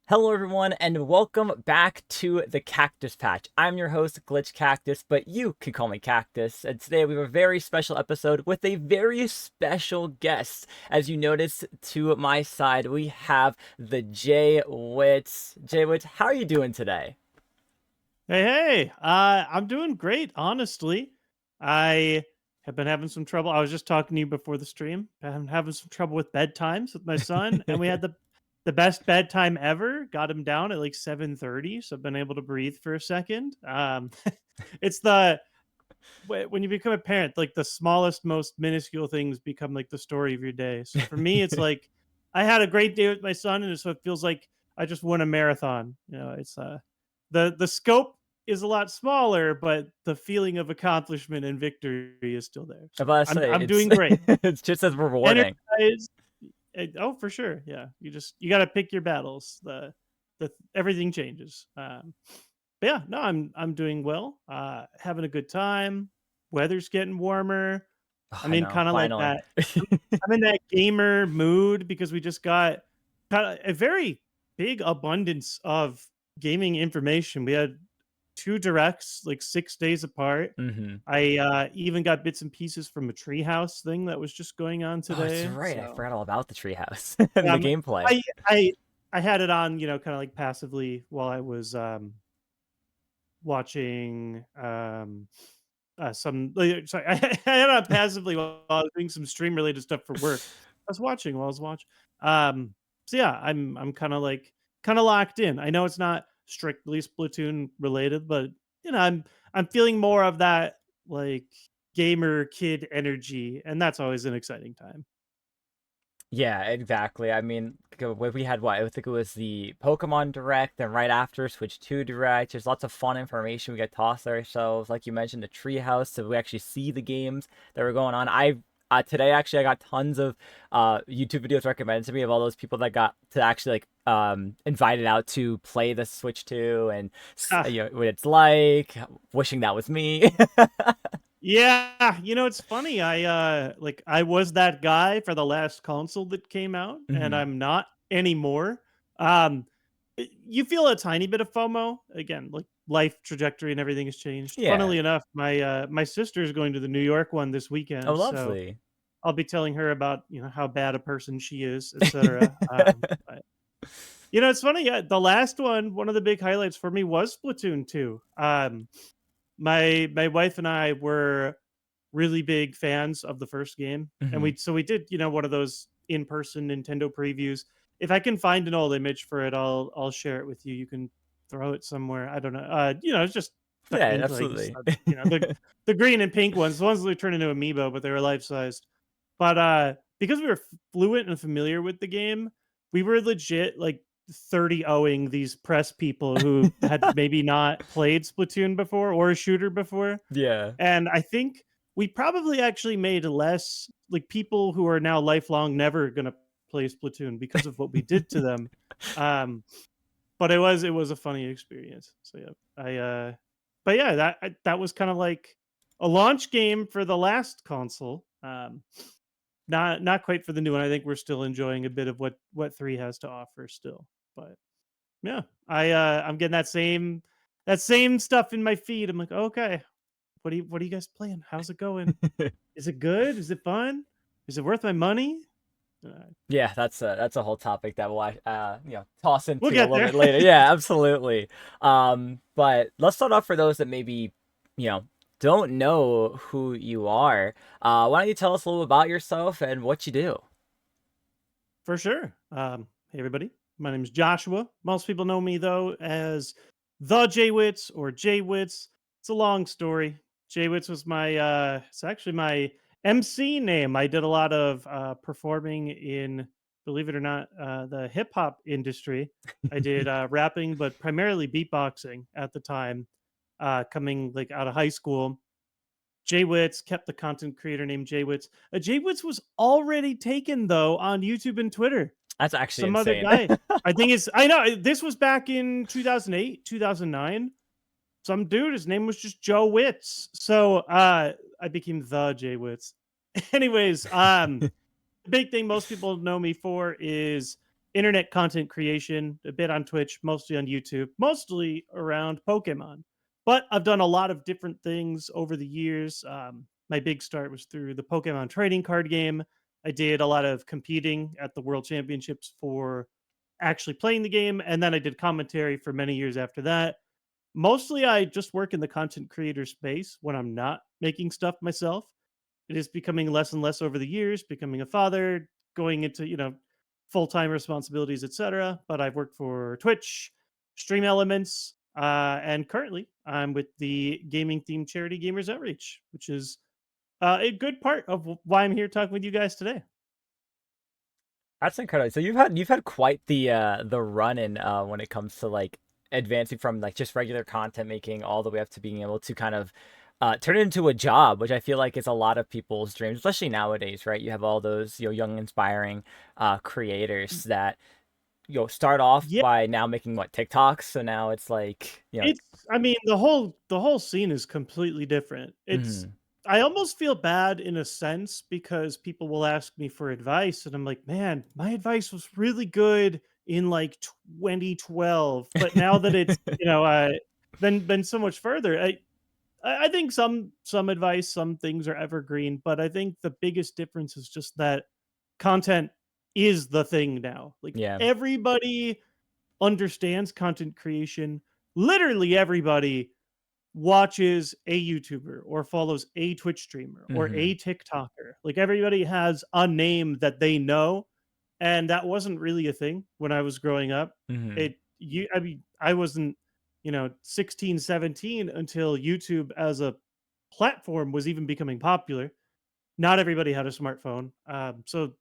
Hello everyone and welcome back to the Cactus Patch. I'm your host Glitch Cactus, but you can call me Cactus. And today we have a very special episode with a very special guest. As you notice to my side, we have the JWittz. JWittz, how are you doing today? Hey, I'm doing great, honestly. I have been having some trouble. I was just talking to you before the stream. I'm having some trouble with bedtimes with my son, and we had the best bedtime ever. Got him down at like 7:30, so I've been able to breathe for a second. It's when you become a parent, like the smallest, most minuscule things become like the story of your day. So for me, it's like I had a great day with my son, and so it feels like I just won a marathon. It's the scope is a lot smaller, but the feeling of accomplishment and victory is still there. I'm So about to I'm say I'm it's doing great. it's just as rewarding. Energized. Oh, for sure. Yeah. You got to pick your battles. The everything changes. But yeah, no, I'm doing well. Having a good time. Weather's getting warmer. Oh, I I mean, know, kind of like finally. that. I'm in that gamer mood because we just got kind of a very big abundance of gaming information. We had two directs like 6 days apart. hmm I even got bits and pieces from a treehouse thing that was just going on Oh, that's today. right. I So forgot all about the treehouse and the um, gameplay. I I I had it on, kind of like passively while I was watching some sorry, I had it on passively while I was doing some stream related stuff for work. I was watching while I was watching. So yeah, I'm kind of locked in. I know it's not strictly Splatoon related, but I'm feeling more of that like gamer kid energy, and that's always an exciting time. Yeah, exactly. I mean, we had what? I think it was the Pokemon Direct, and right after Switch 2 Direct. There's lots of fun information we get tossed at ourselves. Like you mentioned, the Treehouse, so we actually see the games that were going on. Today actually I got tons of YouTube videos recommended to me of all those people that got to actually invited out to play the Switch 2 and Ah, what it's like, wishing that was me. yeah, it's funny. I was that guy for the last console that came out, and hmm I'm not anymore. You feel a tiny bit of FOMO again, like life trajectory and everything has changed. Yeah. Funnily enough, my sister is going to the New York one this Oh, weekend, so lovely. I'll be telling her about how bad a person she is, etc. But it's funny. Yeah, the last one of the big highlights for me was Splatoon 2. My wife and I were really big fans of the first game, and hmm we did one of those in person Nintendo previews. If I can find an old image for it, I'll share it with you. You can throw it somewhere. I don't know. It's just the Yeah, Inklings. absolutely. The green and pink ones, the ones that turn into amiibo, but they were life sized. But because we were fluent and familiar with the game, we were legit like 30 owing these press people who had maybe not played Splatoon before or a shooter before. Yeah. And I think we probably actually made less like people who are now lifelong never gonna play Splatoon because of what we did to them. Um, but it was a funny experience. So yeah, but yeah, that was kind of like a launch game for the last console. Not quite for the new one. I think we're still enjoying a bit of what three has to offer still. But yeah, I'm getting that same stuff in my feed. I'm like, okay, what are you guys playing? How's it going? Is it good? Is it fun? Is it worth my money? Uh, Yeah, that's a whole topic that we'll toss we'll into a get little there. bit later. Yeah, absolutely. But let's start off for those that maybe, you know, don't know who you are. Why don't you tell us a little about yourself and what you do? For sure. Hey everybody, my name is Joshua. Most people know me though as the JWittz or JWittz. It's a long story. JWittz was it's actually my MC name. I did a lot of performing in, believe it or not, the hip hop industry. I did rapping, but primarily beatboxing at the time, coming like out of high school. JWittz kept the content creator named JWittz. JWittz was already taken though on YouTube and Twitter. That's actually Some other insane. guy. I think I know this was back in 2008, 2009. Some dude, his name was just Joe Witz. So I became the JWittz. Anyways, the big thing most people know me for is internet content creation, a bit on Twitch, mostly on YouTube, mostly around Pokemon. But I've done a lot of different things over the years. My big start was through the Pokemon trading card game. I did a lot of competing at the World Championships for actually playing the game, and then I did commentary for many years after that. Mostly, I just work in the content creator space when I'm not making stuff myself. It is becoming less and less over the years, becoming a father, going into, full-time responsibilities, etc. But I've worked for Twitch, Stream Elements, and currently I'm with the gaming themed charity Gamers Outreach, which is a good part of why I'm here talking with you guys today. That's incredible. So you've had quite the run in when it comes to like advancing from like just regular content making all the way up to being able to kind of turn it into a job, which I feel like is a lot of people's dreams, especially nowadays, right? You have all those young inspiring creators that start off Yeah, by now making what TikToks, so now it's like it's I mean, the whole scene is completely different. It's mhm. I almost feel bad in a sense because people will ask me for advice and I'm like, "Man, my advice was really good in like 2012, but now that it's, been so much further, I think some advice, some things are evergreen, but I think the biggest difference is just that content is the thing now. Like Yeah. everybody understands content creation. Literally everybody watches a YouTuber or follows a Twitch streamer or Mhm. a TikToker. Like everybody has a name that they know, and that wasn't really a thing when I was growing up. Mhm. I wasn't, 16, 17 until YouTube as a platform was even becoming popular. Not everybody had a smartphone. So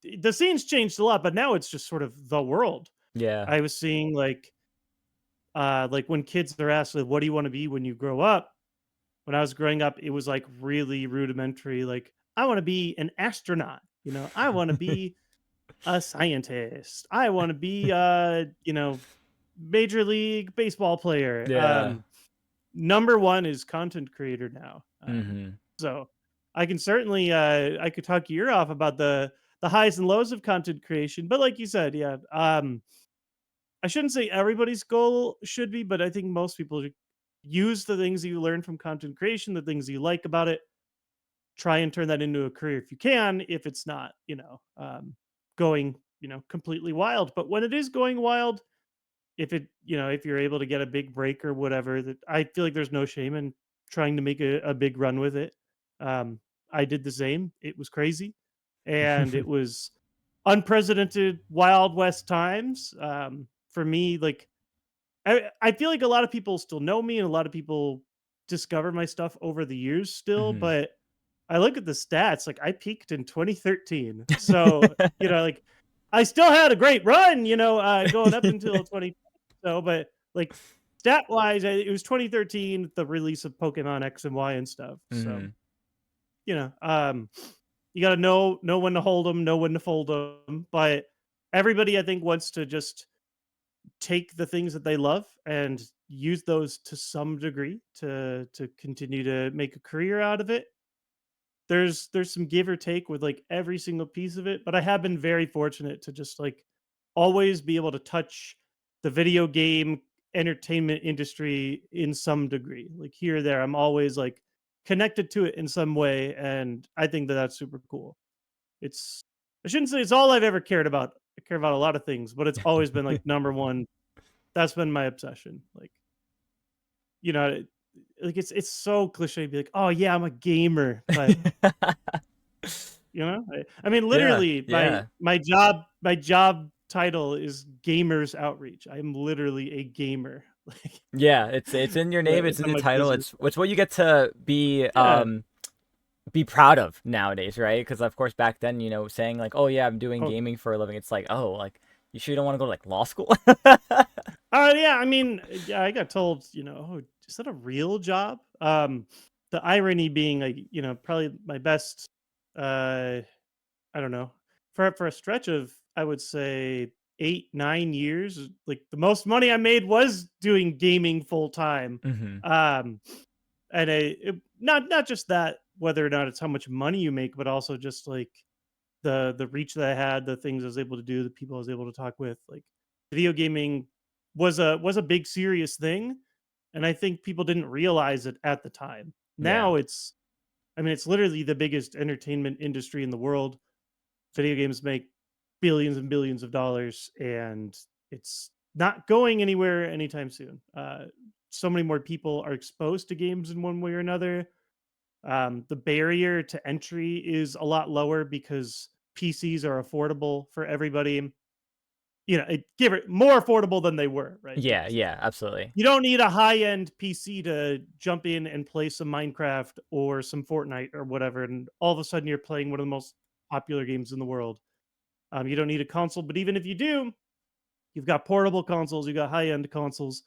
the scene's changed a lot, but now it's just sort of the world. Yeah. I was seeing like when kids are asked like, what do you want to be when you grow up? When I was growing up, it was like really rudimentary. Like, I want to be an astronaut. I want to be a scientist. I want to be major league baseball player. Yeah. Number one is content creator now. Mhm. So I can certainly I could talk your ear off about the highs and lows of content creation. But like you said, yeah, I shouldn't say everybody's goal should be, but I think most people use the things you learn from content creation, the things you like about it, try and turn that into a career if you can, if it's not, going, completely wild. But when it is going wild, if you're able to get a big break or whatever, that I feel like there's no shame in trying to make a big run with it. Um, I did the same. It was crazy. And it was unprecedented Wild West times. For me, like I feel like a lot of people still know me and a lot of people discover my stuff over the years still, Mhm. but I look at the stats, like I peaked in 2013. So, like I still had a great run, going up until 20. So, but like stat wise, it was 2013, the release of Pokemon X and Y and stuff. So, Mhm. you know, um, you got to know when to hold them, know when to fold them. But everybody, I think, wants to just take the things that they love and use those to some degree to continue to make a career out of it. There's some give or take with like every single piece of it, but I have been very fortunate to just like always be able to touch the video game entertainment industry in some degree. Like here or there, I'm always like connected to it in some way, and I think that that's super cool. It's I shouldn't say it's all I've ever cared about. I care about a lot of things, but it's always been like number one. That's been my obsession. Like, you know, it- like it's so cliche to be like, "Oh yeah, I'm a gamer," but I mean, Yeah. literally, my Yeah. my job my job title is Gamers Outreach. I'm literally a gamer. Like, Yeah, it's in your name, it's it's in on the my title. business It's card. what you get to Yeah. be proud of nowadays, right? Because of course back then, saying like, "Oh yeah, I'm doing Oh, gaming for a living," it's like, "Oh, like you sure you don't want to go to like law school?" yeah. I mean, yeah. I got told, "Oh, is that a real job?" The irony being, like, probably my best. I don't know. For a stretch of, I would say, 8, 9 years, like, the most money I made was doing gaming full time. Mhm. Um, and not just that, whether or not it's how much money you make, but also just, like, the reach that I had, the things I was able to do, the people I was able to talk with, like video gaming was a big serious thing, and I think people didn't realize it at the time. Yeah. Now it's I mean it's literally the biggest entertainment industry in the world. Video games make billions and billions of dollars, and it's not going anywhere anytime soon. So many more people are exposed to games in one way or another. The barrier to entry is a lot lower because PCs are affordable for everybody. Give it more affordable than they were, right? Yeah, Because yeah, absolutely. you don't need a high end PC to jump in and play some Minecraft or some Fortnite or whatever, and all of a sudden you're playing one of the most popular games in the world. You don't need a console, but even if you do, you've got portable consoles, you've got high end consoles,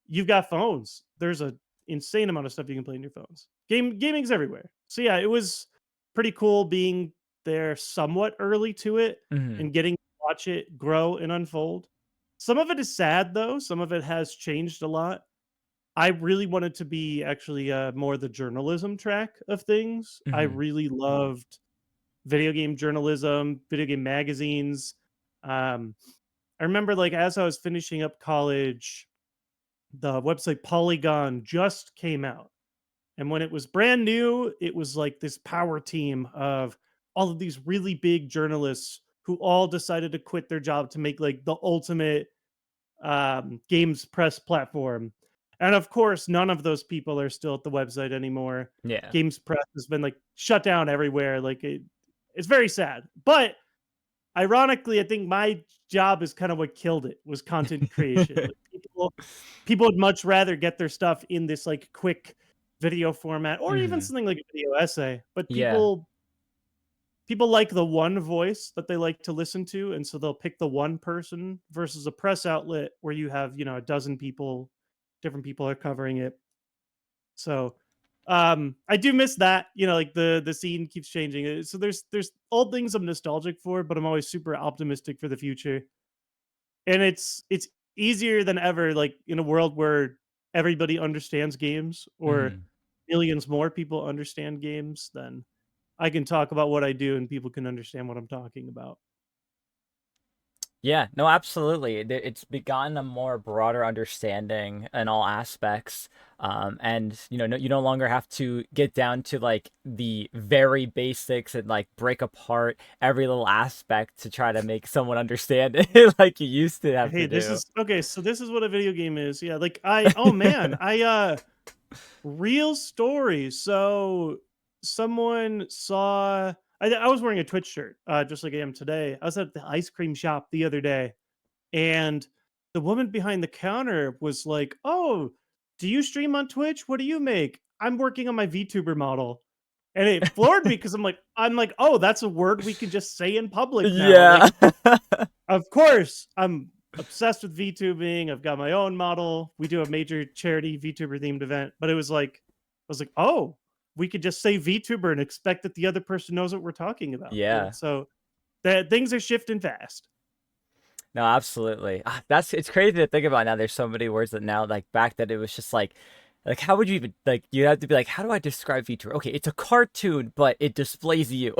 you've got phones. There's a insane amount of stuff you can play in your phones. Gaming's everywhere. So yeah, it was pretty cool being there somewhat early to it Mhm. and getting to watch it grow and unfold. Some of it is sad though. Some of it has changed a lot. I really wanted to be actually more the journalism track of things. I Mhm. really loved video game journalism, video game magazines. Um, I remember like as I was finishing up college, the website Polygon just came out. And when it was brand new, it was like this power team of all of these really big journalists who all decided to quit their job to make like the ultimate games press platform. And of course, none of those people are still at the website anymore. Yeah. Games press has been like shut down everywhere. It's very sad. But ironically, I think my job is kind of what killed it was content creation. Like people would much rather get their stuff in this like quick video format or even Mhm. something like a video essay. But Yeah. people like the one voice that they like to listen to, and so they'll pick the one person versus a press outlet where you have, a dozen people, different people are covering it. So I do miss that, like the scene keeps changing. So there's old things I'm nostalgic for, but I'm always super optimistic for the future. And it's easier than ever, like in a world where everybody understands games or Mhm. millions more people understand games, then I can talk about what I do and people can understand what I'm talking about. Yeah, no, absolutely. It's begotten a more broader understanding in all aspects. And no, you no longer have to get down to like the very basics and like break apart every little aspect to try to make someone understand it like you used to have to Hey, this do. is okay, so this is what a video game is. Yeah, like I oh man, real story. So someone saw I was wearing a Twitch shirt, just like I am today. I was at the ice cream shop the other day, and the woman behind the counter was like, "Oh, do you stream on Twitch? What do you make?" "I'm working on my VTuber model." And it floored me because I'm like, "Oh, that's a word we can just say in public now." Yeah. Like, of course, I'm obsessed with VTubing. I've got my own model. We do a major charity VTuber themed event, but I was like, "Oh, we could just say VTuber and expect that the other person knows what we're talking about." Yeah. So that things are shifting fast. No, absolutely. It's crazy to think about now. There's so many words that now, like back then, it was just like how would you even like? You have to be like, how do I describe VTuber? Okay, it's a cartoon, but it displays you.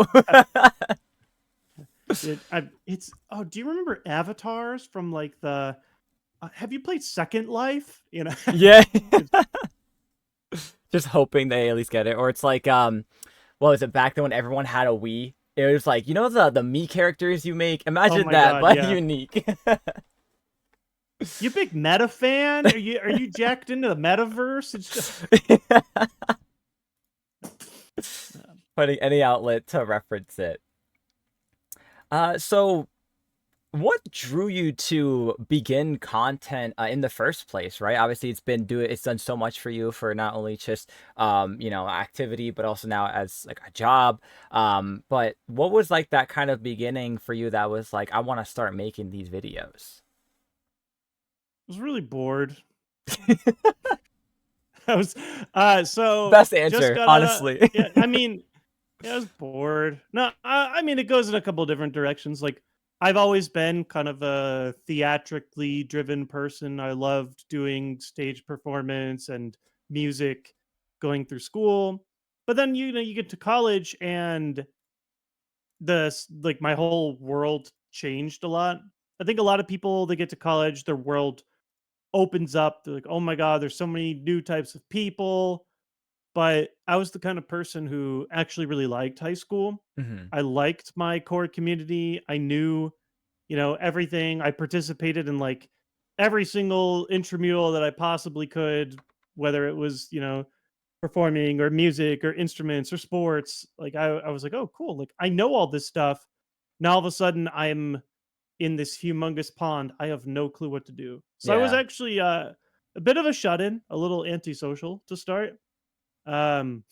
It's do you remember avatars from like the have you played Second Life? Yeah, It's- just hoping they at least get it. Or it's like, what was it back then when everyone had a Wii? It was like, the me characters you make. oh Imagine my that, god, but yeah. unique. You big meta fan? Are you jacked into the metaverse? It's just Putting any outlet to reference it. So what drew you to begin content in the first place, right? Obviously, it's done so much for you for not only just activity, but also now as like a job. But what was like that kind of beginning for you that was like, I want to start making these videos? was really bored. I was so Best just answer, got out of honestly. yeah, I mean, yeah, I was bored. No, I mean it goes in a couple different directions. Like I've always been kind of a theatrically driven person. I loved doing stage performance and music going through school. But then you get to college and like my whole world changed a lot. I think a lot of people they get to college, their world opens up. They're like, "Oh my god, there's so many new types of people." But I was the kind of person who actually really liked high school. Mhm. I liked my core community. I knew, everything. I participated in like every single intramural that I possibly could, whether it was, performing or music or instruments or sports. Like I was like, oh, cool. Like I know all this stuff. Now all of a sudden I'm in this humongous pond. I have no clue what to do. So I was Yeah. actually a bit of a shut in, a little antisocial to start. Um,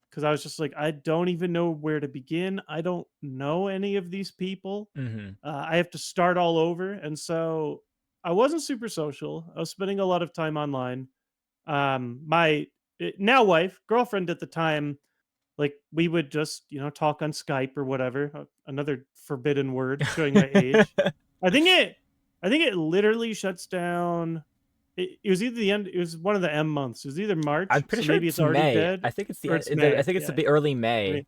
because I was just like, I don't even know where to begin. I don't know any of these people. Mhm. I have to start all over. And so I wasn't super social. I was spending a lot of time online. My now wife, girlfriend at the time, like we would just, talk on Skype or whatever. Another forbidden word showing my age. I think it I think it literally shuts down. It was either the end, it was one of the M months. It was either I'm March, pretty so sure maybe it's it's already May. dead, I think it's or it's May. I think it's Yeah. the early I May. mean,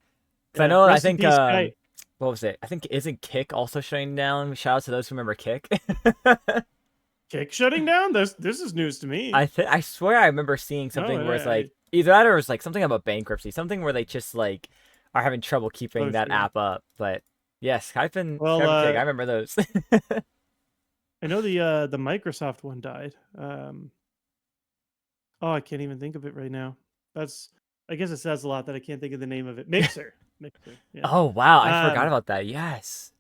'Cause I yeah. know I Rest in think peace, Skype. what was it? I think isn't Kick also shutting down? Shout out to those who remember Kick. Kick shutting down? This is news to me. I swear I remember seeing No, something where it's I like either that or it's like something about bankruptcy, something where they just like are having trouble keeping oh that sure. app up. But yes, Well, Skype and Kick, I remember those. I know the Microsoft one died. Oh, I can't even think of it right now. That's I guess it says a lot that I can't think of the name of it. Mixer. Mixer. Yeah. Oh wow, I forgot Um about that. Yes.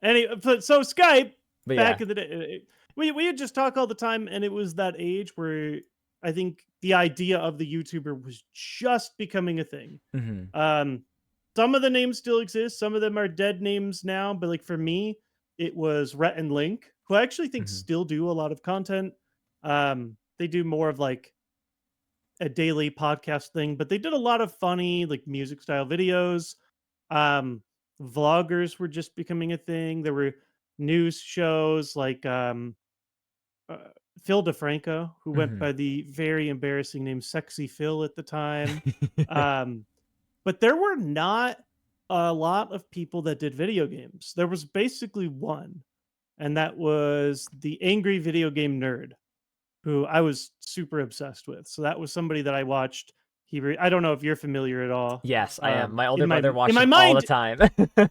but so Skype But back yeah. in the day, we would just talk all the time, and it was that age where I think the idea of the YouTuber was just becoming a thing. Mhm. Um, some of the names still exist. Some of them are dead names now. But like for me, it was Rhett and Link, who I actually think Mhm. still do a lot of content. They do more of like a daily podcast thing, but they did a lot of funny like music style videos. Um, Vloggers were just becoming a thing. There were news shows like uh, Phil DeFranco, who went Mhm. by the very embarrassing name Sexy Phil at the time. Um, but there were not a lot of people that did video games. There was basically one, and that was the Angry Video Game Nerd, who I was super obsessed with. So that was somebody that I watched. I don't know if you're familiar at all. Yes, I am. My older In brother in watched my him all the mind, time.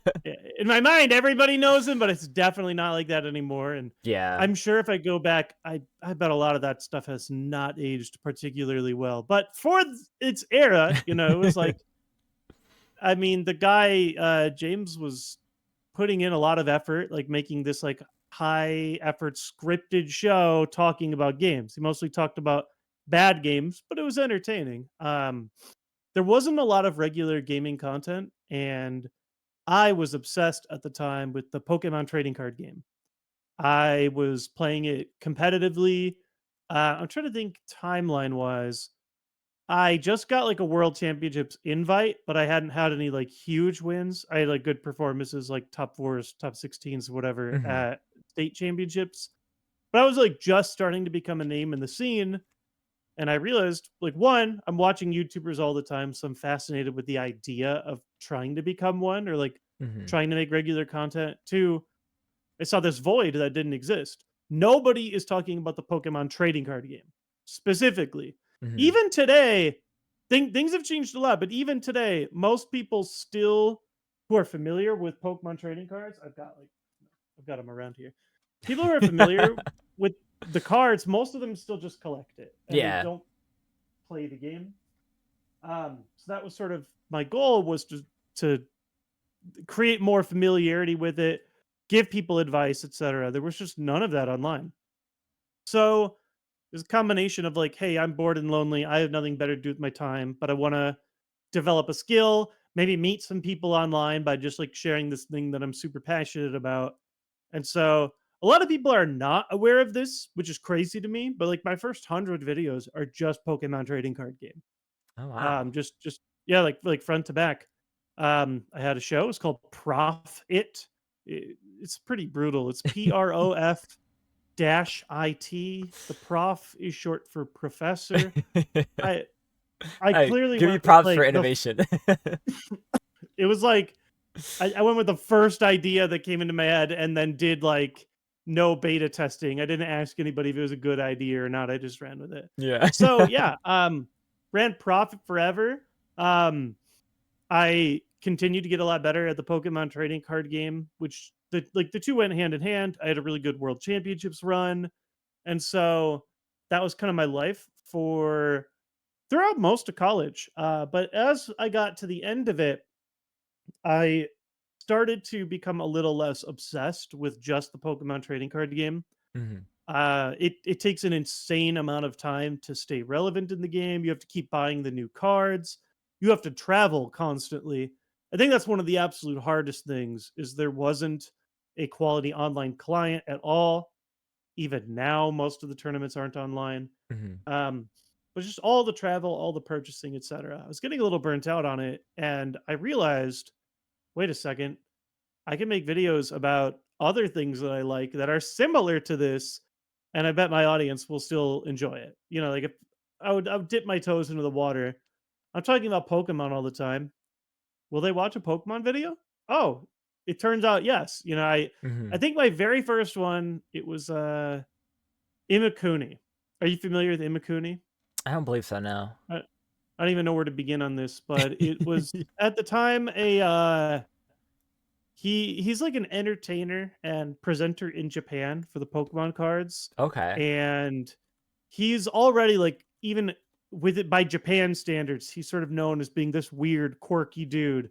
in my mind, everybody knows him, but it's definitely not like that anymore. And Yeah. I'm sure if I go back, I bet a lot of that stuff has not aged particularly well. But for its era, it was like, I mean, the guy James was putting in a lot of effort, like making this like high effort scripted show talking about games. He mostly talked about bad games, but it was entertaining. There wasn't a lot of regular gaming content, and I was obsessed at the time with the Pokemon trading card game. I was playing it competitively. I'm trying to think timeline wise. I just got like a world championships invite, but I hadn't had any like huge wins. I had like good performances, like top fours, top 16s, whatever, Mhm. at state championships. But I was like just starting to become a name in the scene. And I realized, like, one, I'm watching YouTubers all the time. So I'm fascinated with the idea of trying to become one or like Mhm. trying to make regular content. Two, I saw this void that didn't exist. Nobody is talking about the Pokemon trading card game specifically. Mhm. Even today, things have changed a lot, but even today, most people still who are familiar with Pokemon trading cards, I've got them around here. People who are familiar with the cards, most of them still just collect it and they Yeah. don't play the game. So that was sort of my goal was to create more familiarity with it, give people advice, etc. There was just none of that online. So there's a combination of like, hey, I'm bored and lonely. I have nothing better to do with my time, but I want to develop a skill, maybe meet some people online by just like sharing this thing that I'm super passionate about. And so a lot of people are not aware of this, which is crazy to me. But like my first 100 videos are just Pokemon trading card game. Oh wow. Just yeah, like front to back. I had a show. It's called Prof It. It's pretty brutal. It's PROF dash IT. The prof is short for professor. I I I clearly give you went with props for like innovation. it was like I went with the first idea that came into my head and then did like no beta testing. I didn't ask anybody if it was a good idea or not. I just ran with it. Yeah. So yeah, ran profit forever. Um, I continued to get a lot better at the Pokemon trading card game, which the two went hand in hand. I had a really good World Championships run, and so that was kind of my life for throughout most of college. But as I got to the end of it, I started to become a little less obsessed with just the Pokemon trading card game. Mhm. It takes an insane amount of time to stay relevant in the game. You have to keep buying the new cards. You have to travel constantly. I think that's one of the absolute hardest things is there wasn't a quality online client at all. Even now, most of the tournaments aren't online. Mhm. Um, but just all the travel, all the purchasing, etc. I was getting a little burnt out on it, and I realized, wait a second, I can make videos about other things that I like that are similar to this, and I bet my audience will still enjoy it. You know, like if I would dip my toes into the water. I'm talking about Pokemon all the time. Will they watch a Pokemon video? Oh, it turns out yes. You know, I Mhm. think my very first one it was Imakuni. Are you familiar with Imakuni? I don't believe so, no. I, I don't even know where to begin on this, but it was at the time a he's like an entertainer and presenter in Japan for the Pokemon cards, Okay. and he's already like even with it by Japan standards, he's sort of known as being this weird, quirky dude.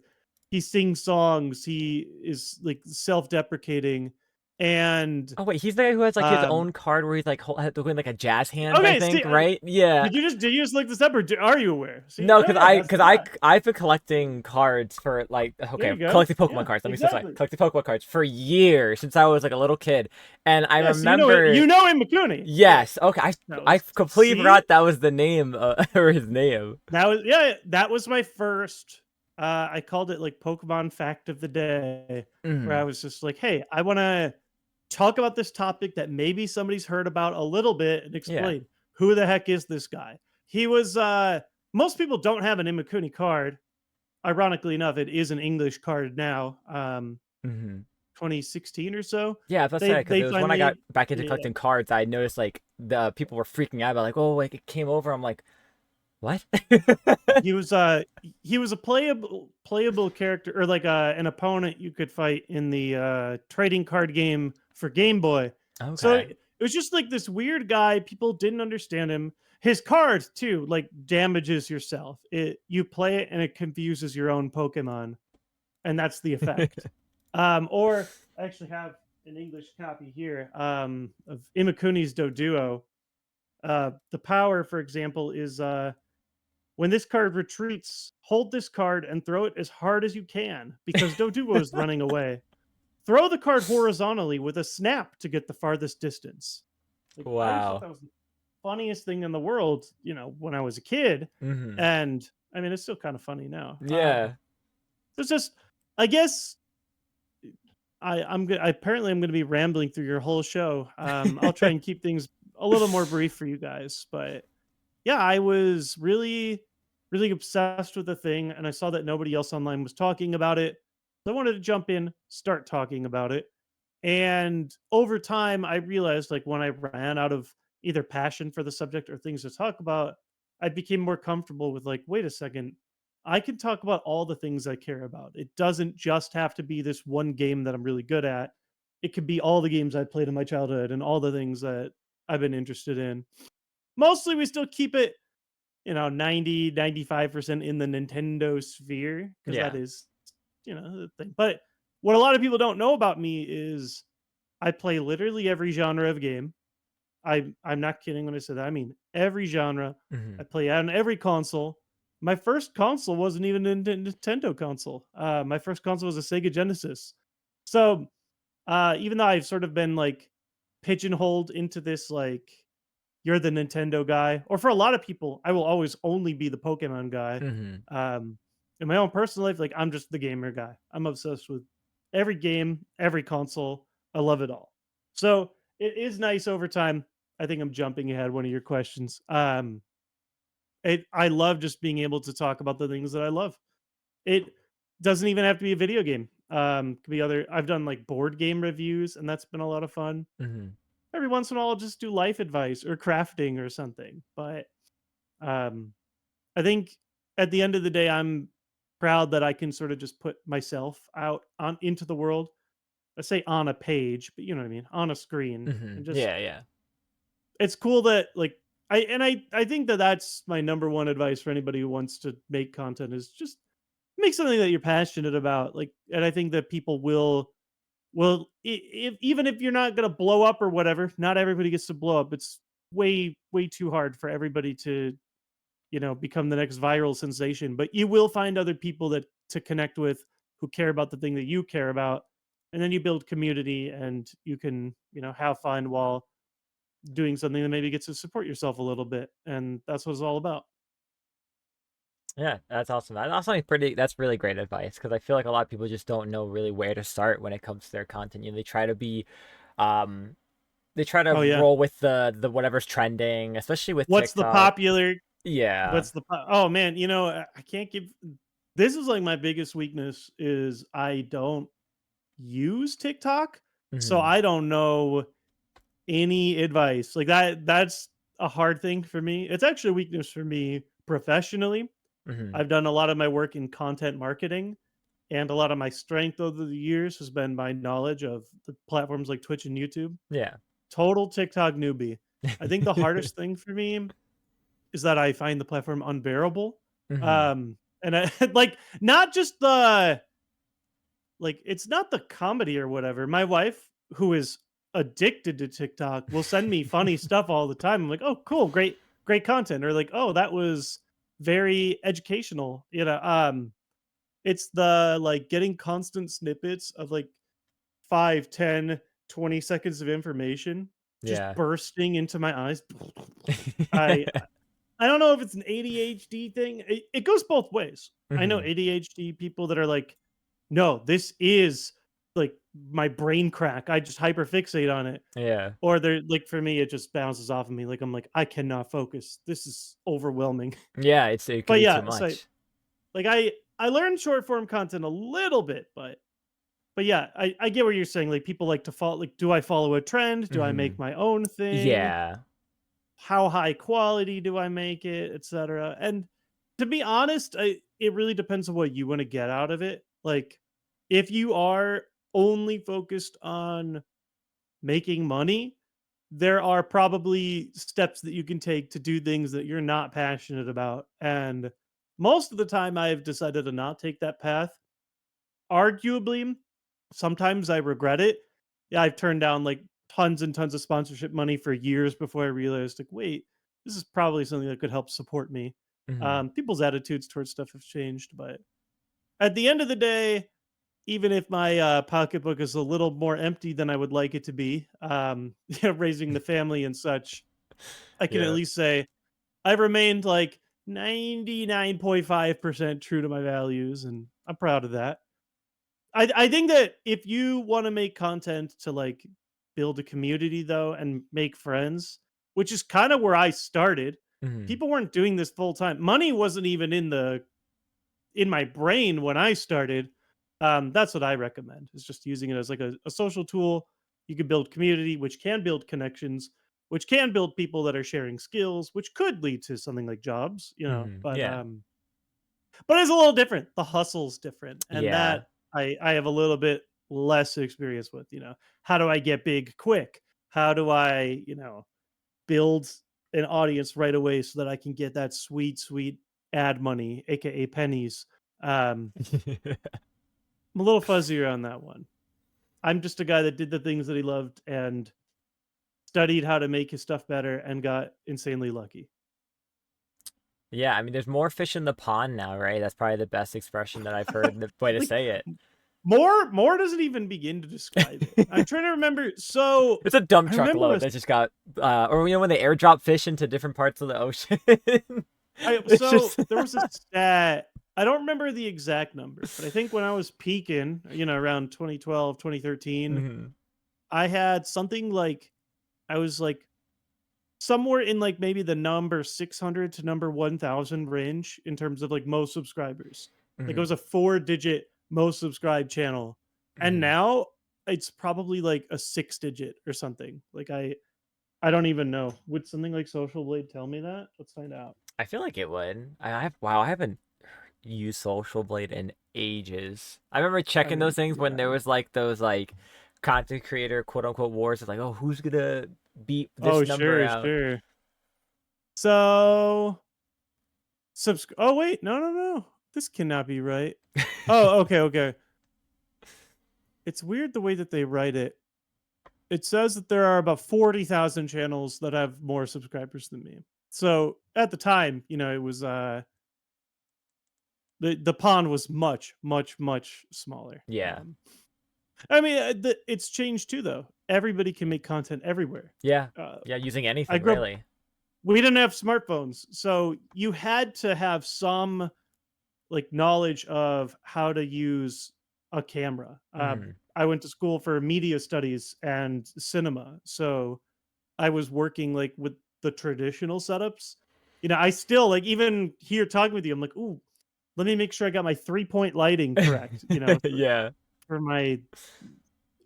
He sings songs. He is like self-deprecating, and Oh, wait, he's the guy who has, like, his um. own card where he's, like, doing, like, a jazz hands, I Okay, see, think, right? Yeah. did you just look this up, or are you aware? See, No, oh because yeah, I, that's cause the I, guy. I've been collecting cards for like, There okay, you go. collecting Pokemon Yeah, cards. Let me specify, exactly. collecting Pokemon cards for years since I was like a little kid, and I Yeah, so remember, you know him, McCooney. Yeah, yes, okay, that I was completely see forgot that was the name or his name. that was yeah, that was my first I called it like Pokemon fact of the day, where I Mm, was just like, "Hey, I want to talk about this topic that maybe somebody's heard about a little bit and yeah. explain who the heck is this guy?" He was most people don't have an Imakuni card. Ironically enough, it is an English card now. Hmm. 2016 or so. Yeah, that's They it. Because they it was when I got finally back into yeah. collecting cards, I noticed like the people were freaking out about like, oh, like it came over. I'm like, what? He was he was a playable character or like an opponent you could fight in the trading card game for Game Boy. So Okay. it was just like this weird guy. People didn't understand him. His card too, like damages yourself. It you play it and it confuses your own Pokemon, and that's the effect. Or I actually have an English copy here of Imakuni's Doduo. The power, for example, is when this card retreats, hold this card and throw it as hard as you can because Doduo is running away. Throw the card horizontally with a snap to get the farthest distance. Like I always thought Wow. that was the funniest thing in the world, you know, when I was a kid. Hmm. And I mean, it's still kind of funny now. Yeah. So it's just, I guess I'm good. Apparently, I'm going to be rambling through your whole show. I'll try and keep things a little more brief for you guys, but yeah, I was really, really obsessed with the thing, and I saw that nobody else online was talking about it. So I wanted to jump in, start talking about it. And over time, I realized like when I ran out of either passion for the subject or things to talk about, I became more comfortable with like, wait a second, I can talk about all the things I care about. It doesn't just have to be this one game that I'm really good at. It could be all the games I played in my childhood and all the things that I've been interested in. Mostly we still keep it, you know, 90, 95% in the Nintendo sphere because that Yeah. is, you know, the thing. But what a lot of people don't know about me is I play literally every genre of game. I'm not kidding when I say that. I mean every genre. Hmm. I play on every console. My first console wasn't even a Nintendo console. My first console was a Sega Genesis. So even though I've sort of been like pigeonholed into this like you're the Nintendo guy, or for a lot of people, I will always only be the Pokemon guy. Hmm. Um, in my own personal life, like I'm just the gamer guy. I'm obsessed with every game, every console. I love it all. So it is nice over time. I think I'm jumping ahead one of your questions. I love just being able to talk about the things that I love. It Doesn't even have to be a video game. Could be other. I've done like board game reviews, and that's been a lot of fun. Hmm. Every once in a while, I'll just do life advice or crafting or something. But um, I think at the end of the day, I'm proud that I can sort of just put myself out on into the world. I say on a page, but you know what I mean, on a screen, Hmm. and just Yeah, yeah. it's cool that like I think that that's my number one advice for anybody who wants to make content is just make something that you're passionate about. Like, and I think that people will if even if you're not gonna blow up or whatever, not everybody gets to blow up. It's way too hard for everybody to become the next viral sensation. But you will find other people that to connect with who care about the thing that you care about, and then you build community and you can have fun while doing something that maybe gets to support yourself a little bit, and that's what it's all about. Yeah, that's awesome. That's really great advice because I feel like a lot of people just don't know really where to start when it comes to their content. They try to be, um, they try to Oh yeah, roll with the whatever's trending, especially with what's the TikTok. popular Yeah. oh man, I can't give this is like my biggest weakness is I don't use TikTok, so Hmm. I don't know any advice. Like that's a hard thing for me. It's actually a weakness for me professionally. Hmm. I've done a lot of my work in content marketing, and a lot of my strength over the years has been my knowledge of the platforms like Twitch and YouTube. Yeah. Total TikTok newbie. I think the hardest thing for me is that I find the platform unbearable. Hmm. And I like not just the like it's not the comedy or whatever. My wife, who is addicted to TikTok, will send me funny stuff all the time. I'm like, "Oh, cool, great content." Or like, "Oh, that was very educational." It's the like getting constant snippets of like 5, 10, 20 seconds of information just Yeah. bursting into my eyes. I I don't know if it's an ADHD thing. It goes both ways. I know Hmm. ADHD people that are like, no, this is like my brain crack. I just hyperfixate on it. Yeah. Or they're like, for me, it just bounces off of me. Like, I'm like, I cannot focus. This is overwhelming. Yeah, it could But be too yeah, so much. like I learned short form content a little bit, but yeah, I get what you're saying. Like people like to follow like, do I follow a trend? Do I Hmm. make my own thing? Yeah. How high quality do I make it, etc. And to be honest, it really depends on what you want to get out of it. Like if you are only focused on making money, there are probably steps that you can take to do things that you're not passionate about. And most of the time I've decided to not take that path. Arguably, sometimes I regret it. Yeah, I've turned down like tons and tons of sponsorship money for years before I realized, like, wait, this is probably something that could help support me. Hmm. People's attitudes towards stuff have changed, but at the end of the day, even if my pocketbook is a little more empty than I would like it to be, raising the family and such, I can at Yeah. least say I've remained like 99.5% true to my values, and I'm proud of that. I think that if you want to make content to like build a community though and make friends, which is kind of where I started, Hmm. people weren't doing this full time. Money wasn't even in my brain when I started. That's what I recommend is just using it as like a social tool. You can build community, which can build connections, which can build people that are sharing skills, which could lead to something like jobs, Hmm. But Yeah. it's a little different. The hustle's different, and Yeah. that I have a little bit less experience with. How do I get big quick? How do I build an audience right away so that I can get that sweet ad money, aka pennies? Um, I'm a little fuzzier on that one. I'm just a guy that did the things that he loved and studied how to make his stuff better and got insanely lucky. Yeah, I mean, there's more fish in the pond now, right? That's probably the best expression that I've heard, the way to Like say it. more doesn't even begin to describe it. I'm trying to remember. So It's a dump I truck remember load a that just got, or when they airdrop fish into different parts of the ocean. It's so just, there was a stat. I don't remember the exact number, but I think when I was peaking, around 2012, 2013, Mhm. I had something like I was like somewhere in like maybe the number 600 to number 1000 range in terms of like most subscribers. Like it Mhm, was a 4-digit most subscribed channel. And mhm. now it's probably like a 6-digit or something. Like I don't even know. Would something like Social Blade tell me that? Let's find out. I feel like it would. Wow, I haven't used Social Blade in ages. I remember I checking those mean, things when yeah. there was like those like content creator quote unquote wars. It's like, oh, who's gonna beat this Oh, number sure, out? sure. So oh wait, no, no, no. This cannot be right. Oh, okay, okay. It's weird the way that they write it. It says that there are about 40,000 channels that have more subscribers than me. So at the time, it was the pond was much, much, much smaller. Yeah, I mean, it's changed too, though. Everybody can make content everywhere. yeah, Uh, yeah. Using I anything grew up. really. We didn't have smartphones, so you had to have some like knowledge of how to use a camera. Hmm. I went to school for media studies and cinema, so I was working like with the traditional setups. I still like even here talking with you. I'm like, ooh, let me make sure I got my 3-point lighting correct. Yeah, For my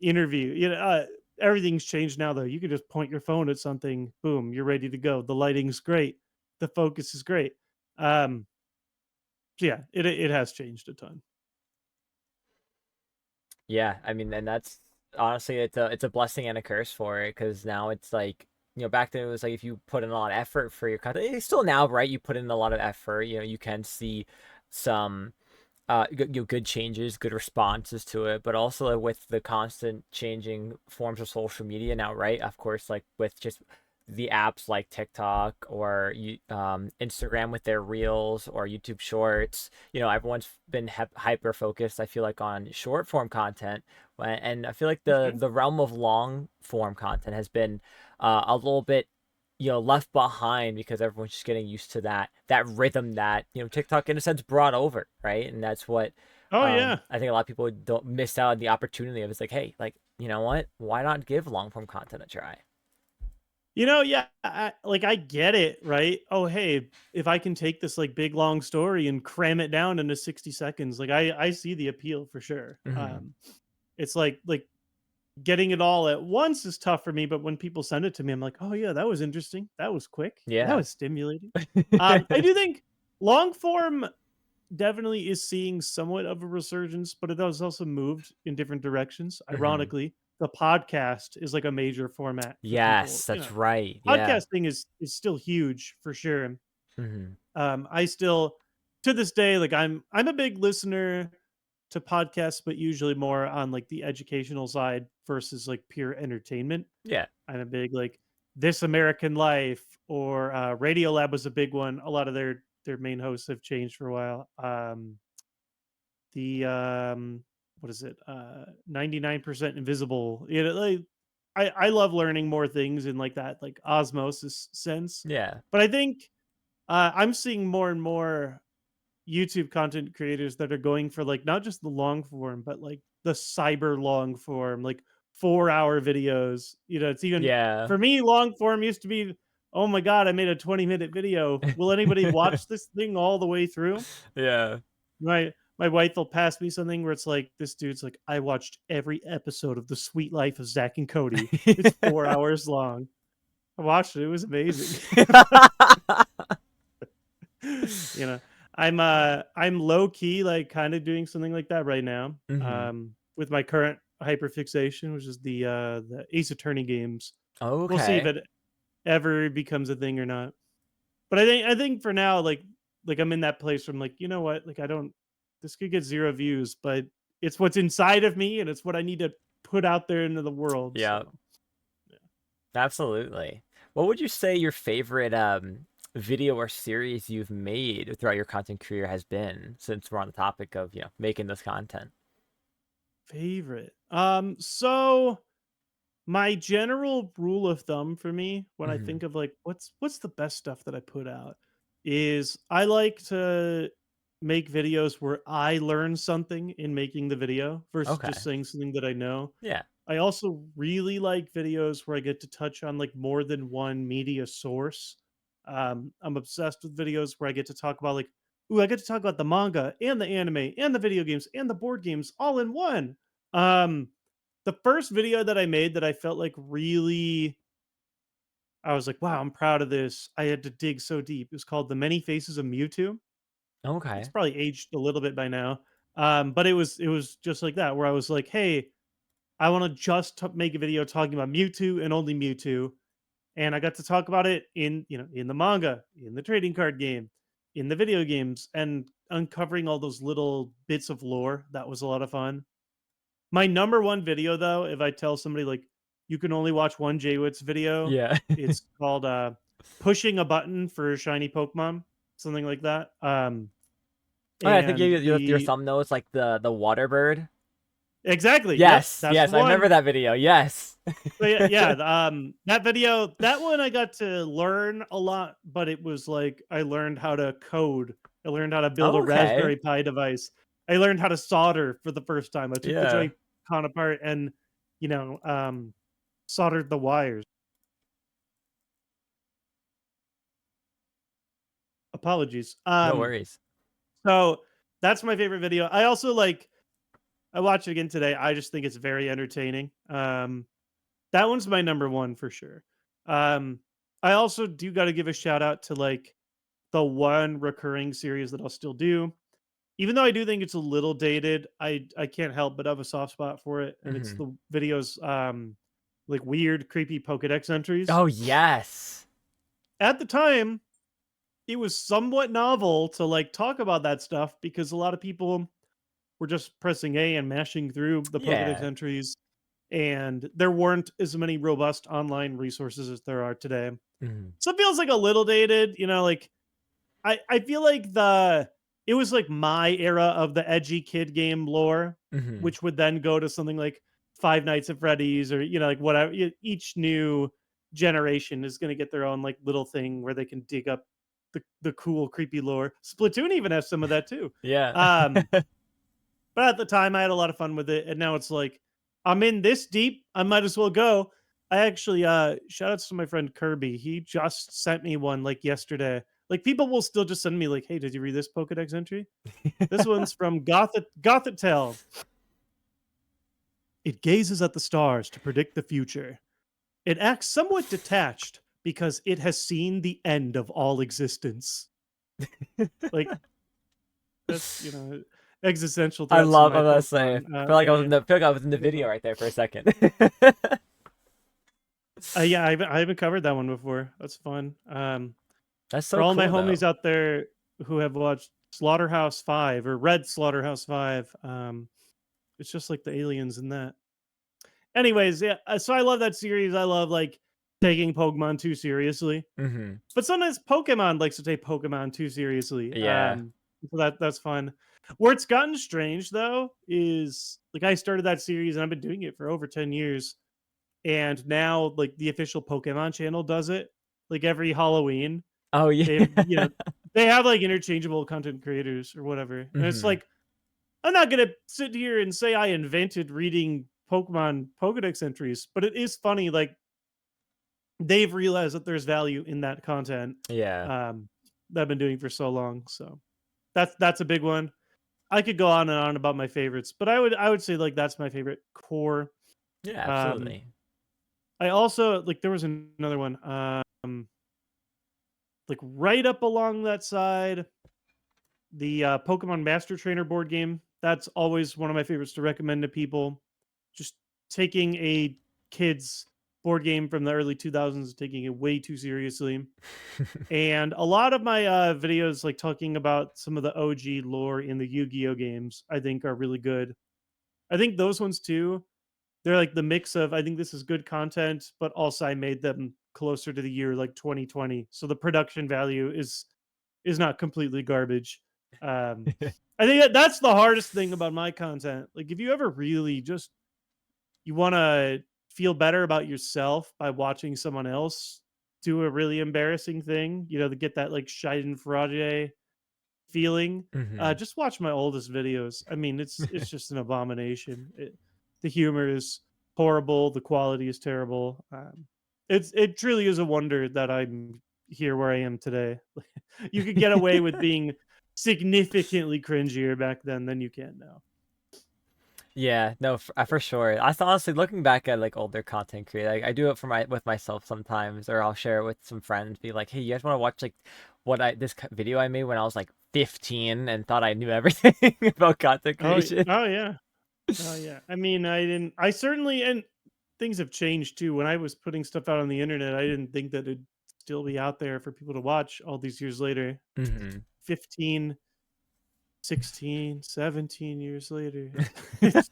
interview. Everything's changed now though. You can just point your phone at something, boom, you're ready to go. The lighting's great, the focus is great. Um, so yeah, it has changed a ton. yeah. I mean, and that's honestly, it's a blessing and a curse for it because now it's like back then it was like if you put in a lot of effort for your content, it's still now right. You put in a lot of effort. You can see some good changes, good responses to it, but also like, with the constant changing forms of social media now, right? Of course, like with just the apps like TikTok or Instagram with their Reels or YouTube Shorts, everyone's been hyper focused. I feel like on short form content, and I feel like the Okay. the realm of long form content has been a little bit left behind because everyone's just getting used to that rhythm that TikTok in a sense brought over, right? And that's what Oh yeah. I think a lot of people don't miss out on the opportunity of. It's like, hey, like you know what, why not give long form content a try? Yeah, I get it, right? Oh, hey, if I can take this like big long story and cram it down into 60 seconds, like I see the appeal for sure. Hmm. It's like getting it all at once is tough for me, but when people send it to me, I'm like, oh yeah, that was interesting. That was quick. That Yeah. was stimulating. I do think long form definitely is seeing somewhat of a resurgence, but it has also moved in different directions. Hmm. Ironically, the podcast is like a major format for people. Yes, that's right. Yeah. Podcasting is still huge for sure. Hmm. I still to this day like I'm a big listener to podcasts, but usually more on like the educational side versus like pure entertainment. Yeah. I'm a big like This American Life or Radio Lab was a big one. A lot of their main hosts have changed for a while. The What is it? 99% Invisible. Like I love learning more things in like that like osmosis sense. Yeah. But I think I'm seeing more and more YouTube content creators that are going for like not just the long form, but like the cyber long form, like 4-hour videos. It's even Yeah. for me, long form used to be, oh my God, I made a 20-minute video. Will anybody watch this thing all the way through? Yeah. My wife will pass me something where it's like, this dude's like, I watched every episode of The Sweet Life of Zach and Cody. It's 4 hours long. I watched it. It was amazing. you know I'm low key like kind of doing something like that right now Hmm. with my current hyperfixation, which is the Ace Attorney games. We'll see if Okay. it ever becomes a thing or not, but I think for now like I'm in that place where I'm like, you know what, like I don't this could get 0 views, but it's what's inside of me and it's what I need to put out there into the world. Yeah. So yeah. Absolutely. What would you say your favorite video or series you've made throughout your content career has been, since we're on the topic of, making this content? Favorite so my general rule of thumb for me when I Hmm. think of like what's the best stuff that I put out is I like to make videos where I learn something in making the video versus just Okay. saying something that I know. Yeah. I also really like videos where I get to touch on like more than one media source. I'm obsessed with videos where I get to talk about like ooh, I get to talk about the manga and the anime and the video games and the board games all in one. Um, the first video that I made that I felt like really, I was like, wow, I'm proud of this. I had to dig so deep. It was called The Many Faces of Mewtwo. It's Okay. probably aged a little bit by now. But it was just like that, where I was like, hey, I want to just make a video talking about Mewtwo and only Mewtwo. And I got to talk about it in the manga, in the trading card game, in the video games, and uncovering all those little bits of lore. That was a lot of fun. My number one video, though, if I tell somebody like you can only watch one JWittz video, Yeah. it's called "Pushing a Button for a Shiny Pokemon," something like that. Oh, yeah, I think you And your the thumb notes like the water bird. exactly, yep, Yes, that's the yes, I remember one. that video. Yes. So yeah, that video, that one I got to learn a lot, but it was like I learned how to code. I learned how to build a Okay. Raspberry Pi device. I learned how to solder for the first time. I took the Yeah. Joy-Con apart and, you know, soldered the wires. Apologies. No worries. So that's my favorite video. I also like I watched it again today. I just think it's very entertaining. That one's my number one for sure. Um, I also do got to give a shout out to like the one recurring series that I'll still do. Even though I do think it's a little dated, I can't help but have a soft spot for it, and it's Hmm. the videos like weird, creepy Pokedex entries. Oh, yes. At the time, it was somewhat novel to like talk about that stuff because a lot of people were just pressing A and mashing through the Pokedex Yeah. entries, and there weren't as many robust online resources as there are today. Hmm. So it feels like a little dated, like I feel like it was like my era of the edgy kid game lore, Hmm. which would then go to something like Five Nights at Freddy's or like whatever. Each new generation is going to get their own like little thing where they can dig up the cool creepy lore. Splatoon even has some of that too. Yeah. Um, but at the time, I had a lot of fun with it, and now it's like I'm in this deep. I might as well go. I actually shout outs to my friend Kirby. He just sent me one like yesterday. Like people will still just send me like, "Hey, did you read this Pokedex entry? This one's from Gothitell. It gazes at the stars to predict the future. It acts somewhat detached because it has seen the end of all existence." Like that's existential I threats to love my I'm not saying. Pokemon. Feel like I was in the You know. video right there for a second. Yeah, I haven't covered that one before. That's fun. That's For so all my cool homies though. out there who have watched Slaughterhouse 5 or Red Slaughterhouse 5, it's just like the aliens in that. Anyways, yeah, so I love that series. I love like taking Pokemon too seriously. Hmm. But sometimes Pokemon likes to take Pokemon too seriously. Yeah. So that's fun. Where it's gotten strange though is like I started that series and I've been doing it for over 10 years. And now like the official Pokemon channel does it like every Halloween. Oh yeah. They've they have like interchangeable content creators or whatever. And it's Hmm. like I'm not gonna sit here and say I invented reading Pokemon Pokedex entries, but it is funny, like they've realized that there's value in that content Yeah. um that I've been doing for so long. So that's a big one. I could go on and on about my favorites, but I would say like that's my favorite core. Yeah, Um absolutely. I also like there was another one. Like right up along that side, the Pokemon Master Trainer board game. That's always one of my favorites to recommend to people. Just taking a kid's board game from the early 2000s, taking it way too seriously. And a lot of my videos, like talking about some of the OG lore in the Yu Gi Oh games, I think are really good. I think those ones too, they're like the mix of, I think this is good content, but also I made them closer to the year like 2020. So the production value is not completely garbage. Um, I think that's the hardest thing about my content. Like, if you ever really just you want to feel better about yourself by watching someone else do a really embarrassing thing, to get that like Schadenfreude feeling, Hmm. just watch my oldest videos. I mean, it's just an abomination. The humor is horrible. The quality is terrible. It truly is a wonder that I'm here where I am today. You could get away with being significantly cringier back then than you can now. Yeah, no, for sure. I thought honestly, looking back at like older content creators, I do it for my with myself sometimes, or I'll share it with some friends. Be like, hey, you guys want to watch like what I this video I made when I was like 15 and thought I knew everything about content creation. Oh yeah. Oh yeah. I mean, I didn't. I certainly and things have changed too. When I was putting stuff out on the internet, I didn't think that it'd still be out there for people to watch all these years later. Hmm. 15, 16, 17 years later. It's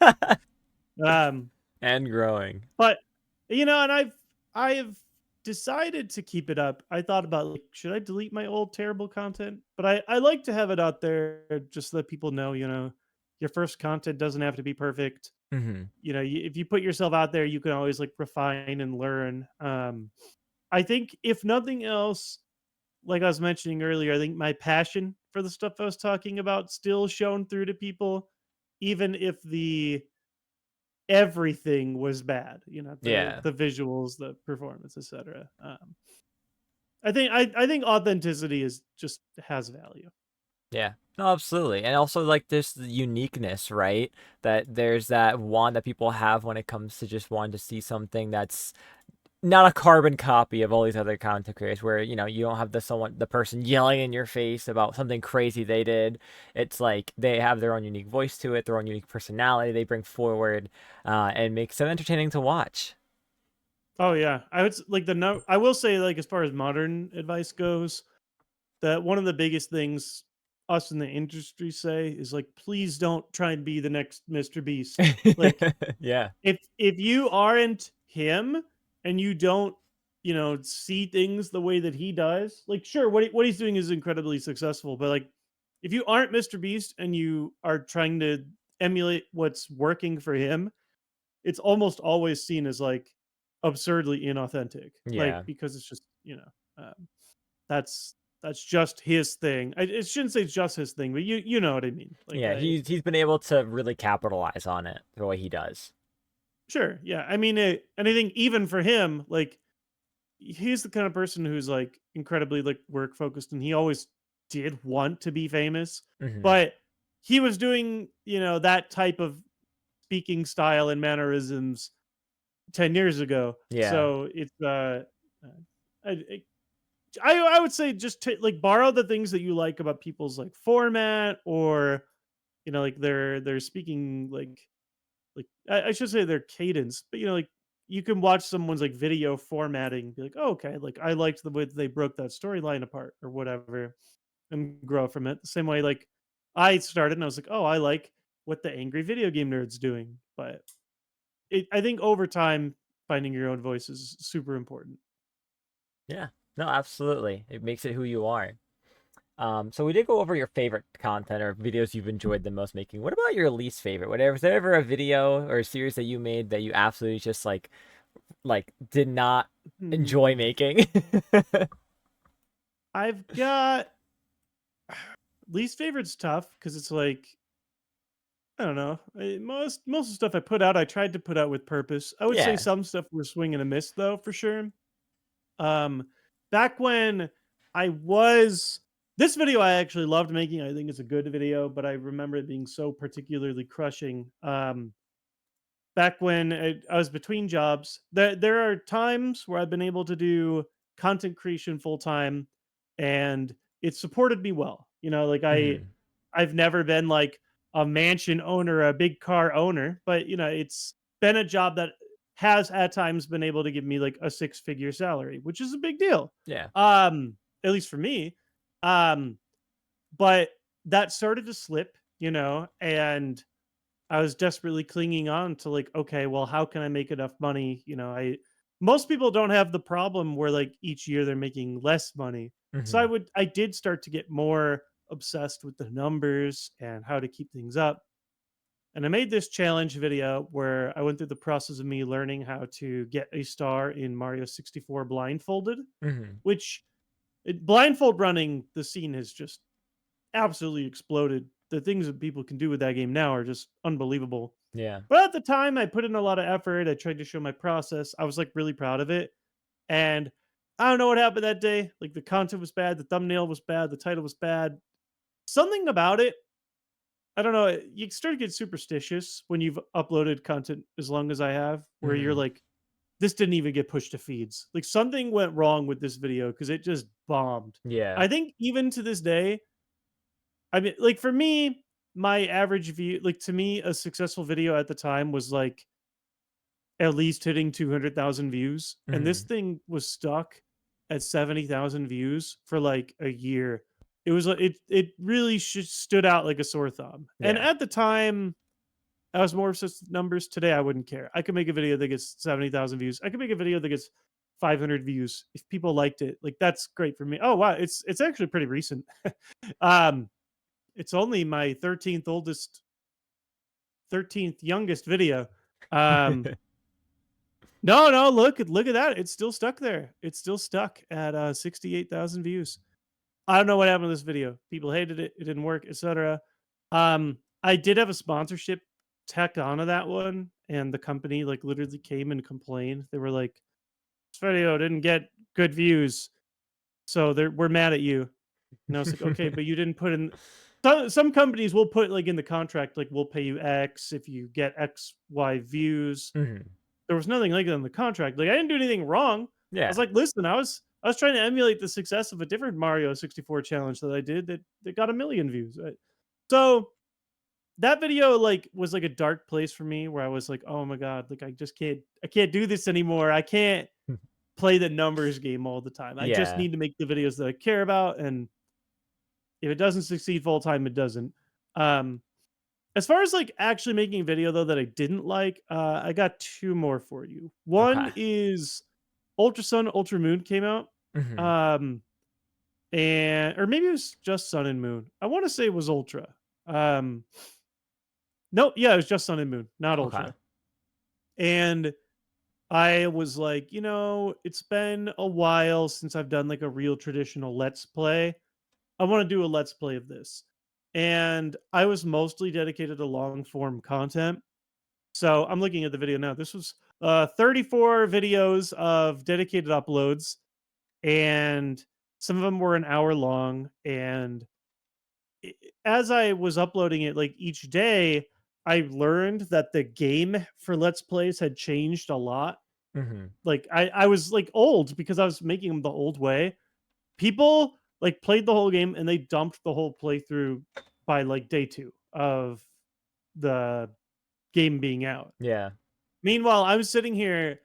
um And growing. but and I've decided to keep it up. I thought about like should I delete my old terrible content? But I like to have it out there just so that people know, your first content doesn't have to be perfect. Hmm. If you put yourself out there, you can always like refine and learn. I think if nothing else, like I was mentioning earlier, I think my passion for the stuff I was talking about still shone through to people, even if the everything was bad. The Yeah. the visuals, the performance, etc. I think authenticity is just has value. Yeah. No, absolutely. And also like there's the uniqueness, right? That there's that want that people have when it comes to just wanting to see something that's not a carbon copy of all these other content creators where, you don't have the person yelling in your face about something crazy they did. It's like they have their own unique voice to it, their own unique personality they bring forward, and makes them entertaining to watch. Oh yeah, like the no. I will say like as far as modern advice goes, that one of the biggest things us in the industry say is like please don't try and be the next Mr. Beast. Like Yeah. if you aren't him and you don't see things the way that he does, like sure what he's doing is incredibly successful, but like if you aren't Mr. Beast and you are trying to emulate what's working for him, it's almost always seen as like absurdly inauthentic, like Yeah. because it's just um, that's just his thing. I shouldn't say it's just his thing, but you know what I mean. Like Yeah, he's been able to really capitalize on it the way he does. sure, yeah. I mean, and I think even for him, like he's the kind of person who's like incredibly like work focused, and he always did want to be famous, Hmm. but he was doing that type of speaking style and mannerisms 10 years ago. Yeah. So it's I, I would say just like borrow the things that you like about people's like format or like their speaking like I should say their cadence, but like you can watch someone's like video formatting, be like, oh, okay, like I liked the way that they broke that storyline apart or whatever, and grow from it. The same way, like I started and I was like, oh, I like what the angry video game nerd's doing, but I think over time finding your own voice is super important. Yeah. No, absolutely. It makes it who you are. So we did go over your favorite content or videos you've enjoyed the most making. What about your least favorite? Whatever, was there ever a video or a series that you made that you absolutely just like did not enjoy Hmm. making? I've got least favorite's tough because it's like I don't know. Most of the stuff I put out, I tried to put out with purpose. I would say Yeah. some stuff were swing and a miss though, for sure. Um, Back when I was this video, I actually loved making. I think it's a good video, but I remember it being so particularly crushing. Back when I was between jobs, there are times where I've been able to do content creation full time, and it supported me well. Like Hmm. I've never been like a mansion owner, a big car owner, but it's been a job that has at times been able to give me like a six-figure salary, which is a big deal. Yeah. At least for me. Um, but that started to slip, and I was desperately clinging on to like, okay, well, how can I make enough money? I most people don't have the problem where like each year they're making less money. So Hmm. I did start to get more obsessed with the numbers and how to keep things up. And I made this challenge video where I went through the process of me learning how to get a star in Mario 64 blindfolded, Hmm. which blindfold running, the scene has just absolutely exploded. The things that people can do with that game now are just unbelievable. Yeah. But at the time, I put in a lot of effort. I tried to show my process. I was like really proud of it. And I don't know what happened that day. Like the content was bad, the thumbnail was bad, the title was bad. something about it, I don't know, you start to get superstitious when you've uploaded content as long as I have, where you're Mhm. like, this didn't even get pushed to feeds. Like something went wrong with this video because it just bombed. Yeah. I think even to this day, I mean, like for me, my average view, like to me, a successful video at the time was like at least hitting 200,000 views. And this Mhm. thing was stuck at 70,000 views for like a year. It was like, it really stood out like a sore thumb. And Yeah. at the time, I was more obsessed with numbers. Today, I wouldn't care. I could make a video that gets 70,000 views. I could make a video that gets 500 views. If people liked it, like that's great for me. Oh wow, it's actually pretty recent. um, it's only my 13th youngest video. Um, no, no, look at that. It's still stuck there. It's still stuck at 68,000 views. I don't know what happened to this video. People hated it. It didn't work, etc. I did have a sponsorship tacked onto that one, and the company like literally came and complained. They were like, "This video didn't get good views, so we're mad at you." And I was like, "Okay, but you didn't put in." Some companies will put like in the contract, like we'll pay you X if you get X Y views. Mhm. There was nothing like that in the contract. Like I didn't do anything wrong. I Yeah. was like, listen, I was trying to emulate the success of a different Mario 64 challenge that I did that got a million views. So that video like was like a dark place for me where I was like, oh my god, like I can't do this anymore. I can't play the numbers game all the time. I just Yeah. need to make the videos that I care about, and if it doesn't succeed full time, it doesn't. Um, as far as like actually making a video though that I didn't like, I got two more for you. One Okay. is Ultra Sun, Ultra Moon came out. Mhm. Um, and or maybe it was just Sun and Moon. I want to say it was Ultra. Um, no, yeah, it was just Sun and Moon, not Okay. Ultra. And I was like, it's been a while since I've done like a real traditional Let's Play. I want to do a Let's Play of this. And I was mostly dedicated to long form content. So I'm looking at the video now. This was 34 videos of dedicated uploads, and some of them were an hour long. And as I was uploading it, like each day, I learned that the game for Let's Plays had changed a lot. Mhm. Like I was like old because I was making them the old way. People like played the whole game and they dumped the whole playthrough by like day 2 of the game being out. Yeah. Meanwhile, I was sitting here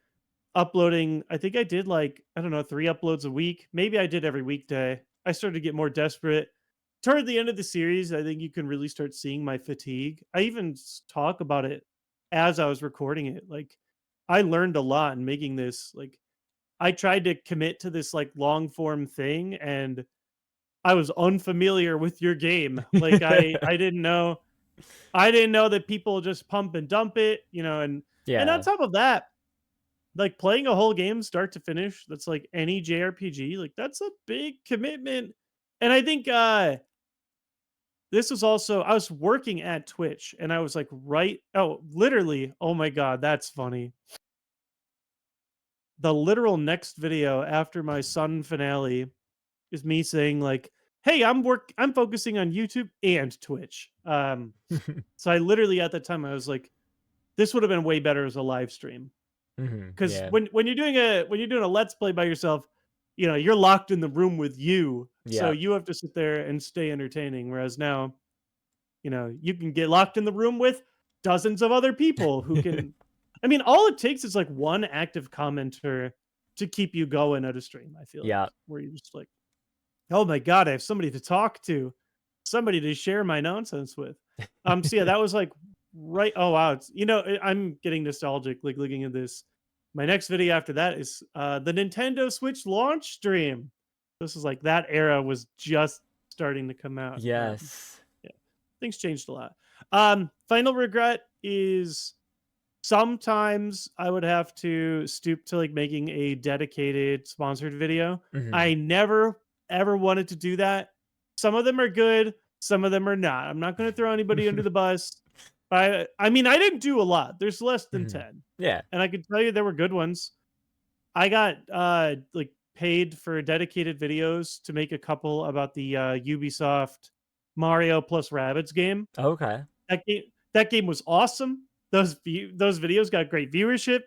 uploading, I think I did like, I don't know, 3 uploads a week. Maybe I did every weekday. I started to get more desperate. Toward the end of the series, I think you can really start seeing my fatigue. I even talk about it as I was recording it. Like I learned a lot in making this. Like I tried to commit to this like long form thing, and I was unfamiliar with your game. Like I didn't know that people just pump and dump it, and on Yeah. top of that, like playing a whole game start to finish, that's like any JRPG, like that's a big commitment. And I think this was also I was working at Twitch and I was like literally, oh my god, that's funny. The literal next video after my Sun finale is me saying like, "Hey, I'm focusing on YouTube and Twitch." So I literally at that time I was like, this would have been way better as a live stream. Mhm. Because Yeah. when you're doing a let's play by yourself, you're locked in the room with you, so Yeah. you have to sit there and stay entertaining. Whereas now, you can get locked in the room with dozens of other people who can. I mean, all it takes is like one active commenter to keep you going at a stream. I feel like Yeah. where you're just like, oh my god, I have somebody to talk to, somebody to share my nonsense with. So yeah, that was like right. Oh wow, I'm getting nostalgic like looking at this. My next video after that is the Nintendo Switch launch stream. This is like that era was just starting to come out. Yes. Yeah, things changed a lot. Final regret is sometimes I would have to stoop to like making a dedicated sponsored video. Mhm. I never ever wanted to do that. Some of them are good, some of them are not. I'm not going to throw anybody under the bus. I mean, I didn't do a lot. There's less than Mhm. 10. Yeah. And I can tell you there were good ones. I got like paid for dedicated videos to make a couple about the Ubisoft Mario plus Rabbids game. Okay. That game was awesome. Those videos got great viewership.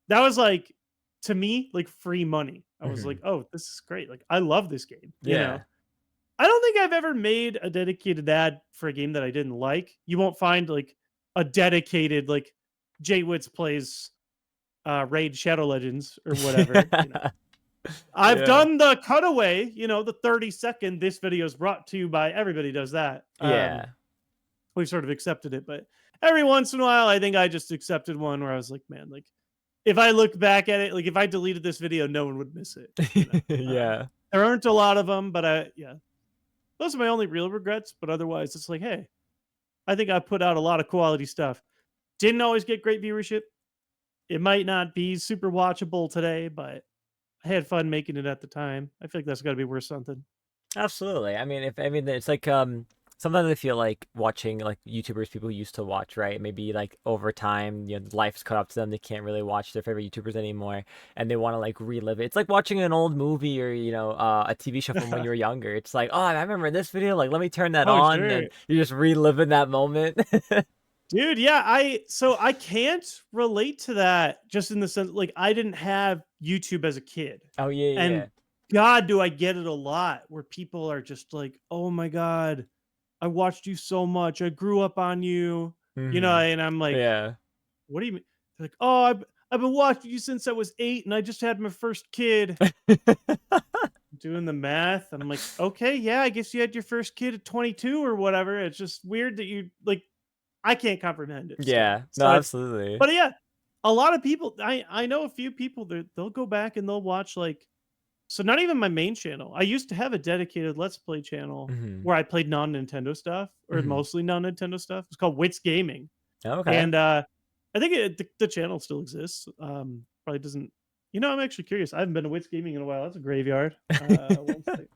That was like, to me, like free money. I was Hmm. like, oh, this is great. Like I love this game. Yeah. I don't think I've ever made a dedicated ad for a game that I didn't like. You won't find like a dedicated like JWittz plays Raid Shadow Legends or whatever. I've Yeah. done the cutaway, the 30-second this video is brought to you by everybody does that. Yeah. We've sort of accepted it, but every once in a while I think I just accepted one where I was like, man, like if I look back at it, like if I deleted this video, no one would miss it. Yeah. There aren't a lot of them, but yeah, those are my only real regrets. But otherwise, it's like, hey, I think I put out a lot of quality stuff. Didn't always get great viewership. It might not be super watchable today, but I had fun making it at the time. I feel like that's got to be worth something. Absolutely. I mean it's like sometimes I feel like watching like YouTubers people used to watch, right? Maybe like over time, life's caught up to them. They can't really watch their favorite YouTubers anymore and they want to like relive it. It's like watching an old movie or, a TV show from when you were younger. It's like, oh, I remember this video, like let me turn that Oh, on sure. and you're just reliving that moment. Dude, yeah, I can't relate to that just in the sense like I didn't have YouTube as a kid. Oh yeah, And yeah. God, do I get it a lot where people are just like, "Oh my god, I watched you so much. I grew up on you." Hmm. And I'm like, Yeah. "What do you mean?" They're like, "Oh, I've been watching you since I was 8 and I just had my first kid." Doing the math, I'm like, "Okay, yeah, I guess you had your first kid at 22 or whatever." It's just weird that you like I can't comprehend it still. Yeah. No, So absolutely. but yeah, a lot of people I know a few people that they'll go back and they'll watch like so not even my main channel. I used to have a dedicated Let's Play channel Hmm. where I played non-Nintendo stuff or Hmm. mostly non-Nintendo stuff. It's called Wits Gaming. Okay. And I think the channel still exists. Probably doesn't I'm actually curious. I haven't been to Wits Gaming in a while. That's a graveyard. One second.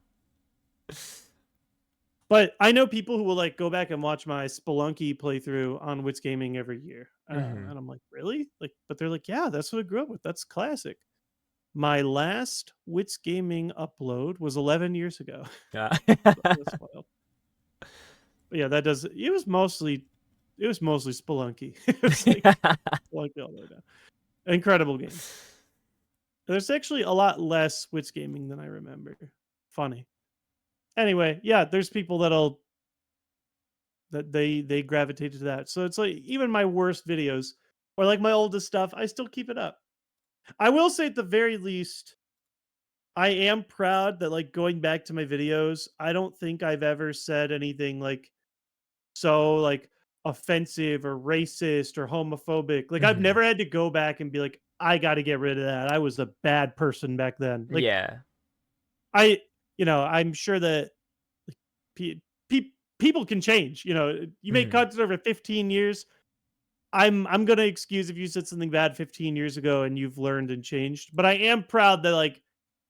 But I know people who will like go back and watch my Spelunky playthrough on Wits Gaming every year. Hmm. And I'm like, really? Like, but they're like, yeah, that's what I grew up with. That's classic. My last Wits Gaming upload was 11 years ago. Yeah. That's wild. But yeah, that does. It was mostly Spelunky. It was like Spelunky all the way down. Incredible game. There's actually a lot less Wits Gaming than I remember. Funny. Anyway, yeah, there's people that they gravitate to that. So it's like even my worst videos or like my oldest stuff, I still keep it up. I will say at the very least, I am proud that like going back to my videos, I don't think I've ever said anything like so like offensive or racist or homophobic. Like I've Hmm. never had to go back and be like, I got to get rid of that. I was a bad person back then. Like Yeah. I, I'm sure that pe- people can change. You make Hmm. content over 15 years. I'm gonna excuse if you said something bad 15 years ago and you've learned and changed. But I am proud that like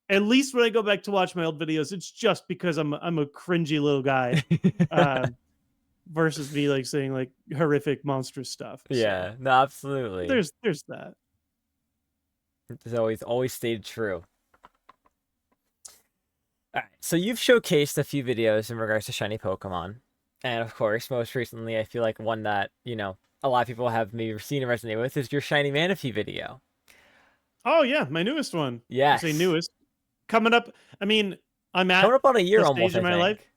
at least when I go back to watch my old videos, it's just because I'm a cringy little guy, um, versus me like saying like horrific monstrous stuff. So Yeah. No, absolutely. there's that. It's always stayed true. All right. So you've showcased a few videos in regards to shiny Pokemon. And of course, most recently, I feel like one that, a lot of people have maybe seen and resonate with is your shiny Manaphy video. Oh yeah, my newest one. I say Yes. newest coming up. I mean, I'm Coming at up on a year the almost, stage I in my life. think.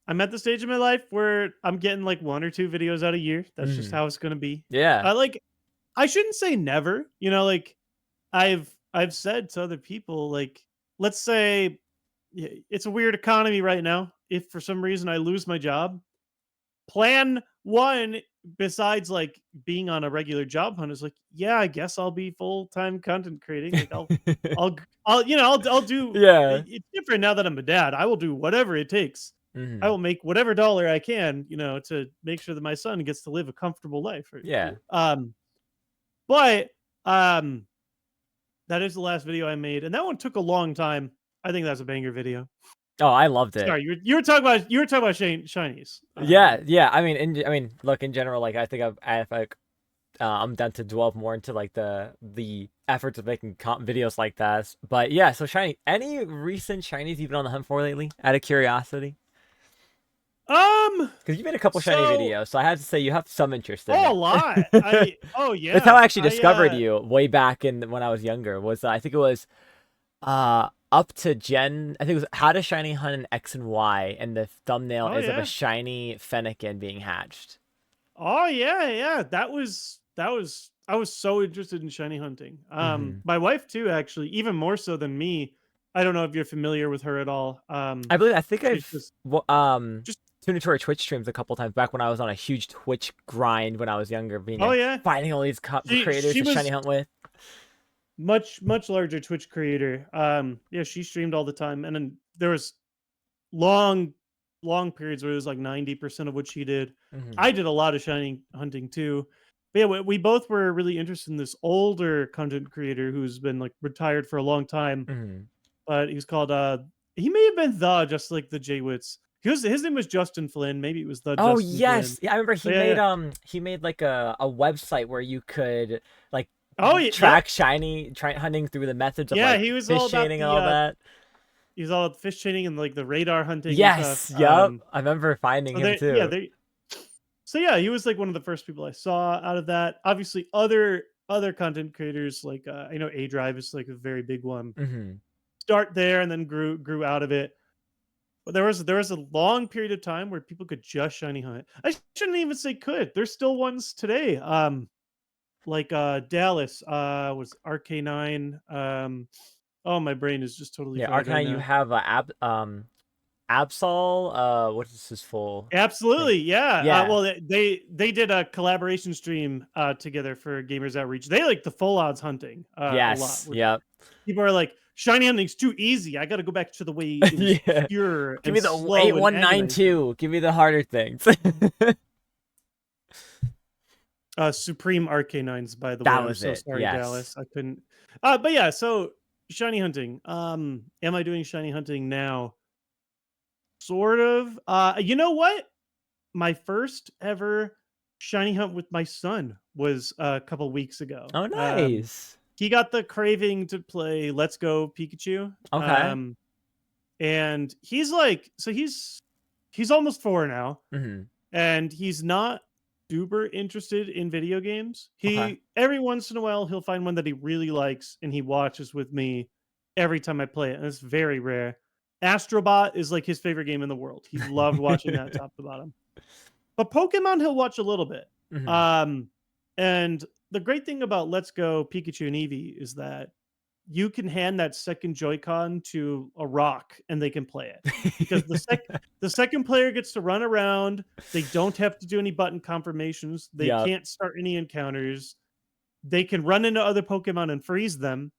I'm at the stage in my life where I'm getting like one or two videos out a year. That's just Hmm. how it's gonna be. Yeah. I shouldn't say never. Like I've said to other people, like let's say it's a weird economy right now. If for some reason I lose my job, plan one besides like being on a regular job hunt is like, yeah, I guess I'll be full time content creating. Like I'll do. Yeah. It's different now that I'm a dad. I will do whatever it takes. I Hmm. will make whatever dollar I can, to make sure that my son gets to live a comfortable life. Yeah. But um, that is the last video I made, and that one took a long time. I think that's a banger video. Oh, I loved it. Sorry, you were talking about shinies. Yeah, yeah. I mean, look, in general, like I think I've like I'm done to delve more into like the efforts of making videos like that. But yeah, so shiny. Any recent shinies you've been on the hunt for lately? Out of curiosity. Because you made a couple shiny So videos, so I have to say you have some interest in oh, a it. lot. Oh That's how I yeah. actually discovered you way back in when I was younger. Was I think it was up to Gen. I think it was how to shiny hunt in X and Y, and the thumbnail Oh is of a yeah. shiny Fennekin being hatched. Oh yeah, yeah. That was I was so interested in shiny hunting. Hmm. My wife too, actually, even more so than me. I don't know if you're familiar with her at all. I think I've Because just tuned into her Twitch streams a couple times back when I was on a huge Twitch grind when I was younger, being oh like yeah, finding all these creators she to shiny was hunt with. much larger Twitch creator. Yeah, she streamed all the time, and then there was long long periods where it was like 90% of what she did. Hmm. I did a lot of shiny hunting too. But yeah, we both were really interested in this older content creator who's been like retired for a long time, Hmm. but he's called he may have been the just like the JWittz. His name was Justin Flynn. Maybe it was the Oh Justin Flynn. yes, yeah, I remember But yeah, yeah. he made like a website where you could like Oh yeah, track yep. shiny hunting through the methods of Yeah, like he was fish all about chaining and the all that. he was all about fish chaining and like the radar hunting and stuff. Yes, yep. I remember finding So him they yeah, too. they so yeah, he was like one of the first people I saw out of that. Obviously, other content creators like I know A Drive is like a very big one. Hmm. Start there and then grew out of it. But there was a long period of time where people could just shiny hunt. I shouldn't even say could. There's still ones today. Like Dallas was RK9. Oh, my brain is just totally Yeah, fried right Arcanine, you now. have Absol. What is his full thing? Absolutely, yeah. Yeah. Well, they did a collaboration stream together for Gamers Outreach. They like the full odds hunting a lot. Yes. Where Yep. people are like, shiny hunting's too easy. I got to go back to the way it was Yeah. pure Give and me the slow and agonizing. 8192. Give me the harder things. Supreme RK9s, by the way. That I'm was so it. sorry, Yes. Dallas. I couldn't. But yeah, so shiny hunting. Am I doing shiny hunting now? Sort of. You know what? My first ever shiny hunt with my son was a couple weeks ago. Oh, nice. He got the craving to play Let's Go Pikachu. Okay. And he's like, so he's almost 4 now, Hmm. and he's not super interested in video games. Okay. He every once in a while he'll find one that he really likes and he watches with me every time I play it, and it's very rare. Astrobot is like his favorite game in the world. He loved watching that top to bottom. But Pokemon he'll watch a little bit. Hmm. Um and the great thing about Let's Go Pikachu and Eevee is that you can hand that second Joy-Con to a rock and they can play it. Because the second player gets to run around, they don't have to do any button confirmations, they Yep. can't start any encounters, they can run into other Pokemon and freeze them,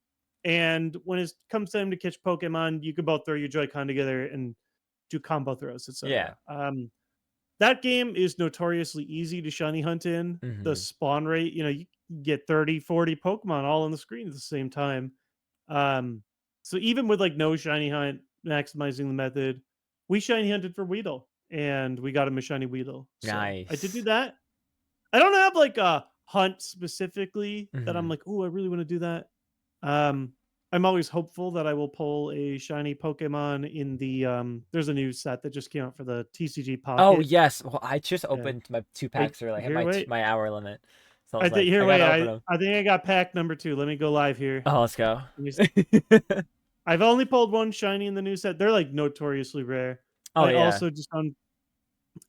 and when it comes time to catch Pokemon, you can both throw your Joy-Con together and do combo throws, Yeah. etc. That game is notoriously easy to shiny hunt in. The Hmm. spawn rate, you get 30, 40 Pokemon all on the screen at the same time. Um, so even with like no shiny hunt, maximizing the method, we shiny hunted for Weedle and we got him a shiny Weedle. So I did do Nice. that. I don't have like a hunt specifically that I'm Hmm. like, oh, I really want to do that. Um, I'm always hopeful that I will pull a shiny Pokemon in the there's a new set that just came out for the TCG Oh Pocket. yes. Well, I just Yeah. opened my two Wait, packs early. I hit here, wait. my hour limit, so I I was think like, here, I wait. gotta open I them. I think I got pack number 2. Let me go live here. Oh, let's go. Let me I've only pulled one shiny in the new set. They're like notoriously rare. Oh I yeah. also just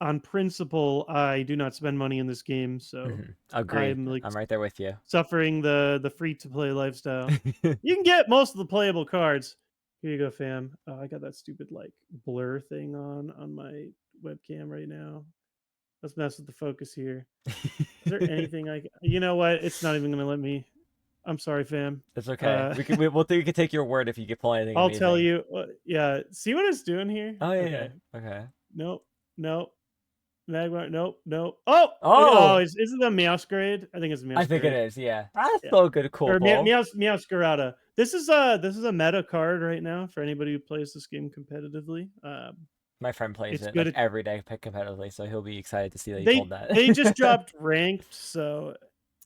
on principle, I do not spend money in this game, so Hmm. Agreed. I'm like I'm right there with you. suffering the free to play lifestyle. You can get most of the playable cards. Here you go, fam. Oh, I got that stupid like blur thing on my webcam right now. Let's mess with the focus here. Is there anything you know what? It's not even gonna let me. I'm sorry, fam. It's okay. Uh We can take your word if you can pull anything I'll tell amazing. you. Yeah, see what it's doing here? Oh yeah, Okay. yeah. Okay. Nope. Nope. Magmar. Nope. Nope. Oh. Oh. Oh, Is it a mouse grade? I think it's a I mouse think it grade. is. Yeah. That's Yeah. so good. Cool Or pull. Meowscarada. This is a meta card right now for anybody who plays this game competitively. My friend plays It's it good. like every day competitively, so he'll be excited to see that you pulled They just that. dropped ranked, so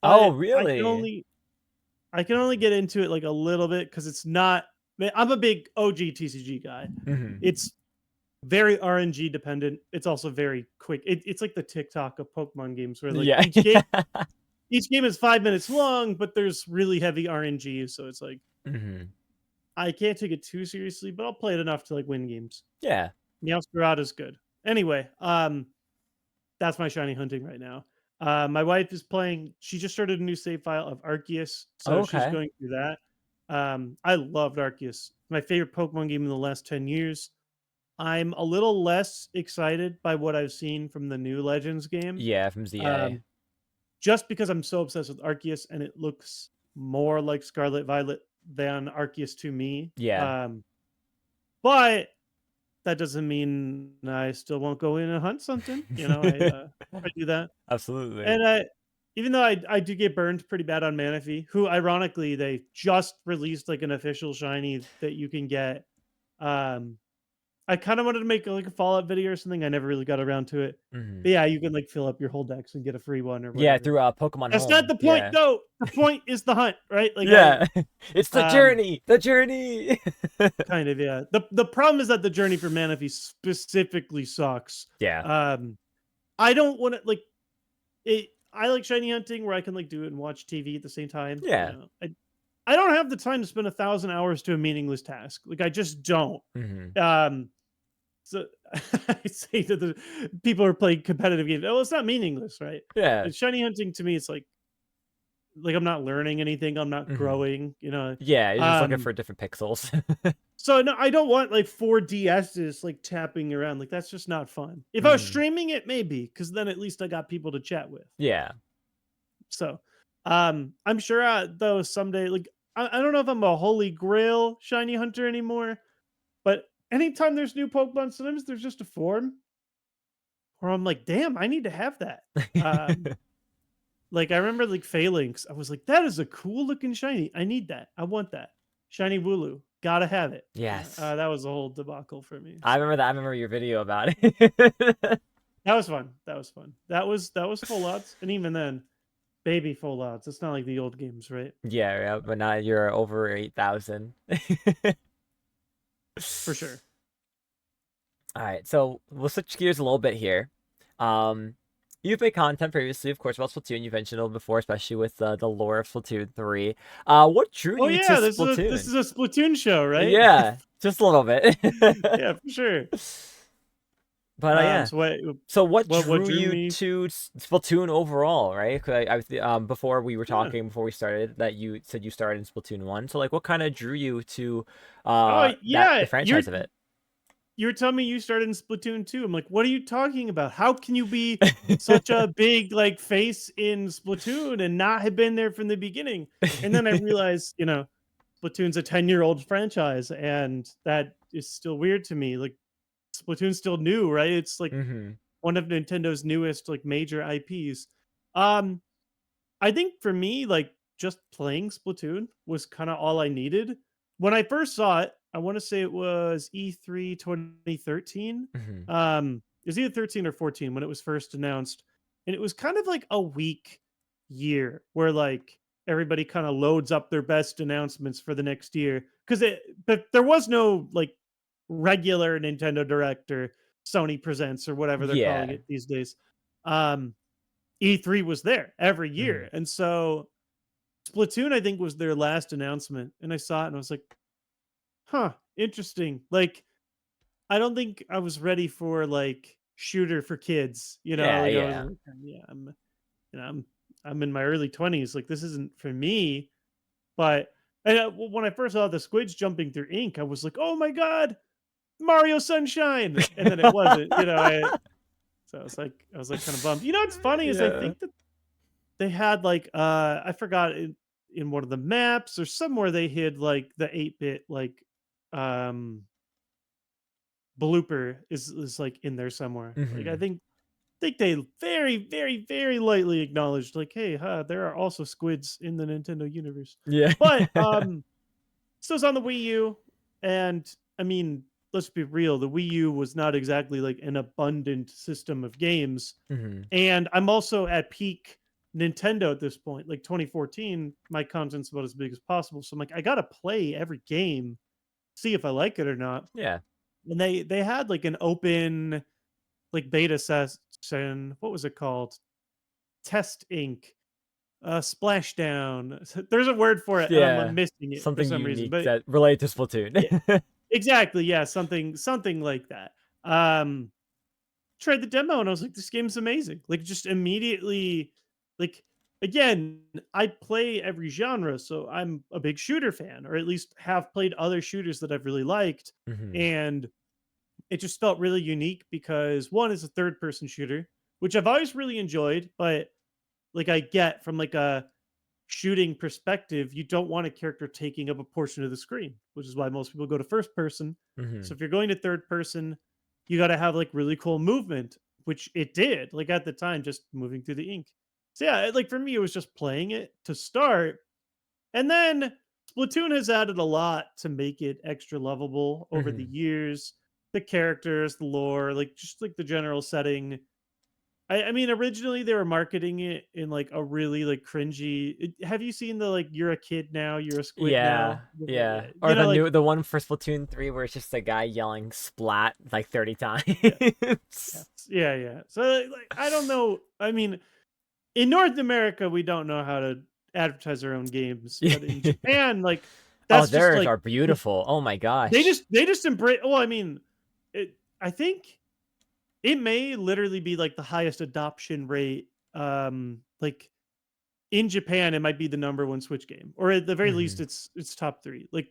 Oh, I can really? only get into it like a little bit because it's not. Man, I'm a big OG TCG guy. Hmm. It's very RNG dependent. It's also very quick. It's like the TikTok of Pokemon games where like Yeah. each game is 5 minutes long, but there's really heavy RNG. So it's like Hmm. I can't take it too seriously, but I'll play it enough to like win games. Yeah. Meowscarada is good. Anyway, that's my shiny hunting right now. My wife is playing. She just started a new save file of Arceus, so she's Okay. going through that. I loved Arceus. My favorite Pokemon game in the last 10 years. I'm a little less excited by what I've seen from the new Legends game, Yeah, from ZA. um, just because I'm so obsessed with Arceus and it looks more like Scarlet Violet than Arceus to me. Yeah. But that doesn't mean I still won't go in and hunt something. I do that. Absolutely. And even though I do get burned pretty bad on Manaphy, who ironically they just released like an official shiny that you can get. Um, I kind of wanted to make like a Fallout video or something. I never really got around to it. Hmm. But yeah, you can like fill up your whole decks and get a free one or Yeah, whatever. through Pokemon That's not Home. the point Yeah. though. The point is the hunt, right? Yeah. It's the Um journey. The journey. kind of, yeah. The problem is that the journey for Manaphy specifically sucks. Yeah. Um I don't want to like it. I like shiny hunting where I can like do it and watch TV at the same time. Yeah. I don't have the time to spend 1,000 hours to a meaningless task. Like I just don't. Hmm. Um, so I say to the people who are playing competitive games, oh, it's not meaningless, right? Yeah. And shiny hunting to me, it's like I'm not learning anything. I'm not Hmm. growing. Yeah, you're just looking Um, for different pixels. so no, I don't want like 4DSs like tapping around. Like that's just not fun. If I was Hmm. streaming it, maybe, because then at least I got people to chat with. Yeah. So, I'm sure though someday, like I don't know if I'm a holy grail shiny hunter anymore, but anytime there's new Pokemon, sometimes there's just a form where I'm like, damn, I need to have that. Um, like I remember like Phalanx, I was like, that is a cool looking shiny. I need that. I want that. Shiny Wooloo, gotta have it. Yes. That was a whole debacle for me. I So remember that. I remember your video about it. that was fun. That was fun. That was full odds, and even then, baby full odds. It's not like the old games, right? Yeah, yeah, but now you're over 8,000. For sure. All right, so we'll switch gears a little bit here. Um, you've made content previously, of course, about Splatoon. You've mentioned it before, especially with the lore of Splatoon 3. What drew Oh you to yeah, this Splatoon? is a Splatoon show, right? Yeah, just a little bit. Yeah, for sure. But yeah. So what So what what drew drew you me? to Splatoon overall, right? 'Cause before we were Yeah. talking, before we started, that you said you started in Splatoon 1. So like what kind of drew you to Oh the yeah, franchise of it? you're telling me you started in Splatoon 2. I'm like, what are you talking about? How can you be such a big like face in Splatoon and not have been there from the beginning? And then I realized, Splatoon's a 10-year-old franchise, and that is still weird to me. Like Splatoon's still new, right? It's like Hmm. one of Nintendo's newest like major IPs. Um, I think for me, like just playing Splatoon was kind of all I needed. When I first saw it, I want to say it was E3 2013. Hmm. It was either 13 or 14 when it was first announced. And it was kind of like a weak year where like everybody kind of loads up their best announcements for the next year. But there was no like regular Nintendo Direct or Sony Presents or whatever they're calling Yeah. it these days. Um, E3 was there every Hmm. year. And so Splatoon, I think, was their last announcement. And I saw it and I was like, huh, interesting. Like, I don't think I was ready for like shooter for kids, Yeah, like I was yeah. like, yeah, you know, I'm I'm in my early 20s. Like this isn't for me. But when I first saw the squids jumping through ink, I was like, oh my God, Mario Sunshine. And then it wasn't, so I was like kind of bummed. What's funny is I Yeah. think that they had like I forgot in one of the maps or somewhere they hid like the 8-bit like um blooper is like in there somewhere. Like I Hmm. think they very very very lightly acknowledged like hey, there are also squids in the Nintendo universe. Yeah. But so it's on the Wii U, and I mean, let's be real, the Wii U was not exactly like an abundant system of games. Hmm. And I'm also at peak Nintendo at this point. Like 2014, my content's about as big as possible. So I'm like, I gotta play every game, see if I like it or not. Yeah. and they had like an open like beta session. What was it called? Test Ink, Splashdown. There's a word for it, and I'm Yeah. missing it for Something some reason. unique But that related to yeah, Splatoon. exactly. Yeah, something like that. Um, Tried the demo and I was like, this game's amazing. Like just immediately, like again, I play every genre, so I'm a big shooter fan, or at least have played other shooters that I've really liked. Mhm. And it just felt really unique because one is a third person shooter, which I've always really enjoyed, but like I get from like a shooting perspective, you don't want a character taking up a portion of the screen, which is why most people go to first person. So Mhm. if you're going to third person, you got to have like really cool movement, which it did, like at the time, just moving through the ink. So yeah, like for me, it was just playing it to start. And then Splatoon has added a lot to make it extra lovable over the Mhm. years. The characters, the lore, like just like the general setting. I mean, originally they were marketing it in like a really like cringy. Have you seen the like "You're a kid now, you're a squid Yeah, now"? yeah. Or You know, like the one for Splatoon 3 where it's just a guy yelling splat like 30 yeah, yeah, times. yeah. So like, I don't know. I mean, in North America, we don't know how to advertise our own games, but in Japan, like Oh, that's just theirs like are beautiful. Oh my gosh. they just embrace. Well, I mean, I think it may literally be like the highest adoption rate. Like in Japan, it might be the number one Switch game, or at the very least, Mhm. it's top three. Like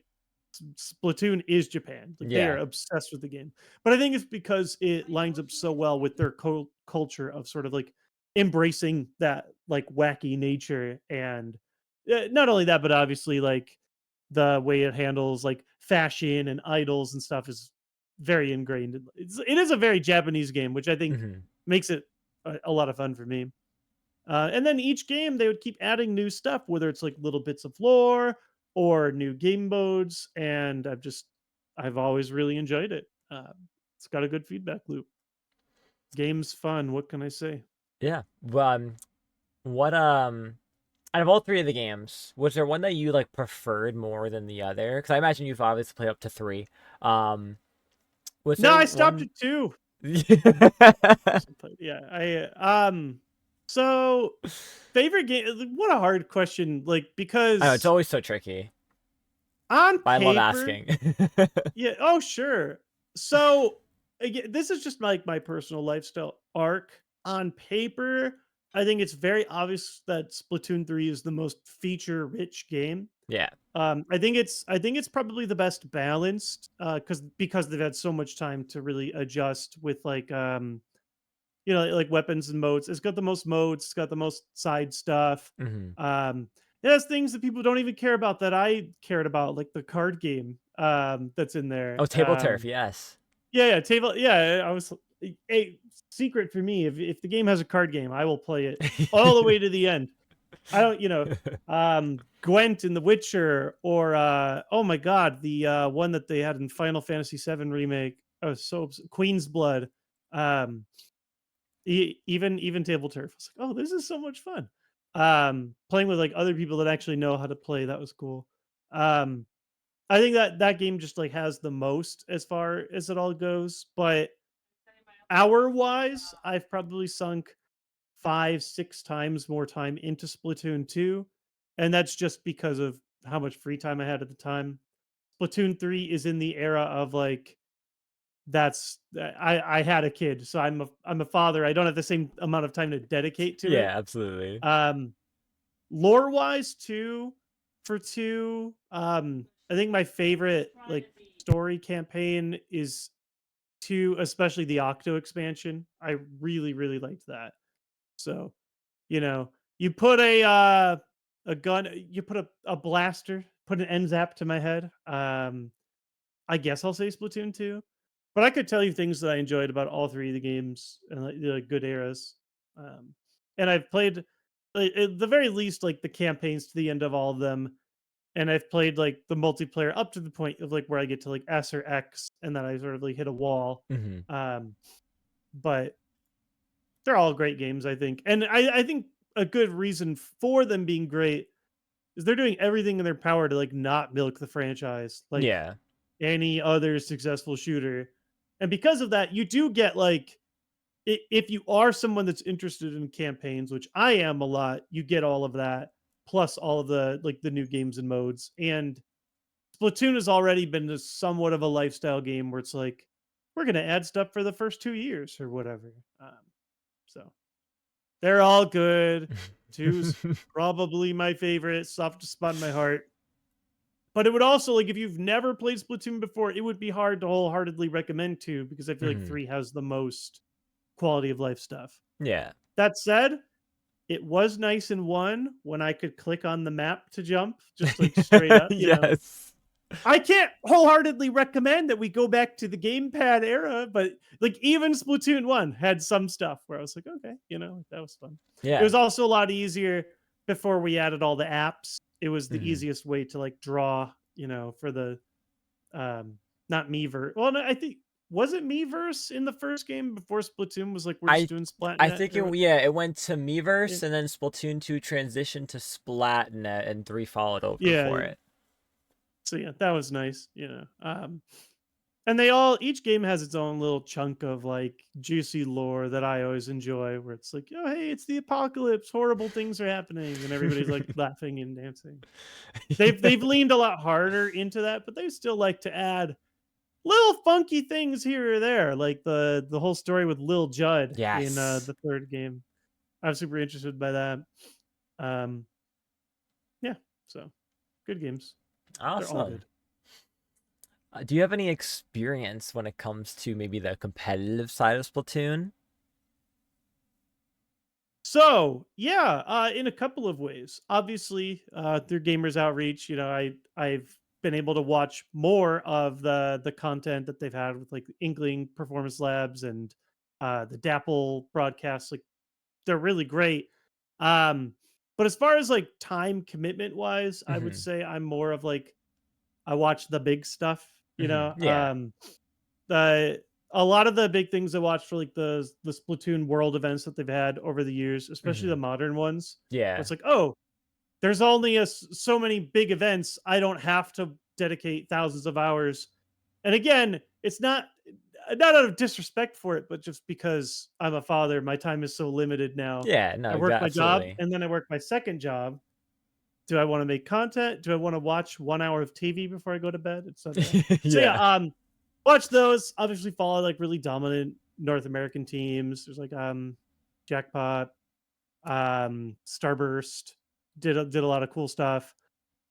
Splatoon is Japan, like they are Yeah. obsessed with the game. But I think it's because it lines up so well with their culture of sort of like embracing that like wacky nature, and not only that, but obviously like the way it handles like fashion and idols and stuff is very ingrained. It is a very Japanese game, which I think Mhm. makes it a lot of fun for me. And then each game they would keep adding new stuff, whether it's like little bits of lore or new game modes. And I've always really enjoyed it. It's got a good feedback loop. Game's fun. What can I say? Yeah. Well, what out of all three of the games, was there one that you like preferred more than the other? Because I imagine you've obviously played up to three. Um, was No, there I stopped one? at two. I Yeah, So favorite game? What a hard question. Like know it's because always so tricky, on but I love paper, asking. yeah. Oh, sure. So again, this is just like my personal lifestyle arc. On paper, I think it's very obvious that Splatoon 3 is the most feature-rich game. Yeah. I think it's probably the best balanced because they've had so much time to really adjust with like you know, like weapons and modes. It's got the most modes, it's got the most side stuff. Hmm. Um, it has things that people don't even care about that I cared about, like the card game that's in there. Oh, table turf. Yes. Yeah, table. Yeah, I was a secret for me. If the game has a card game, I will play it all the way to the end. I don't, you know, Gwent in The Witcher, or oh my god, the one that they had in Final Fantasy VII remake. I was so Queen's Blood. Um, even table turf. I was like, oh, this is so much fun. Playing with like other people that actually know how to play. That was cool. Um, I think that that game just like has the most as far as it all goes. But hour wise, I've probably sunk 5, 6 times more time into Splatoon 2. And that's just because of how much free time I had at the time. Splatoon 3 is in the era of like that's I had a kid, so I'm a father. I don't have the same amount of time to dedicate to it. Yeah, absolutely. Um Lore wise too, for 2, I think my favorite like story campaign is 2, especially the Octo expansion. I really really liked that. So, you know, you put a gun, you put a blaster, put an end zap to my head. I guess I'll say Splatoon 2. But I could tell you things that I enjoyed about all 3 of the games and like the good eras. Um, and I've played like, at the very least like the campaigns to the end of all of them. And I've played like the multiplayer up to the point of like where I get to like S or X and then I sort of like hit a wall. Hmm. Um, but they're all great games, I think. And I think a good reason for them being great is they're doing everything in their power to like not milk the franchise like Yeah. any other successful shooter. And because of that, you do get like if you are someone that's interested in campaigns, which I am a lot, you get all of that plus all of the like the new games and modes. And Splatoon has already been somewhat of a lifestyle game where it's like we're going to add stuff for the first 2 years or whatever. So they're all good. Two's probably my favorite, soft spot in my heart. But it would also like if you've never played Splatoon before, it would be hard to wholeheartedly recommend two because I feel like Mhm. three has the most quality of life stuff. Yeah. That said, it was nice in one when I could click on the map to jump, just like straight up, you know. Yes. I can't wholeheartedly recommend that we go back to the gamepad era, but like even Splatoon 1 had some stuff where I was like, okay, you know, that was fun. It Yeah. was also a lot easier before we added all the apps. It was the Mhm. easiest way to like draw, you know, for the not Miiverse. Well, no, I think was it Miiverse in the first game before Splatoon was like we're just I doing I Splatnet think or it what? yeah, it went to Yeah, Miiverse and then Splatoon 2 transitioned to Splatnet and 3 followed over yeah, for yeah. it. So yeah, that was nice, you know. And they all each game has its own little chunk of like juicy lore that I always enjoy where it's like, oh hey, it's the apocalypse, horrible things are happening, and everybody's like laughing and dancing. They've leaned a lot harder into that, but they still like to add little funky things here or there, like the whole story with Lil Judd in Yes. the third game. I'm super interested by that. Um, yeah, so good games. They're all Awesome. good. Do you have any experience when it comes to maybe the competitive side of Splatoon? So yeah, in a couple of ways. Obviously, through Gamers Outreach, you know, I've been able to watch more of the content that they've had with like Inkling Performance Labs and the Dapple broadcasts. Like they're really great. Um, but as far as like time commitment wise, I would Mhm. say I'm more of like I watch the big stuff. You Mhm. know, Yeah. the a lot of the big things I watched for like the Splatoon world events that they've had over the years, especially the Mhm. modern ones, where Yeah. it's like, oh, there's only so many big events. I don't have to dedicate thousands of hours. And again, it's not out of disrespect for it, but just because I'm a father, my time is so limited now. Yeah, I no, work my job absolutely. and then I work my second job. Do I want to make content? Do I want to watch 1 hour of TV before I go to bed, etc.? So yeah, Yeah. watch those. Obviously, follow like really dominant North American teams. There's like Jackpot, Starburst did a lot of cool stuff.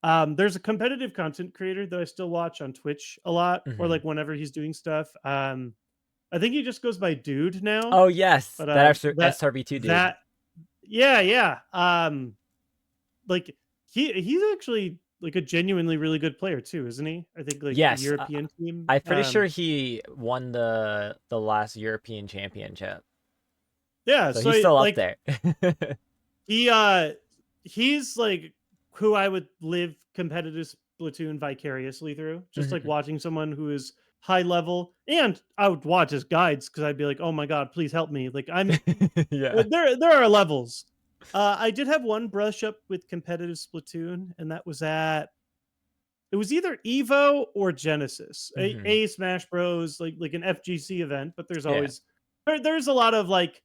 There's a competitive content creator that I still watch on Twitch a lot, or Mhm. like whenever he's doing stuff. I think he just goes by Dude now, Oh, yes. but That that SRB2 dude. that yeah, yeah. Like he's actually like a genuinely really good player too, isn't he? I think like the Yes. European team. I'm pretty sure he won the last European championship. Yeah, So so he's still up like there. he he's like who I would live competitive Splatoon vicariously through. Just like Mhm. watching someone who is high level, and I would watch his guides because I'd be like, oh my god, please help me. Like I'm Yeah. there are levels. I did have one brush up with competitive Splatoon, and that was at it was either Evo or Genesis, Mhm. a Smash Bros, like an FGC event, but there's Yeah. always there's a lot of like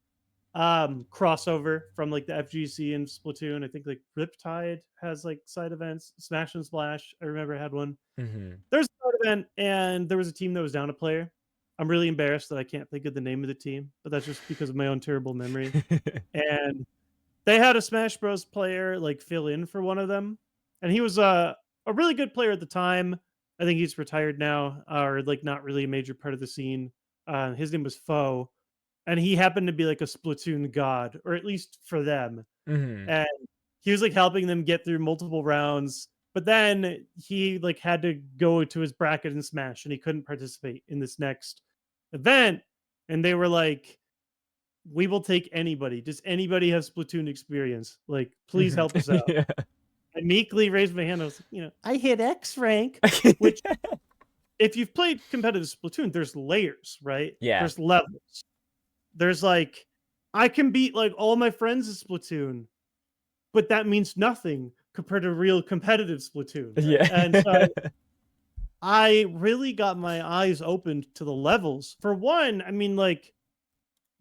crossover from like the FGC and Splatoon. I think like Riptide has like side events. Smash and Splash, I remember had one. Mhm. There's a side event, and there was a team that was down a player. I'm really embarrassed that I can't think of the name of the team, but that's just because of my own terrible memory. And they had a Smash Bros player like fill in for one of them, and he was a really good player at the time. I think he's retired now, or like not really a major part of the scene. His name was Foe, and he happened to be like a Splatoon god, or at least for them. Mhm. And he was like helping them get through multiple rounds. But then he like had to go to his bracket and Smash, and he couldn't participate in this next event. And they were like, we will take anybody. Does anybody have Splatoon experience? Like, please Mhm. help us out. Yeah. I meekly raised my hand. I was like, you know, I hit X rank, which if you've played competitive Splatoon, there's layers, right? Yeah. There's levels. There's like, I can beat like all my friends in Splatoon, but that means nothing compared to real competitive Splatoon, right? Yeah. And so I really got my eyes opened to the levels. For one, I mean, like,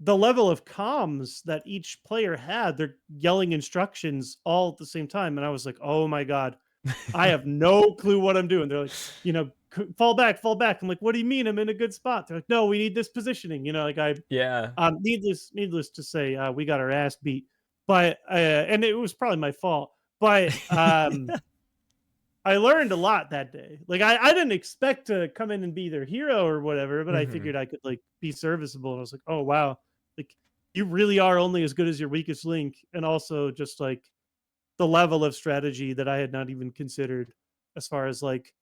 the level of comms that each player had, they're yelling instructions all at the same time, and I was like, "Oh my god, I have no clue what I'm doing." They're like, "Fall back, fall back." I'm like, "What do you mean? I'm in a good spot." They're like, "No, we need this positioning." Yeah. Needless to say, we got our ass beat, but and it was probably my fault. But I learned a lot that day. Like I didn't expect to come in and be their hero or whatever, but I Hmm. figured I could like be serviceable. And I was like, oh wow, like you really are only as good as your weakest link, and also just like the level of strategy that I had not even considered as far as like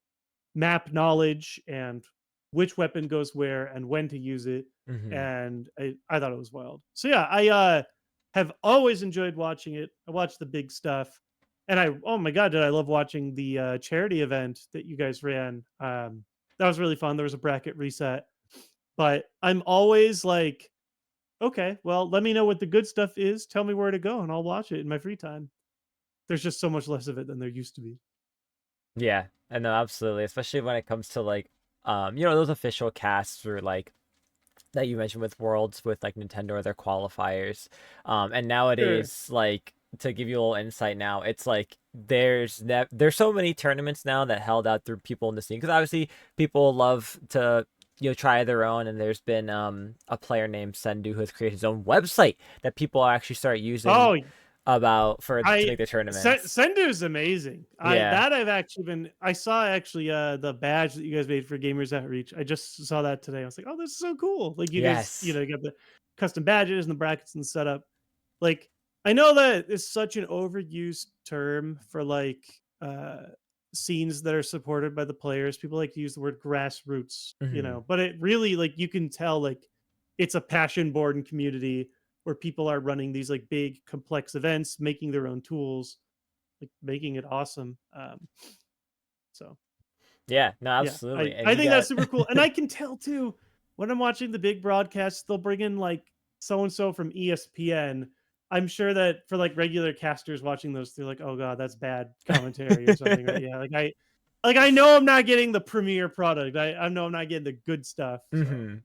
map knowledge and which weapon goes where and when to use it. Hmm. And I thought it was wild. So yeah, I have always enjoyed watching it. I watched the big stuff. And I oh my god, did I love watching the charity event that you guys ran. That was really fun. There was a bracket reset. But I'm always like, okay, well, let me know what the good stuff is. Tell me where to go and I'll watch it in my free time. There's just so much less of it than there used to be. Yeah, I know, absolutely. Especially when it comes to like, those official casts or like that you mentioned with Worlds with like Nintendo or their qualifiers. And Sure. nowadays, like to give you a little insight now, it's like there's so many tournaments now that held out through people in the scene because obviously people love to try their own, and there's been a player named Sendu who has created his own website that people actually start using Oh, about for to I make their tournaments. Sendu is amazing. Yeah. I've actually been I saw actually the badge that you guys made for Gamers Outreach. I just saw that today. I was like, "Oh, this is so cool." Like you guys, Yes. you got the custom badges and the brackets and the setup. Like I know that is such an overused term for like scenes that are supported by the players. People like to use the word grassroots, Hmm. but it really like you can tell like it's a passion born community where people are running these like big complex events, making their own tools, like making it awesome. So Yeah. No, yeah, absolutely. And I you think that's got. super cool, and I can tell too when I'm watching the big broadcasts, they'll bring in like so and so from ESPN. I'm sure that for like regular casters watching those, they're like, "Oh god, that's bad commentary or something," right? Yeah, like I know I'm not getting the premier product. I know I'm not getting the good stuff. So Hmm.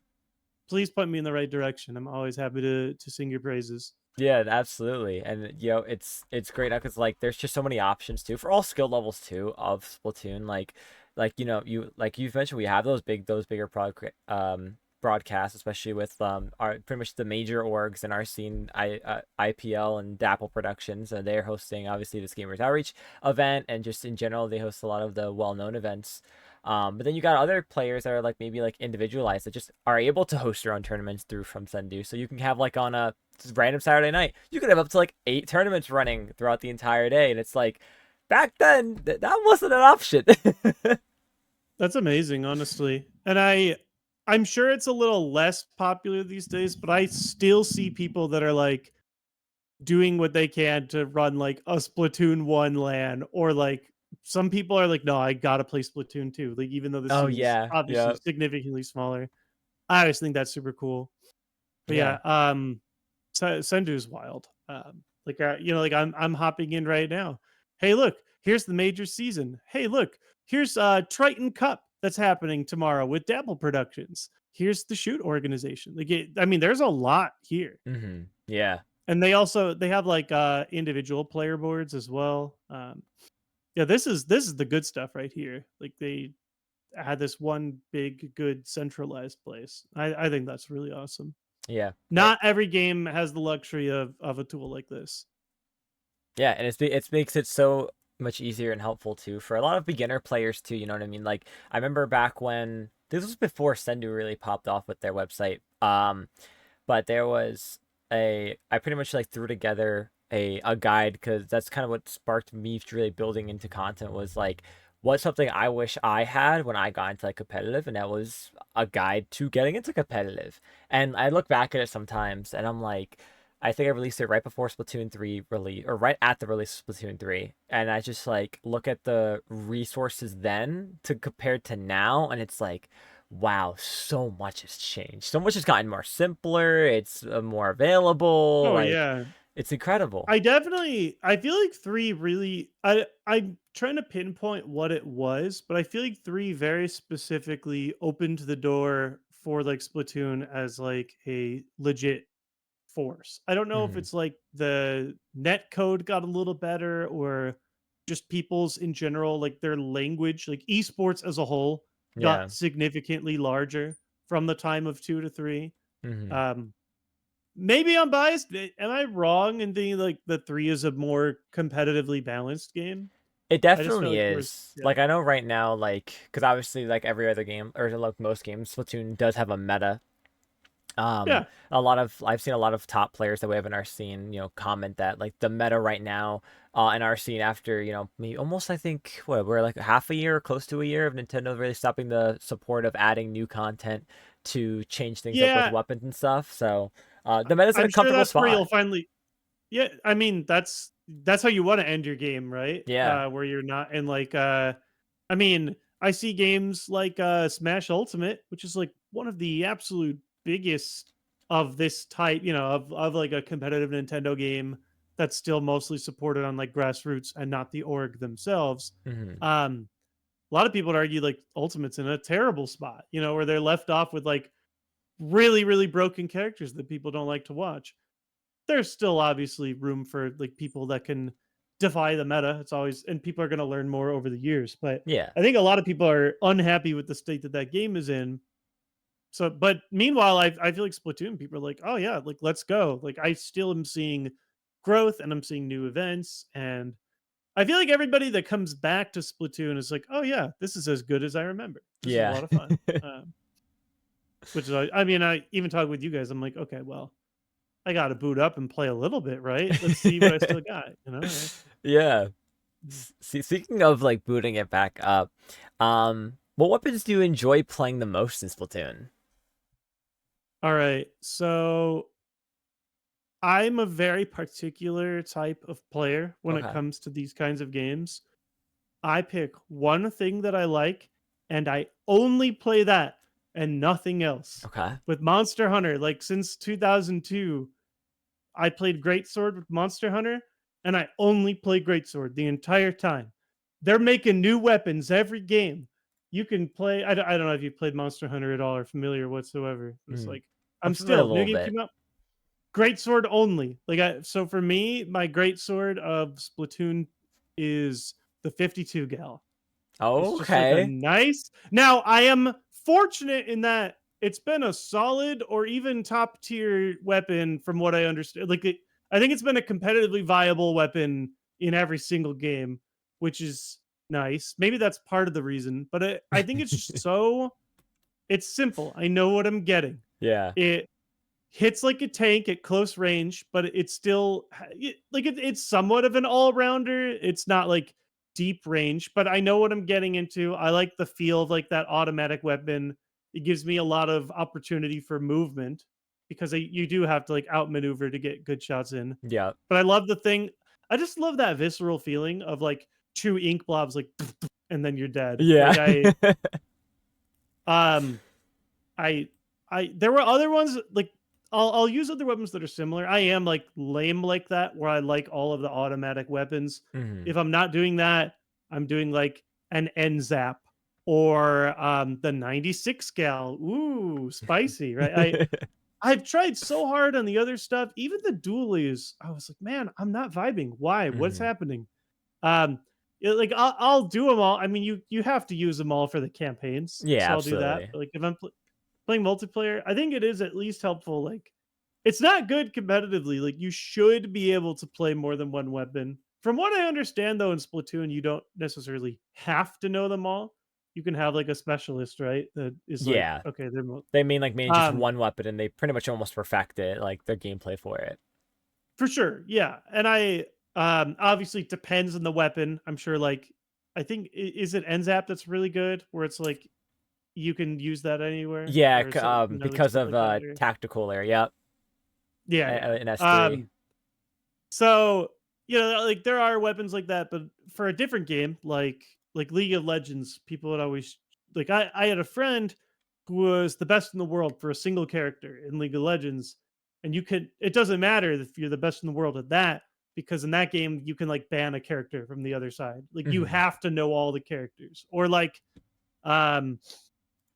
please point me in the right direction. I'm always happy to sing your praises. Yeah, absolutely. And it's great now because like there's just so many options too for all skill levels too of Splatoon. Like you've mentioned, we have those bigger broadcasts, especially with our pretty much the major orgs in our scene, IPL and Dapple Productions. They're hosting obviously this Gamers Outreach event, and just in general they host a lot of the well-known events. But then you got other players that are like maybe like individualized that just are able to host their own tournaments through from Sendu. So you can have like on a just random Saturday night, you could have up to like 8 tournaments running throughout the entire day, and it's like back then that wasn't an option. That's amazing, honestly. And I'm sure it's a little less popular these days, but I still see people that are like doing what they can to run like a Splatoon 1 LAN, or like some people are like, no, I gotta play Splatoon 2. Like even though the Oh scene's yeah, obviously yeah, significantly smaller. I always think that's super cool. But yeah. yeah, Sendu's wild. Like I'm hopping in right now. Hey, look, here's the major season. Hey, look, here's Triton Cup that's happening tomorrow with Dapple Productions. Here's the shoot organization. I mean, there's a lot here, Yeah. and they have like individual player boards as well. Yeah, this is the good stuff right here. Like they had this one big good centralized place. I think that's really awesome. Yeah. Not every game has the luxury of a tool like this. Yeah, and it makes it so much easier and helpful too for a lot of beginner players too. You know what I mean? Like I remember back when this was before Sendu really popped off with their website. But there was I pretty much like threw together a guide because that's kind of what sparked me really building into content was like what's something I wish I had when I got into like competitive, and that was a guide to getting into competitive. And I look back at it sometimes and I'm like, I think I released it right before Splatoon 3 release, or right at the release of Splatoon 3. And I just like look at the resources then to compared to now, and it's like, wow, so much has changed. So much has gotten more simpler. It's more available. Oh Like, yeah. It's incredible. I feel like 3 really I'm trying to pinpoint what it was, but I feel like 3 very specifically opened the door for, like, Splatoon as, like, a legit force. I don't know if Mhm. it's, like, the net code got a little better or just people's in general, like, their language, like, esports as a whole Yeah. got significantly larger from the time of 2 to 3. Mhm. Um Maybe I'm biased. Am I wrong in thinking like the 3 is a more competitively balanced game? It I just felt definitely like there was is. yeah. Like, I know right now, like, because obviously, like every other game, or like most games, Splatoon does have a meta. Yeah. A lot of I've seen a lot of top players that we have in our scene, comment that like the meta right now, in our scene after maybe almost I think what we're like half a year, close to a year of Nintendo really stopping the support of adding new content to change things up with Yeah, weapons and stuff. So, the meta's in a I'm sure comfortable that's where spot. you'll finally yeah, I mean, that's how you wanna end your game, right? Yeah. Where you're not in like, I mean, I see games like, Smash Ultimate, which is like one of the absolute biggest of this type, of like a competitive Nintendo game that's still mostly supported on like grassroots and not the org themselves. Hmm. Um, a lot of people would argue like Ultimate's in a terrible spot, where they're left off with like really, really broken characters that people don't like to watch. There's still obviously room for like people that can defy the meta. It's always and people are going to learn more over the years. But Yeah. I think a lot of people are unhappy with the state that that game is in. So, but meanwhile, I feel like Splatoon people are like, oh yeah, like let's go. Like I still am seeing growth and I'm seeing new events and I feel like everybody that comes back to Splatoon is like, oh yeah, this is as good as I remember. This is a Yeah. lot of fun. Which is, I mean, I even talk with you guys. I'm like, okay, well, I got to boot up and play a little bit, right? Let's see what I still got. Yeah. Mm. Speaking of like booting it back up, what weapons do you enjoy playing the most in Splatoon? All right, so I'm a very particular type of player when it Okay. comes to these kinds of games. I pick one thing that I like, and I only play that and nothing else. Okay. With Monster Hunter, like since 2002, I played Greatsword with Monster Hunter, and I only play Greatsword the entire time. They're making new weapons every game. You can play. I don't know if you played Monster Hunter at all or familiar whatsoever. It's Hmm. like I'm I'm familiar a still new little game bit. came out. Greatsword only. So for me, my Greatsword of Splatoon is the 52 gal. It's just like a Okay. nice now, I am fortunate in that it's been a solid or even top tier weapon from what I understand. I think it's been a competitively viable weapon in every single game, which is nice. Maybe that's part of the reason, but I think it's just it's simple. I know what I'm getting. Yeah. It hits like a tank at close range, but it's still it's somewhat of an all rounder. It's not like deep range, but I know what I'm getting into. I like the feel of like that automatic weapon. It gives me a lot of opportunity for movement because you do have to like outmaneuver to get good shots in. Yeah. But I love the thing. I just love that visceral feeling of like two ink blobs like and then you're dead. Yeah. Um I there were other ones like I'll use other weapons that are similar. I am like lame like that where I like all of the automatic weapons. Hmm. If I'm not doing that, I'm doing like an end zap or the 96 gal. Ooh, spicy, right? I've tried so hard on the other stuff, even the dualies. I was like, man, I'm not vibing. Why? What's Hmm. happening? Um, like I'll do them all. I mean, you have to use them all for the campaigns, Yeah, so I'll do that. absolutely. But like if I'm playing multiplayer, I think it is at least helpful. Like, it's not good competitively. Like, you should be able to play more than one weapon. From what I understand, though, in Splatoon, you don't necessarily have to know them all. You can have like a specialist, right? That is like, Yeah. okay, They mean like mainly just um one weapon and they pretty much almost perfect it, like their gameplay for it. for sure, yeah. And I obviously depends on the weapon. I'm sure, like, I think is it NZAP that's really good, where it's like you can use that anywhere, Yeah, or is it like because stuff of like that? Or, tactical area. Yep. yeah, yeah. In S3. So, like there are weapons like that, but for a different game, like League of Legends, people would always like I had a friend who was the best in the world for a single character in League of Legends, and it doesn't matter if you're the best in the world at that, because in that game you can like ban a character from the other side. Like you Mhm. have to know all the characters, or like um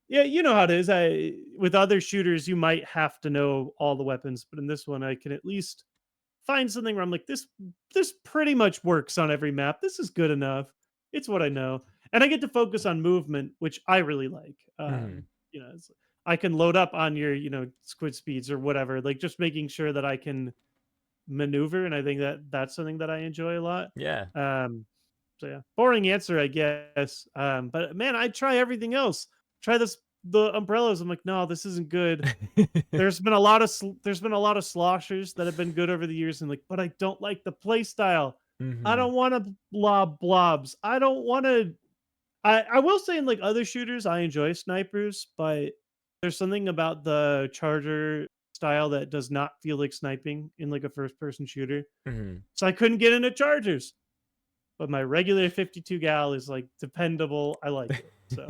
yeah, you know how it is. I With other shooters, you might have to know all the weapons, but in this one, I can at least find something where I'm like, this pretty much works on every map. This is good enough. It's what I know, and I get to focus on movement, which I really like. Mhm. I can load up on your squid speeds or whatever, like just making sure that I can maneuver, and I think that that's something that I enjoy a lot. Yeah. Um, so yeah, boring answer, I guess. But man, I try everything else. Try the umbrellas. I'm like, no, this isn't good. There's been a lot of sloshers that have been good over the years, and like, but I don't like the play style. I Mhm. don't want to blob blobs. I don't want to. I will say in like other shooters, I enjoy snipers, but there's something about the charger style that does not feel like sniping in like a first person shooter. Mhm. So I couldn't get into chargers, but my regular 52 gal is like dependable. I like it. So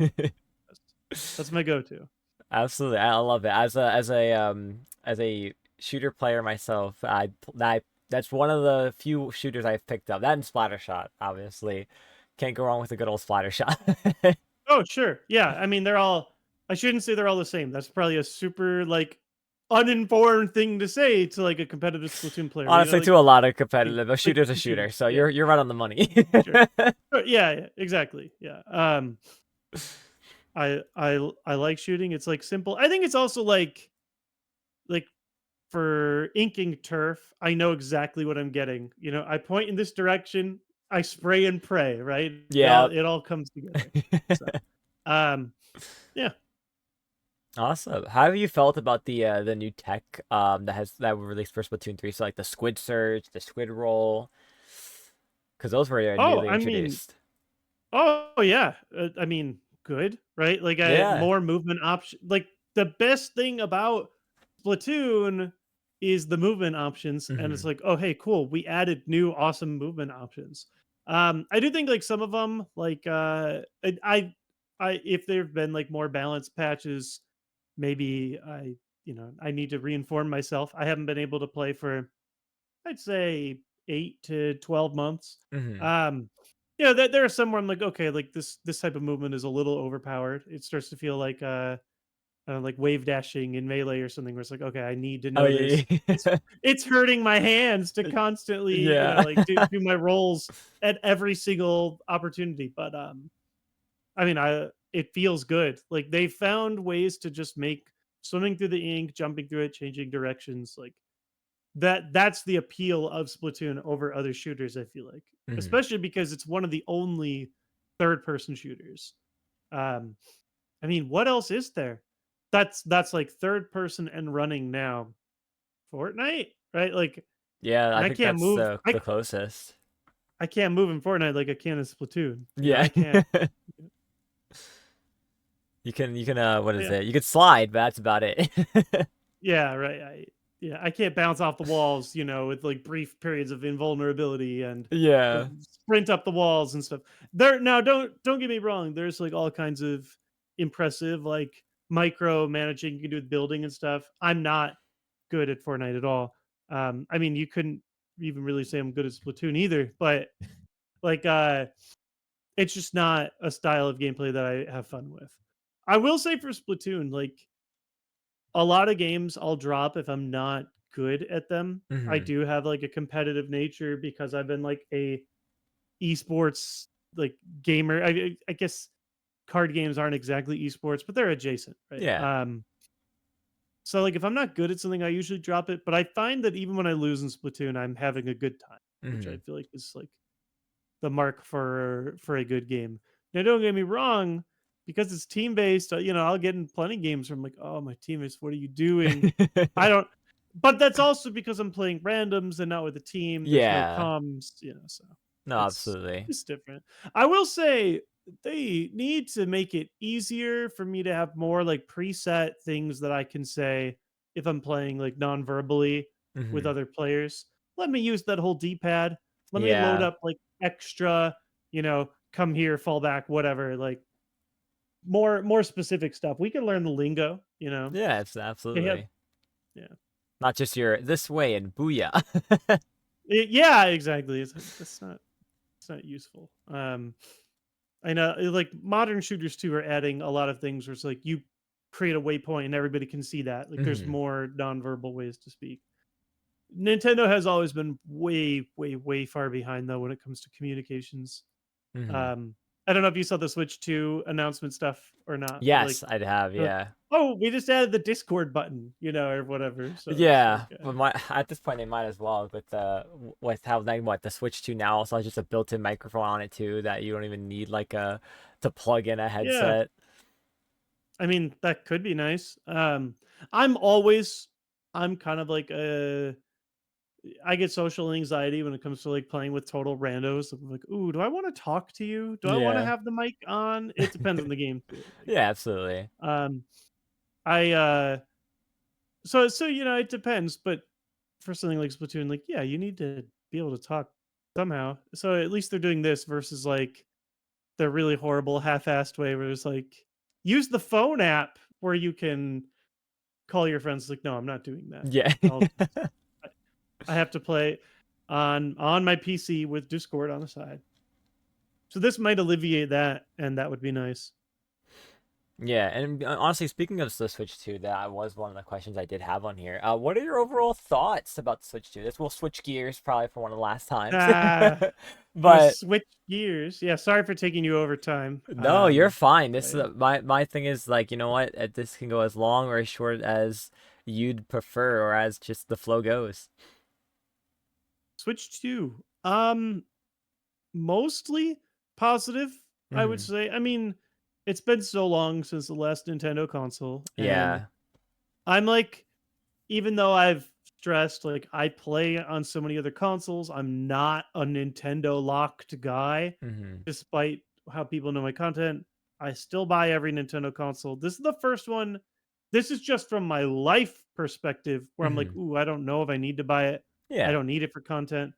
that's, that's my go-to. Absolutely, I love it. As a shooter player myself, that's one of the few shooters I've picked up. That and splatter shot, obviously, can't go wrong with a good old splatter shot. Oh, sure. Yeah. I mean, I shouldn't say they're all the same. That's probably a super like uninformed thing to say to like a competitive Splatoon player. Honestly, Like, to a lot of hey, competitive, a like shooter's a two shooter, shooters. so Yeah. you're right on the money. Sure. Yeah, yeah, exactly. Yeah. I like shooting. It's like simple. I think it's also like for inking turf, I know exactly what I'm getting. I point in this direction, I spray and pray, right? Yeah. It all comes together. So, um, yeah. Awesome. How have you felt about the new tech that were released for Splatoon 3? So like the squid surge, the squid roll, because those were Oh, newly I mean, introduced. oh yeah. I mean, good, right? Like Yeah. more movement option. Like the best thing about Splatoon is the movement options, and it's Hmm. like, oh hey, cool, we added new awesome movement options. I do think like some of them, like if there've been like more balanced patches, maybe I need to reinform myself. I haven't been able to play for I'd say 8 to 12 months. Hmm. Um, there are some where I'm like, okay, like this type of movement is a little overpowered. It starts to feel like wave dashing in melee or something. Where it's like, okay, I need to Oh know yeah. this. It's hurting my hands to constantly, Yeah. like do my rolls at every single opportunity. But I mean, I it feels good. Like they found ways to just make swimming through the ink, jumping through it, changing directions, like that's the appeal of Splatoon over other shooters, I feel like. Hmm. Especially because it's one of the only third person shooters. Um I mean, what else is there? That's like third person and running now. Fortnite, right? Like Yeah, and I think that's the closest. I can't move in Fortnite like I can in Splatoon. Yeah. I can't. You can what is Yeah. it? You could slide, but that's about it. Yeah, right. I can't bounce off the walls, with like brief periods of invulnerability and Yeah. sprint up the walls and stuff. There now, don't get me wrong. There's like all kinds of impressive like micro managing you can do with building and stuff. I'm not good at Fortnite at all. I mean, you couldn't even really say I'm good at Splatoon either, but like it's just not a style of gameplay that I have fun with. I will say for Splatoon, like a lot of games I'll drop if I'm not good at them. I Hmm. do have like a competitive nature because I've been like a esports like gamer. I guess card games aren't exactly esports, but they're adjacent, right? Yeah. So like if I'm not good at something, I usually drop it. But I find that even when I lose in Splatoon, I'm having a good time, which I Hmm. feel like is like the mark for a good game. Now, don't get me wrong, because it's team based. I'll get in plenty of games where I'm like, oh, my teammates, what are you doing? I don't. But that's also because I'm playing randoms and not with a team. There's no Yeah. comms, so No, it's absolutely. it's different. I will say they need to make it easier for me to have more like preset things that I can say if I'm playing like non-verbally with Hmm. other players. Let me use that whole D-pad. Let me load Yeah. up like extra, come here, fall back, whatever. Like more specific stuff. We can learn the lingo. Yeah, it's They have absolutely. yeah. Not just your this way and booyah. Yeah, exactly. It's not useful. I know, like modern shooters too are adding a lot of things where it's like you create a waypoint and everybody can see that. Like there's Hmm. more nonverbal ways to speak. Nintendo has always been way, way, way far behind though when it comes to communications. Hmm. Um, I don't know if you saw the Switch 2 announcement stuff or not, but like, Yes, I'd have, they're like, yeah. oh, we just added the Discord button, or whatever. So it's like, Yeah, but at this point they might as well with how they what the Switch 2 now also has just a built-in microphone on it too that you don't even need like a to plug in a yeah, headset. I mean that could be nice. I'm always, I'm kind of like I get social anxiety when it comes to like playing with total randos. I'm like, ooh, do I want to talk to you? Do I want to Yeah. have the mic on? It depends on the game too. Like, Yeah, absolutely. I so it depends, but for something like Splatoon, like yeah, you need to be able to talk somehow. So at least they're doing this versus like the really horrible half-assed way where it's like use the phone app where you can call your friends. Like, no, I'm not doing that. Yeah. I I have to play on my PC with Discord on the side. So this might alleviate that, and that would be nice. Yeah, and honestly, speaking of the Switch 2, that was one of the questions I did have on here. What are your overall thoughts about the Switch 2? This will switch gears probably for one of the last times. Ah, we'll But switch gears. Yeah, sorry for taking you over time. no, you're fine. This But is my thing is like, you know what? This can go as long or as short as you'd prefer or as just the flow goes. Switch 2. Mostly positive, I would Hmm. say. I mean, it's been so long since the last Nintendo console, and Yeah. I'm like, even though I've stressed, like, I play on so many other consoles, I'm not a Nintendo locked guy, Hmm. despite how people know my content. I still buy every Nintendo console. This is the first one. This is just from my life perspective where I'm like, Hmm. ooh, I don't know if I need to buy it. I Yeah. don't need it for content.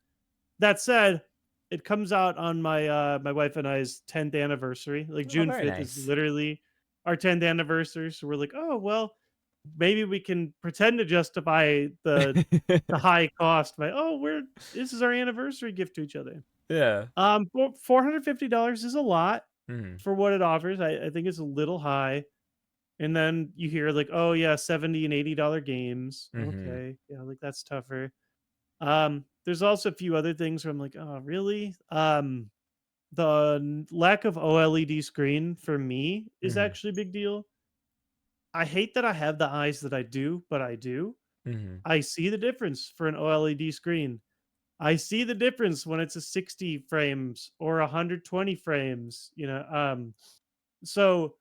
That said, it comes out on my wife and I's 10th anniversary. Like Oh, June very 5th is nice. literally our 10th anniversary. So we're like, oh well, maybe we can pretend to justify the high cost by we're this is our anniversary gift to each other. Yeah. $450 is a lot Hmm. for what it offers. I think it's a little high. And then you hear like, oh yeah, 70 and $80 games. Hmm. Okay. Yeah, like that's tougher. There's also a few other things where I'm like, oh, really? The lack of OLED screen for me is Hmm. actually a big deal. I hate that I have the eyes that I do, but I do. Hmm. I see the difference for an OLED screen. I see the difference when it's a 60 frames or 120 frames, So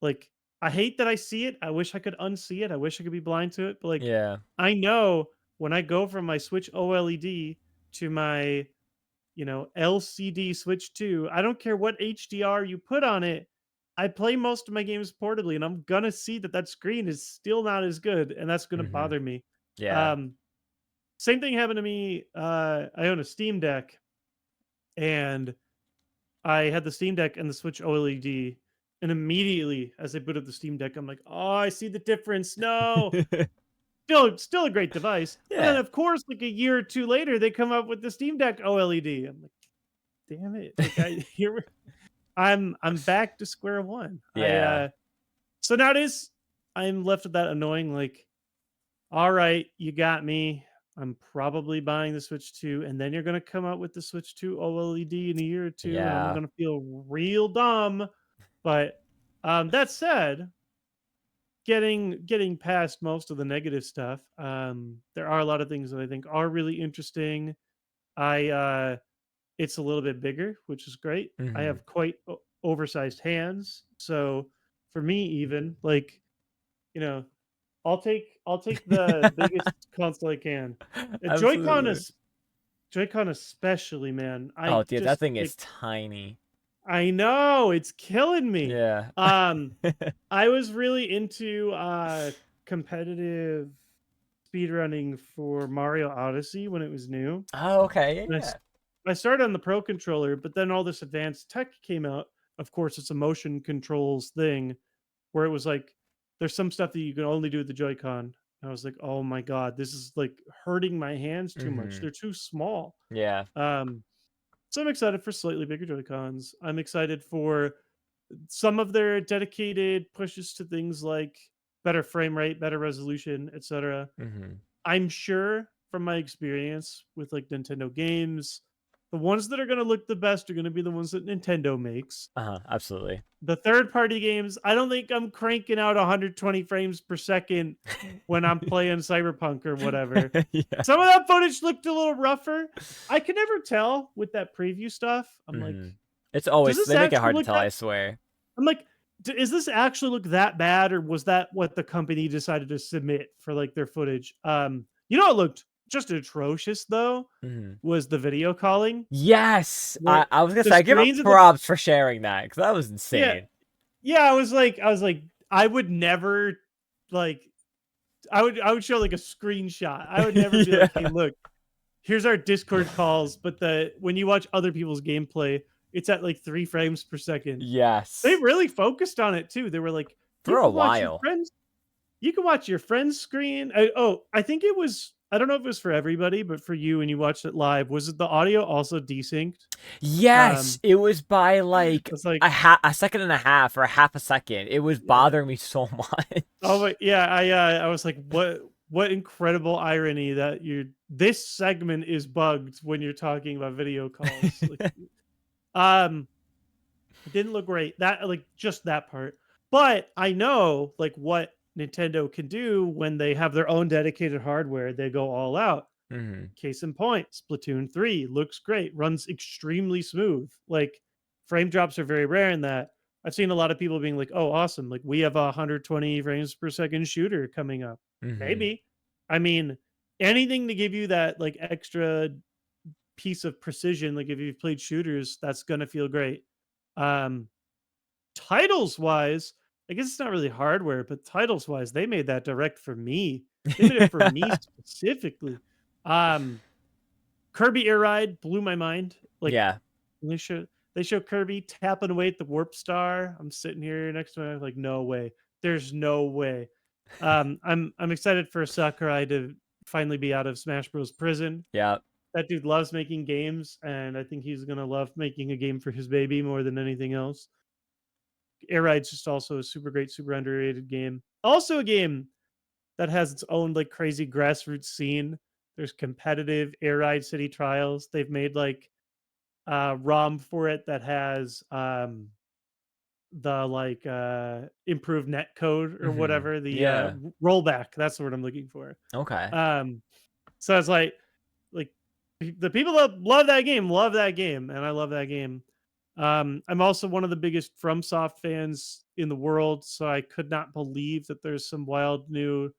like I hate that I see it. I wish I could unsee it. I wish I could be blind to it, but like Yeah. I know when I go from my Switch OLED to my LCD Switch 2, I don't care what HDR you put on it. I play most of my games portably, and I'm gonna see that that screen is still not as good, and that's gonna Hmm. bother me. Yeah. Um, Same thing happened to me. I own a Steam Deck, and I had the Steam Deck and the Switch OLED, and immediately as I boot up the Steam Deck, I'm like, "Oh, I see the difference. No, still a great device." But then, Yeah. of course, like a year or two later, they come up with the Steam Deck OLED. I'm like, "Damn it!" Like I here I'm back to square one. Yeah. So now it is. I'm left with that annoying like, all right, you got me. I'm probably buying the Switch 2, and then you're gonna come out with the Switch 2 OLED in a year or two, and I'm Yeah. gonna feel real dumb. But that said, getting past most of the negative stuff, there are a lot of things that I think are really interesting. I It's a little bit bigger, which is great. I Hmm. have quite oversized hands, so for me, even like you know, I'll take the biggest console I can. A Joy-Con Absolutely. is Joy-Con especially, man. Oh, I dude, that just thing like is tiny. I know it's killing me. Yeah. Um, I was really into competitive speedrunning for Mario Odyssey when it was new. Oh, okay. And Yeah. I started on the Pro controller, but then all this advanced tech came out. Of course, it's a motion controls thing where it was like there's some stuff that you can only do with the Joy-Con. I was like, "Oh my god, this is like hurting my hands too much. Mhm. They're too small." Yeah. Um, so I'm excited for slightly bigger Joy Cons. I'm excited for some of their dedicated pushes to things like better frame rate, better resolution, etc. Mhm. I'm sure from my experience with like Nintendo games, the ones that are going to look the best are going to be the ones that Nintendo makes. Uh-huh. Absolutely. The third party games, I don't think I'm cranking out 120 frames per second when I'm playing Cyberpunk or whatever. Yeah. Some of that footage looked a little rougher. I can never tell with that preview stuff. I'm like, Mhm. It's does always this they make it actually hard to look tell, that? I swear. I'm like, is this actually look that bad, or was that what the company decided to submit for like their footage? You know, it looked just atrocious though. Mhm. Was the video calling Yes! where I was gonna the say, give up screens of the props for sharing that, because that was yeah insane. yeah I was like I would never like I would show like a screenshot. I would never be like, hey, Yeah. look, here's our Discord calls, but the when you watch other people's gameplay, it's at like 3 frames per second. They Yes. really focused on it too. They were like, you For a can watch your while. friends, you can watch your friend's screen. I think it was. I don't know if it was for everybody, but for you when you watched it live, was it the audio also desynced? Yes! Um, It was by, like, it's like, a second and a half or a half a second. It was yeah. bothering me so Oh, much. but yeah, I was like, what incredible irony that this segment is bugged when you're talking about video calls. Like, um, it didn't look great. That like just that part. But I know like what Nintendo can do when they have their own dedicated hardware. They go all out. Mhm. Case in point, Splatoon 3 looks great, runs extremely smooth. Like frame drops are very rare in that. I've seen a lot of people being like, "Oh, awesome! Like we have a 120 frames per second shooter coming up." Mhm. Maybe. I mean, anything to give you that like extra piece of precision. Like if you've played shooters, that's gonna feel great. Um, Titles wise, I guess it's not really hardware, but titles wise, they made that direct for me. They made it for me specifically. Um, Kirby Air Ride blew my mind. Like Yeah. when they show Kirby tapping away at the warp star. I'm sitting here next to him, like, no way. There's no way. I'm excited for Sakurai to finally be out of Smash Bros. Prison. Yeah. That dude loves making games, and I think he's gonna love making a game for his baby more than anything else. Air Ride's just also a super great, super underrated game. Also a game that has its own like crazy grassroots scene. There's competitive Air Ride City Trials. They've made like ROM for it that has the like improved net code or Mhm. whatever, the Yeah. rollback. That's the word I'm looking for. Okay. Um so it's like the people that love that game, and I love that game. I'm also one of the biggest FromSoft fans in the world, so I could not believe that there's some wild new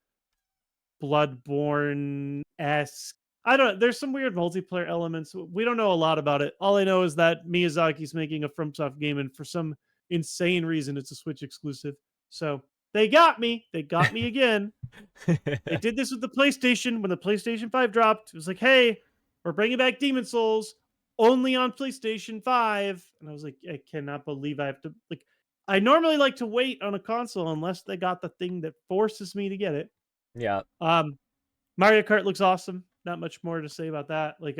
Bloodborne esque. I don't. There's some weird multiplayer elements. We don't know a lot about it. All I know is that Miyazaki's making a FromSoft game, and for some insane reason, it's a Switch exclusive. So they got me. They got me again. They did this with the PlayStation when the PlayStation 5 dropped. It was like, hey, we're bringing back Demon Souls only on PlayStation 5. And I was like, I cannot believe I have to. Like, I normally like to wait on a console unless they got the thing that forces me to get it. Yeah. Um, Mario Kart looks awesome. Not much more to say about that. Like,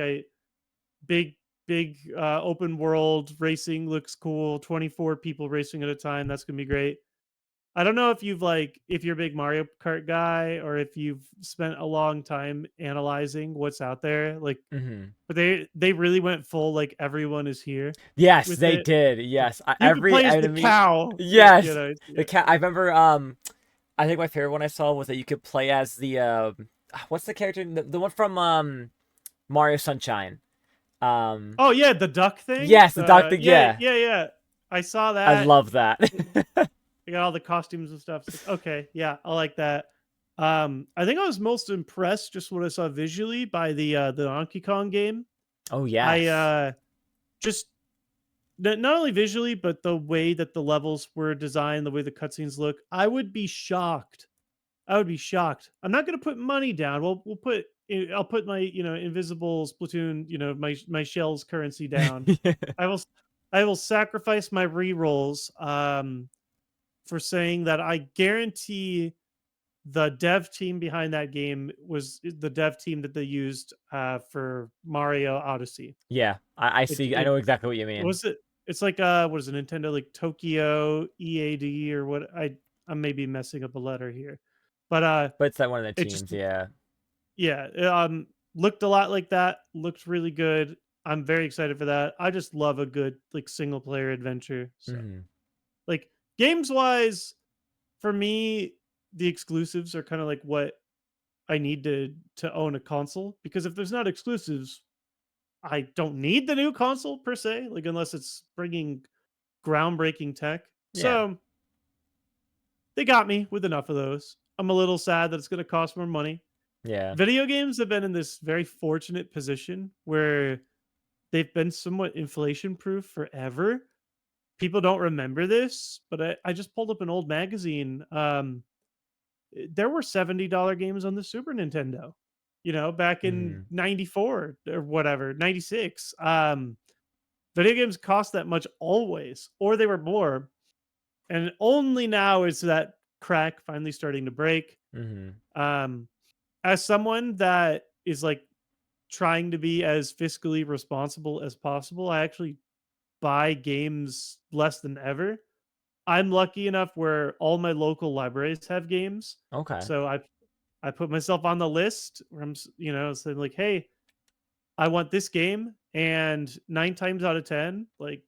big, big open world racing looks cool. 24 people racing at a time. That's going to be great. I don't know if if you're a big Mario Kart guy or if you've spent a long time analyzing what's out there. Like, Mhm. but they really went full like everyone is here Yes, with they it. did. Like, Yes. you could play as the Enemy. cow. You Yes. know, The yeah, cat. I yeah. remember. I think my favorite one I saw was that you could play as the what's the character? The one from Mario Sunshine. Um. Oh yeah, the duck thing. Yes, the doctor. Yeah, Yeah. yeah, yeah. I saw I that. love that. They got all the costumes and stuff. It's like, okay, yeah, I like that. I think I was most impressed just what I saw visually by the Donkey Kong game. Oh I yes. just not only visually, but the way that the levels were designed, the way the cutscenes look. I would be shocked. I would be shocked. I'm not going to put money down. We'll put. I'll put my invisible Splatoon my shells currency down. I will I will sacrifice my re rolls for saying that I guarantee the dev team behind that game was the dev team that they used for Mario Odyssey. Yeah, I see. I It know exactly what you mean. was it. It's like what is it? Nintendo like Tokyo EAD or what? I'm maybe messing up a letter here, but But it's that one of the it just teams, yeah. yeah looked a lot like that. Looked really good. I'm very excited for that. I just love a good like single player adventure. So Mhm. like games wise, for me, the exclusives are kind of like what I need to own a console because if there's not exclusives, I don't need the new console per se, like unless it's bringing groundbreaking tech. Yeah. So they got me with enough of those. I'm a little sad that it's going to cost more money. Yeah. Video games have been in this very fortunate position where they've been somewhat inflation proof forever. People don't remember this, but I just pulled up an old magazine. There were $70 games on the Super Nintendo, back in Mhm. 94 or whatever, 96. Video games cost that much always, or they were more. And only now is that crack finally starting to break. Mhm. Um, as someone that is like trying to be as fiscally responsible as possible, I actually buy games less than ever. I'm lucky enough where all my local libraries have games. Okay. So I put myself on the list where saying like, hey, I want this game. And 9 times out of 10, like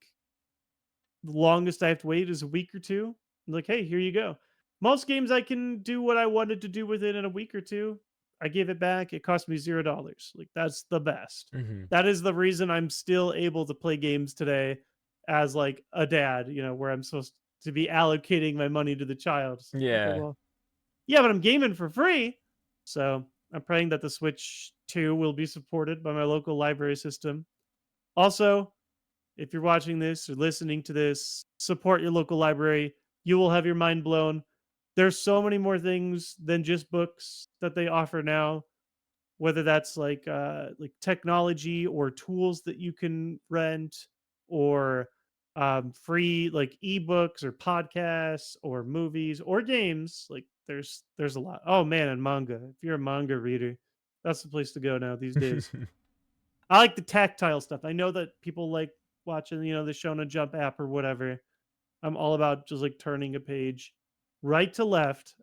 the longest I have to wait is a week or two. I'm like, hey, here you go. Most games I can do what I wanted to do with it in a week or two. I give it back. It cost me $0. Like that's the best. Mhm. That is the reason I'm still able to play games today as like a dad, where I'm supposed to be allocating my money to the child. It's like, okay, Yeah. well, yeah, but I'm gaming for free. So I'm praying that the Switch 2 will be supported by my local library system. Also, if you're watching this or listening to this, support your local library. You will have your mind blown. There's so many more things than just books that they offer now, whether that's like technology or tools that you can rent or free like ebooks or podcasts or movies or games. Like there's a lot. Oh man, and manga. If you're a manga reader, that's the place to go now these days. I like the tactile stuff. I know that people like watching, the Shonen Jump app or whatever. I'm all about just like turning a page right to left.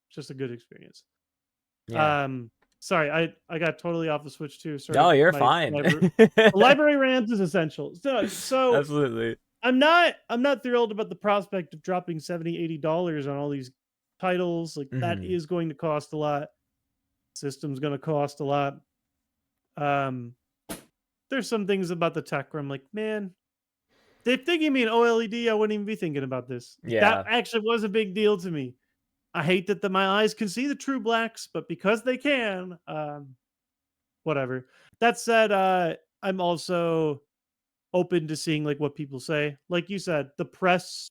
Just a good experience. Yeah. Um, sorry, I got totally off the switch too. Sorry, No, you're my fine. library rant is essential. So Absolutely. I'm not thrilled about the prospect of dropping 70, $80 on all these titles. Like that Mhm. is going to cost a lot. System's going to cost a lot. Um, there's some things about the tech where I'm like, man, if they give me an OLED, I wouldn't even be thinking about this. Like that Yeah. actually was a big deal to me. I hate that my eyes can see the true blacks, but because they can, whatever. That said, I'm also open to seeing like what people say. Like you said, the press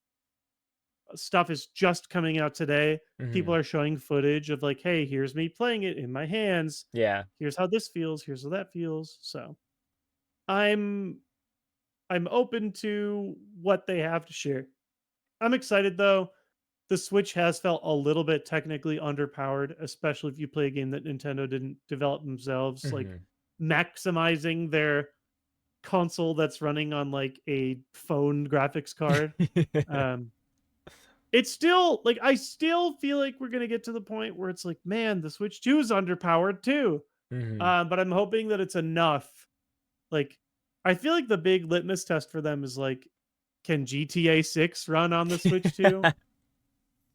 stuff is just coming out today. People Mhm. are showing footage of like, hey, here's me playing it in my hands. Yeah. Here's how this feels. Here's how that feels. So I'm I'm open to what they have to share. I'm excited though. The Switch has felt a little bit technically underpowered, especially if you play a game that Nintendo didn't develop themselves, like Mhm. maximizing their console that's running on like a phone graphics card. Um, it's still like I still feel like we're gonna get to the point where it's like, man, the Switch 2 is underpowered too. Mhm. But I'm hoping that it's enough. Like, I feel like the big litmus test for them is like, can GTA 6 run on the Switch 2?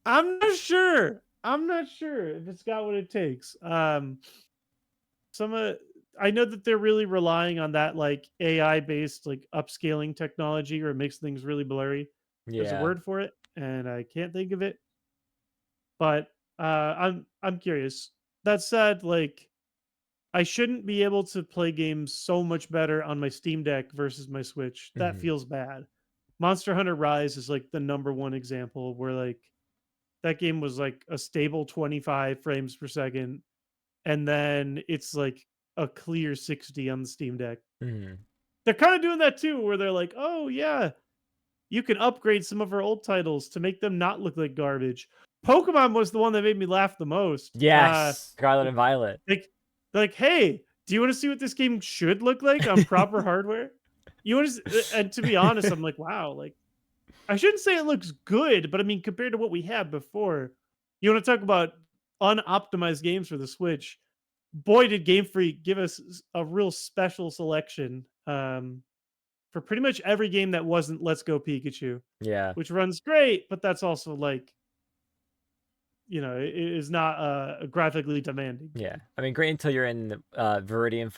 I'm not sure. I'm not sure if it's got what it takes. Some I know that they're really relying on that like AI based like upscaling technology, or it makes things really blurry. There's a Yeah. word for it, and I can't think of it. But I'm curious. That said, like I shouldn't be able to play games so much better on my Steam Deck versus my Switch. That Mhm. feels bad. Monster Hunter Rise is like the number one example where like that game was like a stable 25 frames per second, and then it's like a clear 60 on the Steam Deck. Mhm. They're kind of doing that too, where they're like, oh, yeah, you can upgrade some of our old titles to make them not look like garbage. Pokemon was the one that made me laugh the most. Yes, Scarlet Like and Violet. like like, "Hey, do you wanna see what this game should look like on proper hardware?" You wanna and to be honest, I'm like, "Wow," like, I shouldn't say it looks good, but I mean, compared to what we had before, you wanna talk about unoptimized games for the Switch, boy, did Game Freak give us a real special selection, for pretty much every game that wasn't Let's Go Pikachu, Yeah. which runs great, but that's also like, it is not a graphically demanding Yeah, game. I mean, great until you're in the Viridian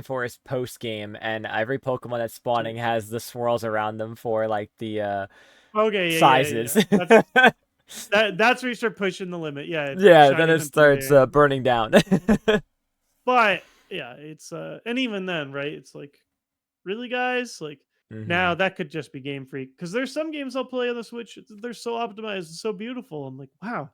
Forest post game, and every Pokemon that's spawning Jeez. has the swirls around them for like the Okay, sizes. that's where you start pushing the limit. Yeah, Yeah, then shiny it hunter starts there. burning down. But yeah, it's and even then, right? It's like, really, guys? Like, now Hmm. that could just be Game Freak because there's some games I'll play on the Switch. They're so optimized and so beautiful. I'm like, wow,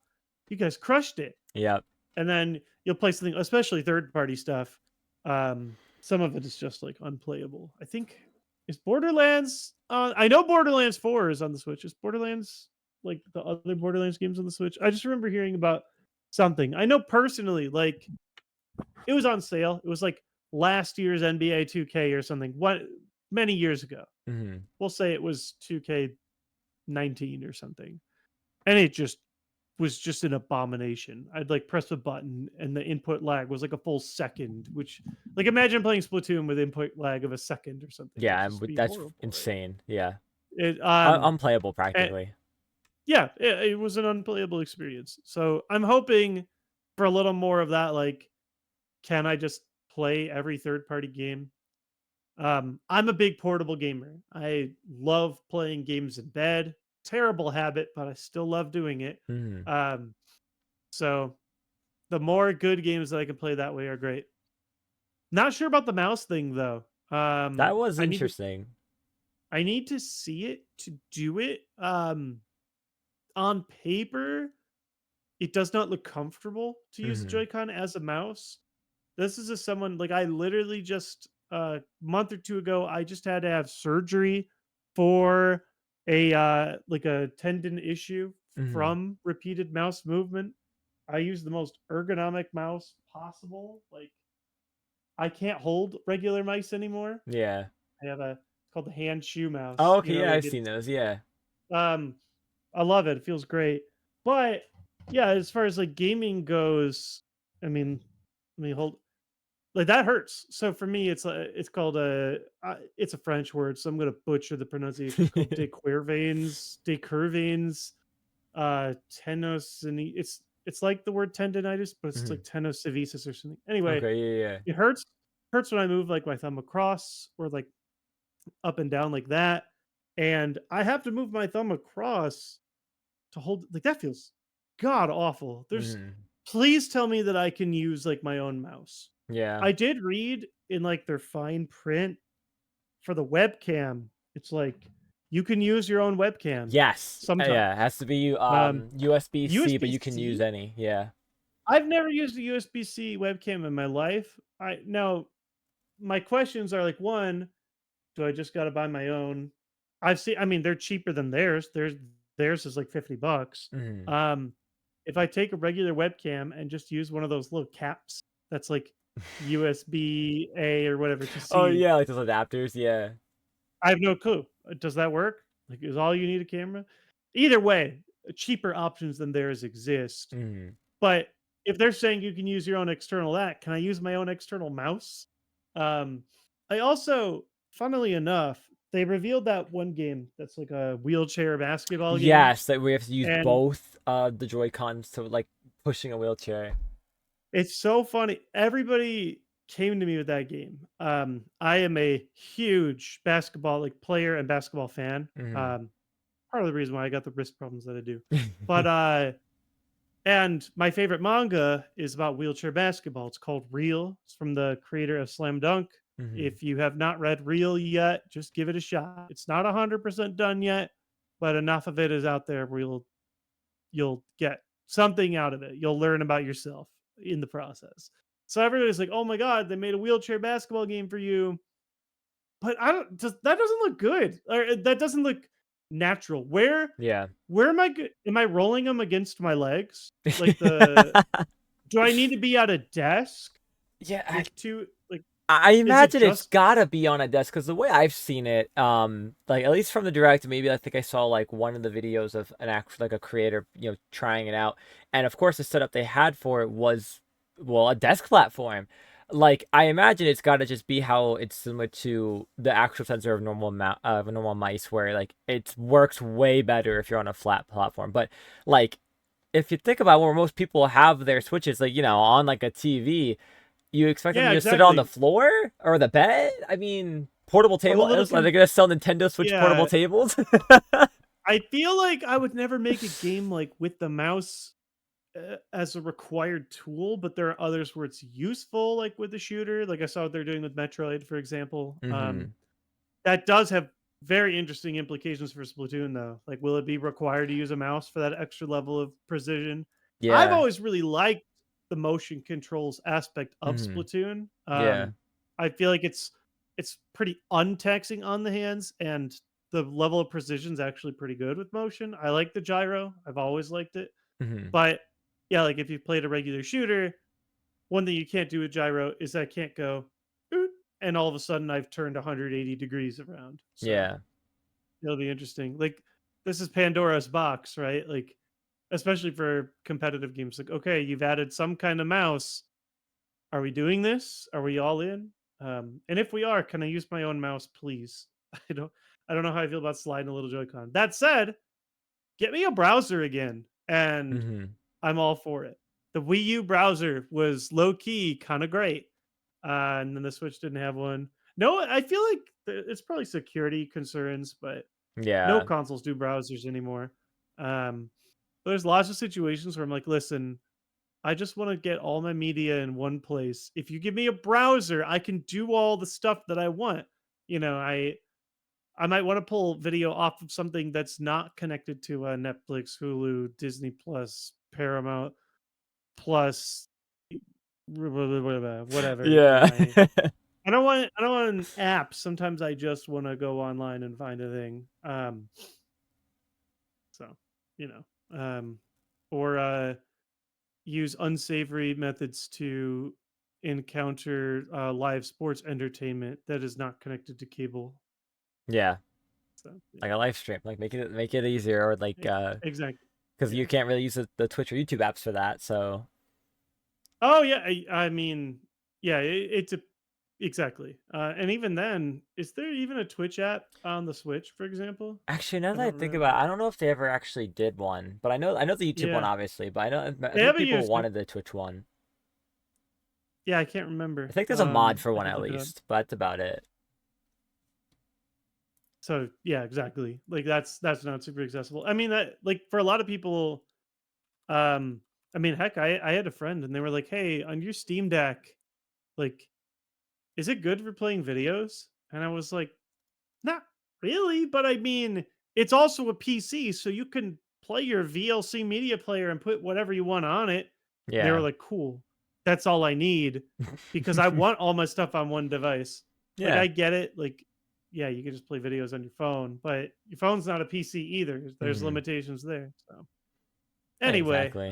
you guys crushed it. Yep. And then you'll play something, especially third party stuff. Some of it is just like unplayable. I think is Borderlands. I know Borderlands 4 is on the Switch. Is Borderlands like the other Borderlands games on the Switch? I just remember hearing about something. I know personally, like it was on sale. It was like last year's NBA 2K or something. What many years ago. Hmm. We'll say it was 2K19 or something. And it just was just an abomination. I'd like press a button and the input lag was like a full second, which like imagine playing Splatoon with input lag of a second or something. It'd Yeah, just be that's horrible. Like insane. Yeah, it unplayable and practically. yeah, it was an unplayable experience. So I'm hoping for a little more of that. Like, can I just play every third party game? I'm a big portable gamer. I love playing games in bed. Terrible habit, but I still love doing it. Hmm. Um, so the more good games that I can play that way are great. Not sure about the mouse thing though. That was I need to interesting. see it to do it. On paper, it does not look comfortable to use the Hmm. Joy-Con as a mouse. This is as someone like I literally just a month or two ago, I just had to have surgery for a like a tendon issue Hmm. from repeated mouse movement. I use the most ergonomic mouse possible. Like I can't hold regular mice anymore. Yeah. I have a it's called the hand shoe Oh, mouse. okay. Yeah, Like I've seen those. Yeah. um I love it. It feels great. But yeah, as far as like gaming goes, I mean, let me hold like that hurts. So for me, it's called it's a French word, so I'm gonna butcher the pronunciation. It's called decurvains, tenosini. It's like the word tendonitis, but it's Hmm. like tenosivitis or something. Anyway, Okay. Yeah. Yeah. it hurts when I move like my thumb across or like up and down like that, and I have to move my thumb across to hold like that feels god awful. There's Hmm. please tell me that I can use like my own mouse. Yeah. I did read in like their fine print for the webcam. It's like you can use your own webcam Yes. Yeah. It sometimes. has to be Um, USB-C, but you can use USB-C. any. Yeah. I've never used a USB-C webcam in my life. I now my questions are like one, do I just got to buy my own? I've seen. I mean, they're cheaper than theirs. Theirs is like $50. Hmm. Um, if I take a regular webcam and just use one of those little caps, that's like USB A or whatever to Oh C. yeah, like those adapters. Yeah. I have no clue. Does that work? Like, is all you need a camera? Either way, cheaper options than theirs exist. Hmm. But if they're saying you can use your own external that, can I use my own external mouse? Um, I also, funnily enough, they revealed that one game that's like a wheelchair basketball game, Yes, that we have to use and both the Joy Cons to like pushing a wheelchair. it's so funny. Everybody came to me with that game. I am a huge basketball like player and basketball fan. Hmm. Part of the reason why I got the wrist problems that I do. But and my favorite manga is about wheelchair basketball. It's called Real. It's from the creator of Slam Dunk. Hmm. If you have not read Real yet, just give it a shot. It's not 100% done yet, but enough of it is out there where you'll get something out of it. You'll learn about yourself in the process. So everybody's like, "Oh my god, they made a wheelchair basketball game for you." But I don't just that doesn't look good. Or that doesn't look natural. Yeah. Where am I rolling them against my legs? Like the do I need to be at a desk Yeah, with two like I is it imagine it's just gotta be on a desk because the way I've seen it, like at least from the direct, maybe I think I saw like one of the videos of an act like a creator, trying it out, and of course the setup they had for it was, well, a desk platform. Like I imagine it's gotta just be how it's similar to the actual sensor of of a normal mice, where like it works way better if you're on a flat platform. But like if you think about where most people have their switches, like on like a TV. You expect them yeah, to just sit on the exactly. floor or the bed? I mean, portable I'm a table. little Are they gonna sell Nintendo Switch portable yeah, tables? I feel like I would never make a game like with the mouse as a required tool, but there are others where it's useful, like with the shooter. Like I saw what they're doing with Metroid, for example. Mm-hmm. That does have very interesting implications for Splatoon, though. Like, will it be required to use a mouse for that extra level of precision? I've Yeah. always really liked the motion controls aspect of Mm-hmm. Splatoon. Yeah. I feel like it's pretty untaxing on the hands, and the level of precision is actually pretty good with motion. I like the gyro. I've always liked it. Mm-hmm. But yeah, like if you played a regular shooter, one thing you can't do with gyro is I can't go, "Oot," and all of a sudden I've turned 180 degrees around. So Yeah. it'll be interesting. Like this is Pandora's box, right? Like especially for competitive games. Like, okay, you've added some kind of mouse. Are we doing this? Are we all in? And if we are, can I use my own mouse, please? I don't I don't know how I feel about sliding a little Joy-Con. That said, get me a browser again, and Mm-hmm. I'm all for it. The Wii U browser was low key kind of great, and then the Switch didn't have one. No, I feel like it's probably security concerns, but no Yeah. consoles do browsers anymore. Um, there's lots of situations where I'm like, listen, I just want to get all my media in one place. If you give me a browser, I can do all the stuff that I want. You know, I might want to pull video off of something that's not connected to Netflix, Hulu, Disney Plus, Paramount Plus, whatever. You know, Yeah. I don't want an app. Sometimes I just want to go online and find a thing. So you know, or use unsavory methods to encounter live sports entertainment that is not connected to cable. Yeah. So Like a live stream. Like make it easier, or like exactly. because you Yeah. can't really use the Twitch or YouTube apps for that. So Oh yeah. I mean, yeah. It's a exactly. And even then, is there even a Twitch app on the Switch, for example? actually, now I that I don't think about it, remember. I don't know if they ever actually did one, but I know the YouTube one Yeah, obviously, but I they think haven't people used it. wanted the Twitch one. Yeah, I can't I remember. think there's a mod for I one could at look it up. least, but that's about it. So yeah, exactly. Like that's not super accessible. I mean that like for a lot of people, um, I mean heck, I had a friend and they were like, "Hey, on your Steam Deck, like, is it good for playing videos?" And I was like, "Not really, but I mean, it's also a PC, so you can play your VLC media player and put whatever you want on it." And they were Yeah. like, "Cool, that's all I need because I want all my stuff on one device." Like Yeah. I get it, like yeah, you can just play videos on your phone, but your phone's not a PC either. There's Hmm. limitations there. So anyway, Exactly.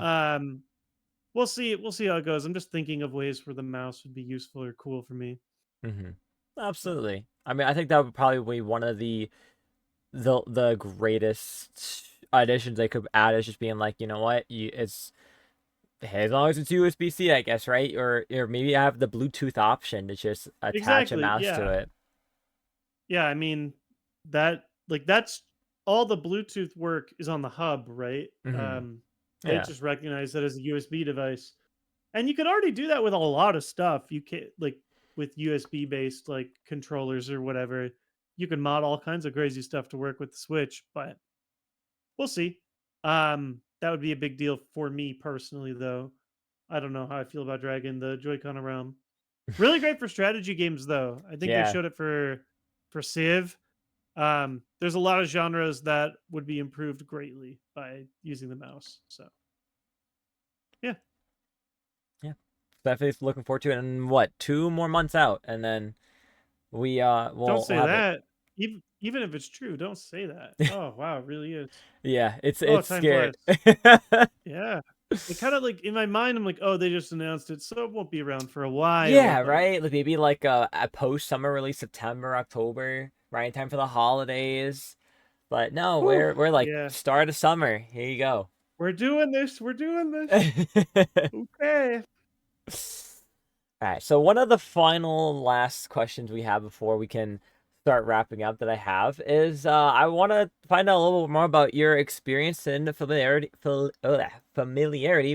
we'll see how it goes. I'm just thinking of ways where the mouse would be useful or cool for me. Hmm. So Absolutely. I mean, I think that would probably be one of the greatest additions they could add, is just being like, you know what, it's hey, as long as it's USB-C, I guess, right? Or maybe have the Bluetooth option to just attach a exactly, mouse to yeah. it. Yeah, I mean that like that's all the Bluetooth work is on the hub, right? Hmm. They Yeah. just recognize that as a USB device. And you could already do that with a lot of stuff. You can like with USB based like controllers or whatever. You can mod all kinds of crazy stuff to work with the Switch, but we'll see. That would be a big deal for me personally though. I don't know how I feel about dragging the Joy-Con around. Really great for strategy games though. I think they Yeah. showed it for Civ. There's a lot of genres that would be improved greatly by using the mouse. So yeah, Yeah. Definitely looking forward to it. And what, 2 more months out, and then we don't we'll say have it. that. even if it's true, don't say that. Oh, wow, it really is. Yeah, Oh, it's time scary. flies. Yeah. It kinda like in my mind, I'm like, "Oh, they just announced it, so it won't be around for a while," Yeah, but right? Like maybe like a post summer release September, October, right in time for the holidays. But no, whew, we're like yeah. start of summer. Here you go. We're doing this. Okay. All right. So one of the final last questions we have before we can start wrapping up that I have is I want to find out a little bit more about your experience and familiarity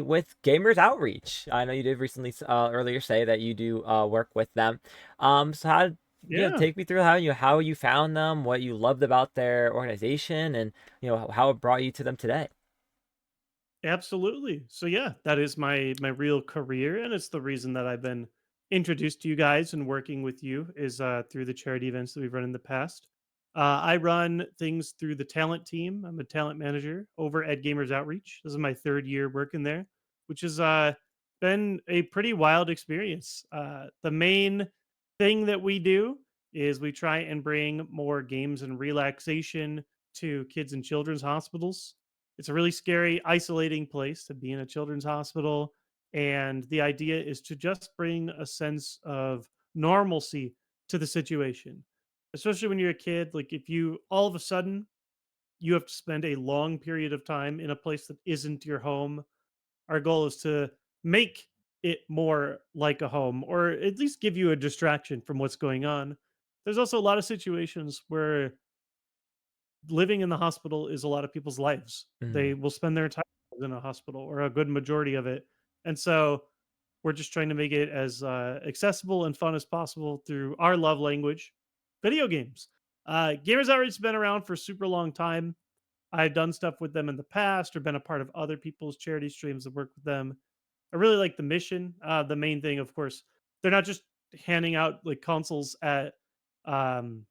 with Gamers Outreach. I know you did recently earlier say that you do work with them. So how Yeah. take me through how you found them, what you loved about their organization, and how it brought you to them today. Absolutely. So yeah, that is my real career, and it's the reason that I've been introduced to you guys and working with you is through the charity events that we've run in the past. I run things through the talent team. I'm a talent manager over at Gamers Outreach. This is my third year working there, which has been a pretty wild experience. The main thing that we do is we try and bring more games and relaxation to kids and children's hospitals. It's a really scary, isolating place to be in a children's hospital. And the idea is to just bring a sense of normalcy to the situation, especially when you're a kid. Like, if you all of a sudden you have to spend a long period of time in a place that isn't your home, our goal is to make it more like a home or at least give you a distraction from what's going on. There's also a lot of situations where living in the hospital is a lot of people's lives. Hmm. They will spend their entire lives in a hospital or a good majority of it. And so we're just trying to make it as accessible and fun as possible through our love language, video games. Gamers Outreach has been around for a super long time. I've done stuff with them in the past or been a part of other people's charity streams that work with them. I really like the mission. The main thing, of course, they're not just handing out like consoles um,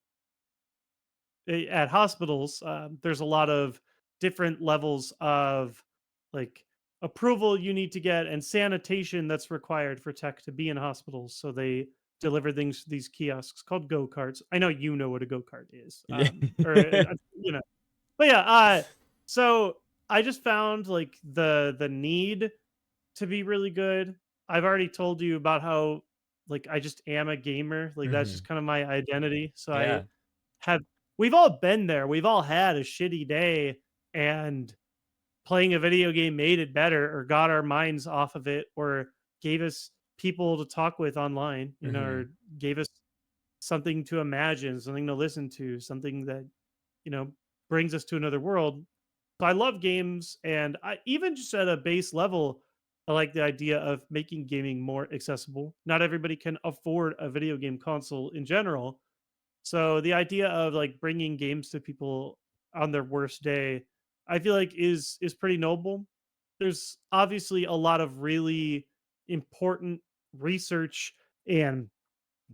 at hospitals. There's a lot of different levels of like approval you need to get and sanitation that's required for tech to be in hospitals. So they deliver things these kiosks called go karts. I know you know what a go kart is, Yeah. you know, but yeah. So I just found like the need to be really good. I've already told you about how like I just am a gamer. Like that's Hmm. just kind of my identity. So I Yeah. have we've all been there. We've all had a shitty day and playing a video game made it better or got our minds off of it or gave us people to talk with online, you know, Hmm. or gave us something to imagine, something to listen to, something that, you know, brings us to another world. So I love games and I even just at a base level, I like the idea of making gaming more accessible. Not everybody can afford a video game console in general, so the idea of like bringing games to people on their worst day, I feel like is pretty noble. There's obviously a lot of really important research and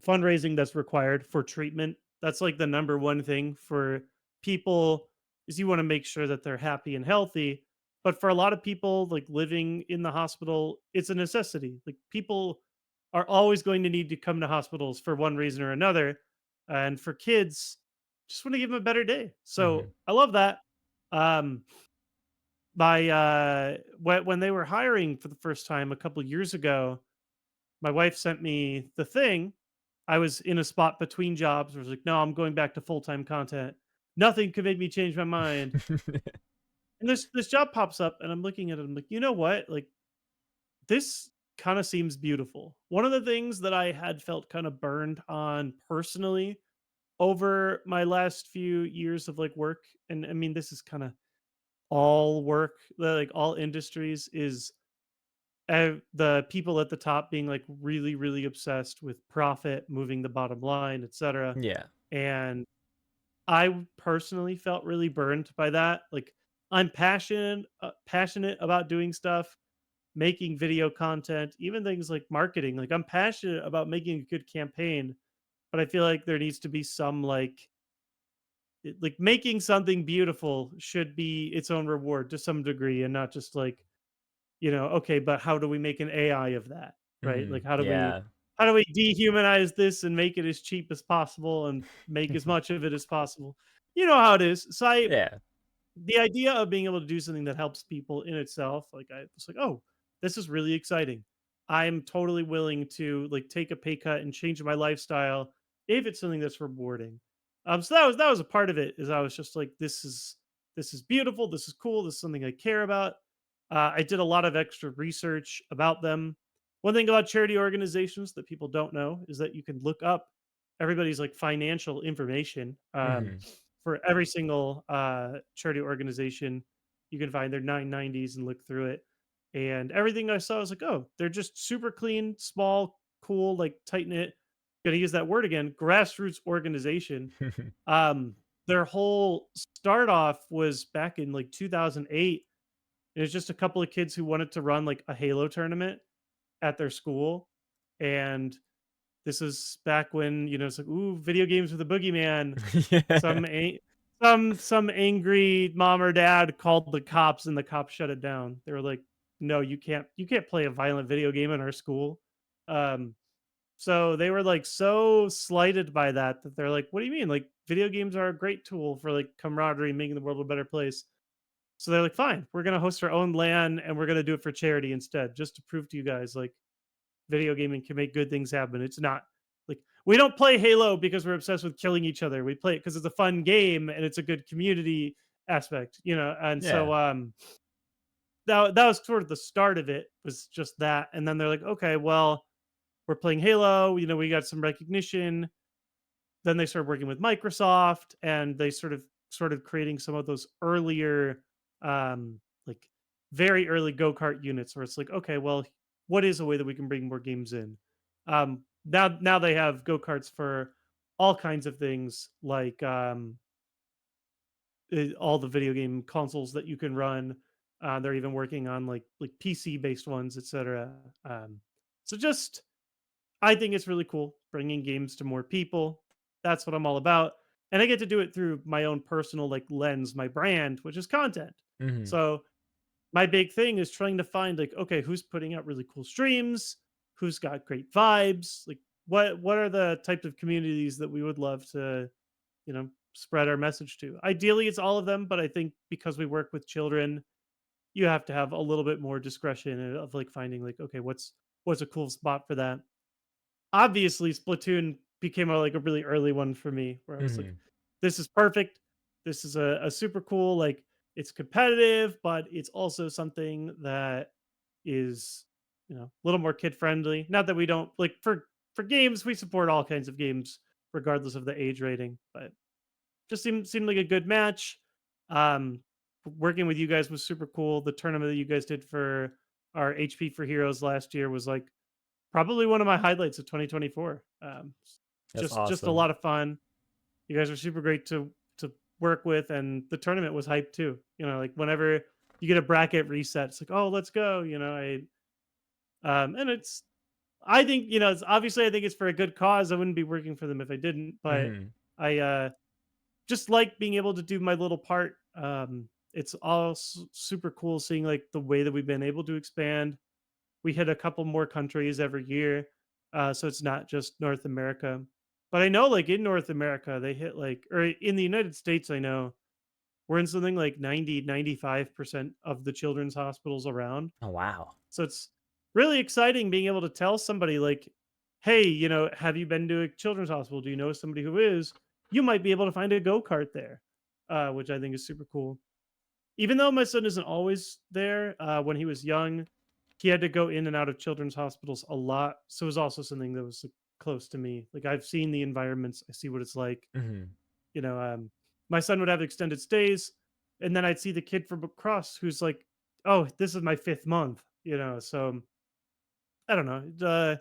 fundraising that's required for treatment. That's like the number one thing for people is you want to make sure that they're happy and healthy. But for a lot of people, like living in the hospital, it's a necessity. Like people are always going to need to come to hospitals for one reason or another. And for kids, just want to give them a better day. So Hmm. I love that. Um, when they were hiring for the first time a couple years ago, my wife sent me the thing. I was in a spot between jobs. I was like, no, I'm going back to full time content. Nothing could make me change my mind. And this job pops up, and I'm looking at it. I'm like, you know what? Like this kind of seems beautiful. One of the things that I had felt kind of burned on personally over my last few years of like work, and I mean, this is kind of all work, like all industries, is the people at the top being like really really obsessed with profit, moving the bottom line, etc. Yeah. And I personally felt really burned by that. Like I'm passionate about doing stuff, making video content, even things like marketing. Like I'm passionate about making a good campaign, but I feel like there needs to be some like making something beautiful should be its own reward to some degree and not just like, you know, okay, but how do we make an AI of that? Right? Hmm. Like how do we Yeah. how do we dehumanize this and make it as cheap as possible and make as much of it as possible? You know how it is. So I Yeah. the idea of being able to do something that helps people in itself, like I was like, oh, this is really exciting. I'm totally willing to like take a pay cut and change my lifestyle if it's something that's rewarding. So that was a part of it. Is I was just like, this is beautiful. This is cool. This is something I care about. I did a lot of extra research about them. One thing about charity organizations that people don't know is that you can look up everybody's like financial information. Hmm. For every single charity organization. You can find their 990s and look through it. And everything I saw was like, oh, they're just super clean, small, cool, like tight knit. Gonna use that word again, grassroots organization. Um, their whole start off was back in like 2008. It was just a couple of kids who wanted to run like a Halo tournament at their school. And this is back when, it's like, ooh, video games with a boogeyman. Yeah. Some a some angry mom or dad called the cops and the cops shut it down. They were like, "No, you can't play a violent video game in our school." Um, so they were like so slighted by that that they're like, "What do you mean? Like video games are a great tool for like camaraderie, making the world a better place." So they're like, "Fine, we're gonna host our own LAN and we're gonna do it for charity instead, just to prove to you guys like video gaming can make good things happen. It's not like we don't play Halo because we're obsessed with killing each other. We play it because it's a fun game and it's a good community aspect. And Yeah. so that was sort of the start of it, was just that. And then they're like, okay, well, we're playing Halo, we got some recognition. Then they started working with Microsoft and they sort of creating some of those earlier like very early go-kart units where it's like, okay, well, what is a way that we can bring more games in? Now they have go-karts for all kinds of things, like all the video game consoles that you can run. They're even working on like PC based ones, etc. So just I think it's really cool bringing games to more people. That's what I'm all about. And I get to do it through my own personal like lens, my brand, which is content. Hmm. So my big thing is trying to find like, okay, who's putting out really cool streams, who's got great vibes, like what are the types of communities that we would love to, spread our message to. Ideally it's all of them, but I think because we work with children, you have to have a little bit more discretion of like finding like, okay, what's a cool spot for that. Obviously Splatoon became like a really early one for me where I was like, Hmm. this is perfect. This is a super cool, like it's competitive, but it's also something that is, a little more kid friendly. Not that we don't like for games, we support all kinds of games regardless of the age rating, but just seemed like a good match. Um Working with you guys was super cool. The tournament that you guys did for our HP for Heroes last year was like probably one of my highlights of 2024. That's Just a awesome. lot of fun. You guys are super great to work with, and the tournament was hyped too. Like whenever you get a bracket reset, it's like, oh, let's go. And I think it's obviously I think it's for a good cause. I wouldn't be working for them if I didn't, but Hmm. I just like being able to do my little part. It's all super cool seeing like the way that we've been able to expand. We hit a couple more countries every year, so it's not just North America. But I know, like in North America, they hit like, or in the United States, I know we're in something like 90-95% of the children's hospitals around. Oh, wow. So it's really exciting being able to tell somebody like, "Hey, have you been to a children's hospital? Do you know somebody who is? You might be able to find a go kart there," which I think is super cool. Even though my son isn't always there, when he was young, he had to go in and out of children's hospitals a lot. So it was also something that was like, close to me. Like I've seen the environments, I see what it's like. Hmm. You know, um, my son would have extended stays, and then I'd see the kid from across who's like, "Oh, this is my fifth month." So I don't know.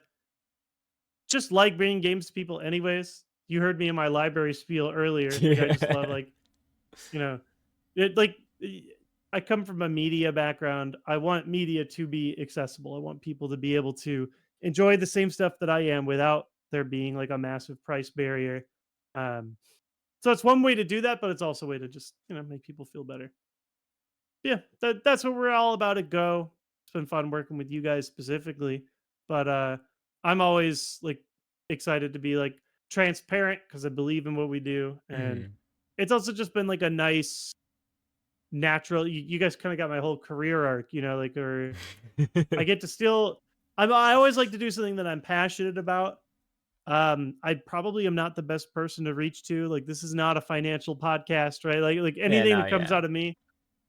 Just like bringing games to people, anyways. You heard me in my library spiel earlier. Like I just love Yeah. like you know It like I come from a media background. I want media to be accessible. I want people to be able to enjoy the same stuff that I am without there being like a massive price barrier. Um, so it's one way to do that, but it's also a way to just make people feel better. Yeah, that's what we're all about at Go. It's been fun working with you guys specifically, but I'm always like excited to be like transparent because I believe in what we do, and Mhm. it's also just been like a nice natural. You guys kind of got my whole career arc, like or I get to still. I always like to do something that I'm passionate about. I probably am not the best person to reach to. Like this is not a financial podcast, right? Like Yeah, anything no, that comes yeah. out of me,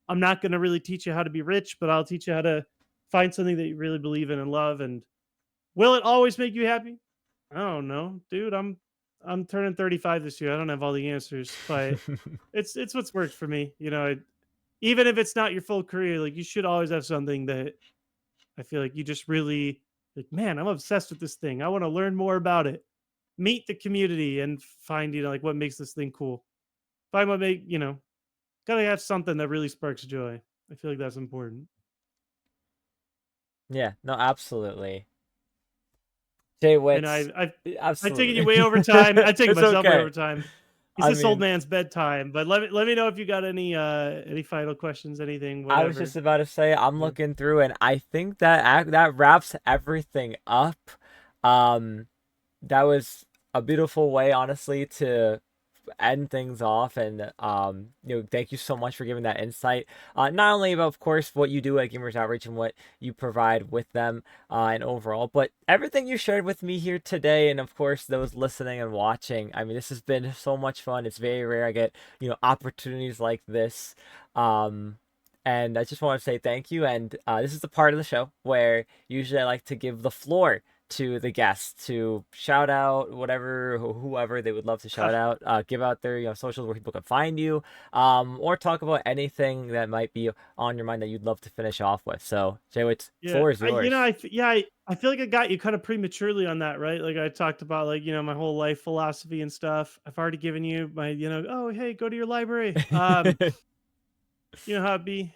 I'm not going to really teach you how to be rich, but I'll teach you how to find something that you really believe in and love. And will it always make you happy? I don't know, dude. I'm turning 35 this year. I don't have all the answers, but it's what's worked for me. Even if it's not your full career, like you should always have something that I feel like you just really like, man, I'm obsessed with this thing. I want to learn more about it. Meet the community and find, like what makes this thing cool. Find what make, gotta have something that really sparks joy. I feel like that's important. Yeah, no, absolutely. Jay I know Witz, I've taken you absolutely. way over time. I've taken It's myself way okay. over time. It's I this old mean, man's bedtime. But let me know if you got any final questions, anything, I was just whatever. about to say I'm Yeah. looking through, and I think that wraps everything up. Um, that was a beautiful way, honestly, to end things off. And thank you so much for giving that insight, not only about, of course, what you do at Gamers Outreach and what you provide with them, and overall, but everything you shared with me here today, and of course those listening and watching. I mean, this has been so much fun. It's very rare I get opportunities like this. Um and I just want to say thank you. And this is the part of the show where usually I like to give the floor to the guests to shout out whatever, whoever they would love to shout out, give out their socials where people can find you, or talk about anything that might be on your mind that you'd love to finish off with. So JWittz, Yeah, floor is yours. I feel like I got you kind of prematurely on that, right? Like I talked about, like my whole life philosophy and stuff. I've already given you my, oh hey, go to your library. You know how it be.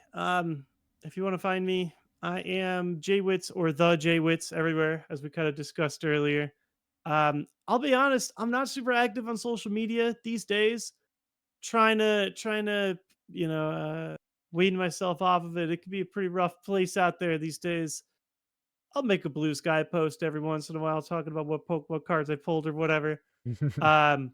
If you want to find me, I am JWittz or the JWittz everywhere, as we kind of discussed earlier. I'll be honest, I'm not super active on social media these days. Trying to you know wean myself off of it. It can be a pretty rough place out there these days. I'll make a blue sky post every once in a while talking about what cards I pulled or whatever. Um,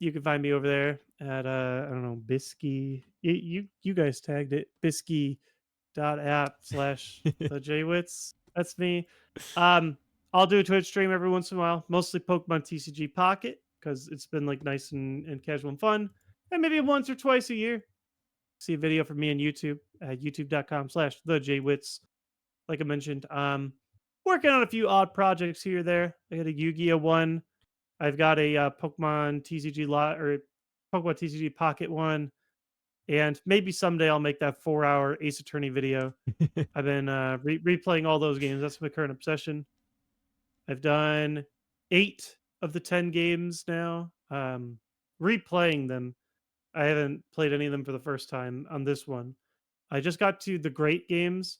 you can find me over there at I don't know, Bisky. You guys tagged it, Bisky.app/ the JWittz. That's me. Um, I'll do a Twitch stream every once in a while, mostly Pokemon TCG Pocket, because it's been like nice and casual and fun. And maybe once or twice a year, see a video from me on YouTube at youtube.com/ the JWittz. Like I mentioned, working on a few odd projects here or there. I got a Yu-Gi-Oh one. I've got a Pokemon TCG lot or Pokemon TCG Pocket one, and maybe someday I'll make that 4-hour Ace Attorney video. I've been replaying all those games. That's my current obsession. I've done 8 of the 10 games now. Replaying them. I haven't played any of them for the first time on this one. I just got to the great games.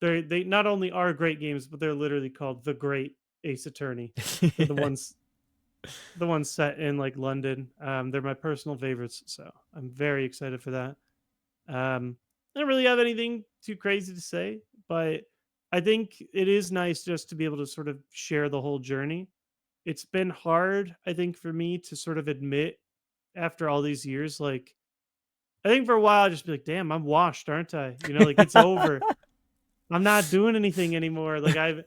They not only are great games, but they're literally called the Great Ace Attorney. They're the ones set in like London. They're my personal favorites, so I'm very excited for that. I don't really have anything too crazy to say, but I think it is nice just to be able to sort of share the whole journey. It's been hard, I think, for me to sort of admit after all these years, like I think for a while I just be like, damn, I'm washed, aren't I? Like it's over. I'm not doing anything anymore. Like I've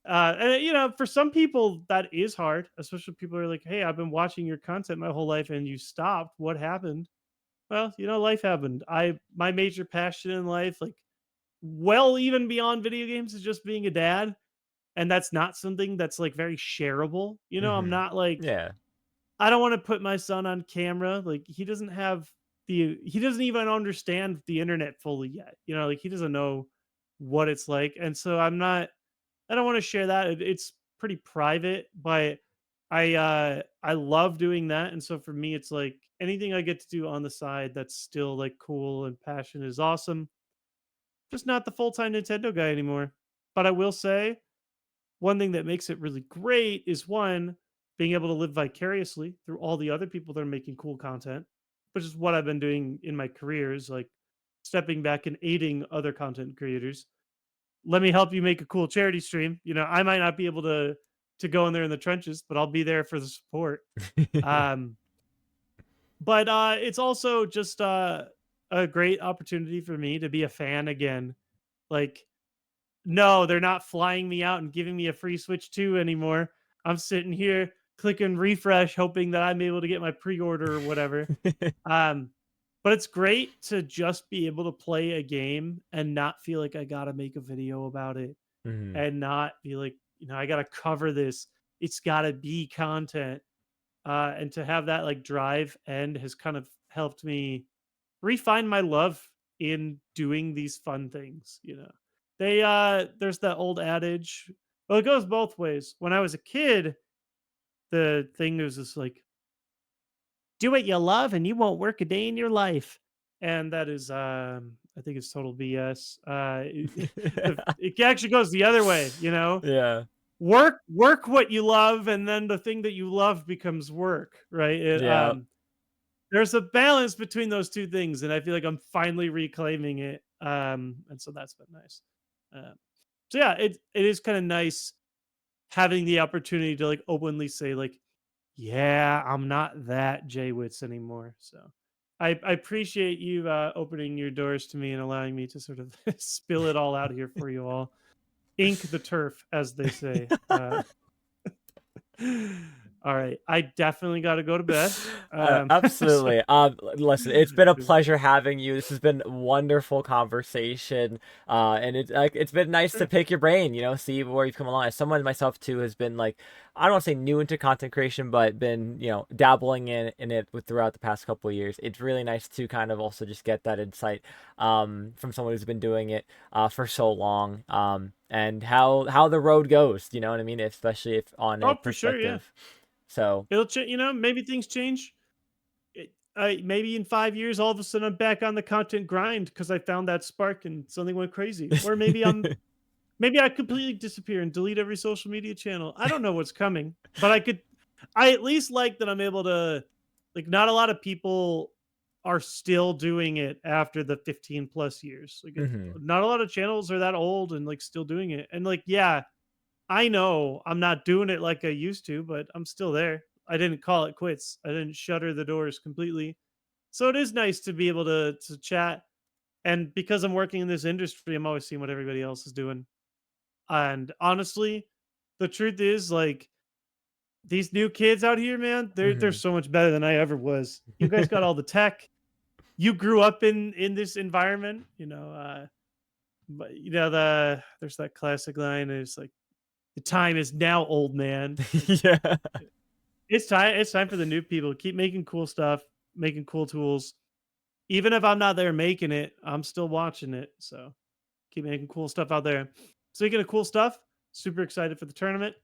and for some people that is hard, especially people who are like, "Hey, I've been watching your content my whole life and you stopped. What happened?" Well, life happened. My major passion in life, like well even beyond video games, is just being a dad, and that's not something that's like very shareable. I'm Hmm. not like Yeah. I don't want to put my son on camera. Like he doesn't even understand the internet fully yet. Like he doesn't know what it's like. And so I don't want to share that. It's pretty private, but I love doing that. And so for me it's like anything I get to do on the side that's still like cool and passion is awesome. Just not the full-time Nintendo guy anymore. But I will say one thing that makes it really great is one, being able to live vicariously through all the other people that are making cool content, which is what I've been doing in my career, is like stepping back and aiding other content creators. Let me help you make a cool charity stream. I might not be able to to go in there in the trenches, but I'll be there for the support. Um, but it's also just a great opportunity for me to be a fan again. Like, no, they're not flying me out and giving me a free Switch 2 anymore. I'm sitting here clicking refresh, hoping that I'm able to get my pre-order or whatever. Um, but it's great to just be able to play a game and not feel like I gotta make a video about it Mhm. and not be like, I gotta cover this. It's gotta be content. And to have that like drive end has kind of helped me refine my love in doing these fun things. There's that old adage. Well, it goes both ways. When I was a kid, the thing was just like, do what you love and you won't work a day in your life. And that is I think it's total BS. It actually goes the other way, Yeah. work what you love, and then the thing that you love becomes work, right? Yeah. There's a balance between those two things, and I feel like I'm finally reclaiming it. And so that's been nice. Um, so yeah, it is kind of nice having the opportunity to like openly say like, yeah, I'm not that JWittz anymore. So I appreciate you opening your doors to me and allowing me to sort of spill it all out here for you all. Ink the turf, as they say. All right, I definitely got to go to bed. So Absolutely. Listen, it's been a pleasure having you. This has been a wonderful conversation. And it's been nice to pick your brain, see where you've come along. As someone myself too has been like, I don't want to say new into content creation, but been, dabbling in it throughout the past couple of years. It's really nice to kind of also just get that insight from someone who's been doing it for so long. And how the road goes, you know what I mean? Especially if on a oh, for sure, yeah. perspective. So It'll change. Maybe things change. Maybe in 5 years, all of a sudden, I'm back on the content grind because I found that spark and something went crazy. Or maybe I completely disappear and delete every social media channel. I don't know what's coming, but I at least like that I'm able to, like, not a lot of people are still doing it after the 15 plus years. Like, mhm. not a lot of channels are that old and like still doing it. And like, yeah, I know I'm not doing it like I used to, but I'm still there. I didn't call it quits. I didn't shutter the doors completely. So it is nice to be able to chat. And because I'm working in this industry, I'm always seeing what everybody else is doing. And honestly, the truth is like these new kids out here, man, they're Mhm. so much better than I ever was. You guys got all the tech. You grew up in this environment, but there's that classic line, it's like the time is now, old man. Like, Yeah. it's time for the new people. Keep making cool stuff, making cool tools. Even if I'm not there making it, I'm still watching it. So keep making cool stuff out there. Speaking of cool stuff, super excited for the tournament.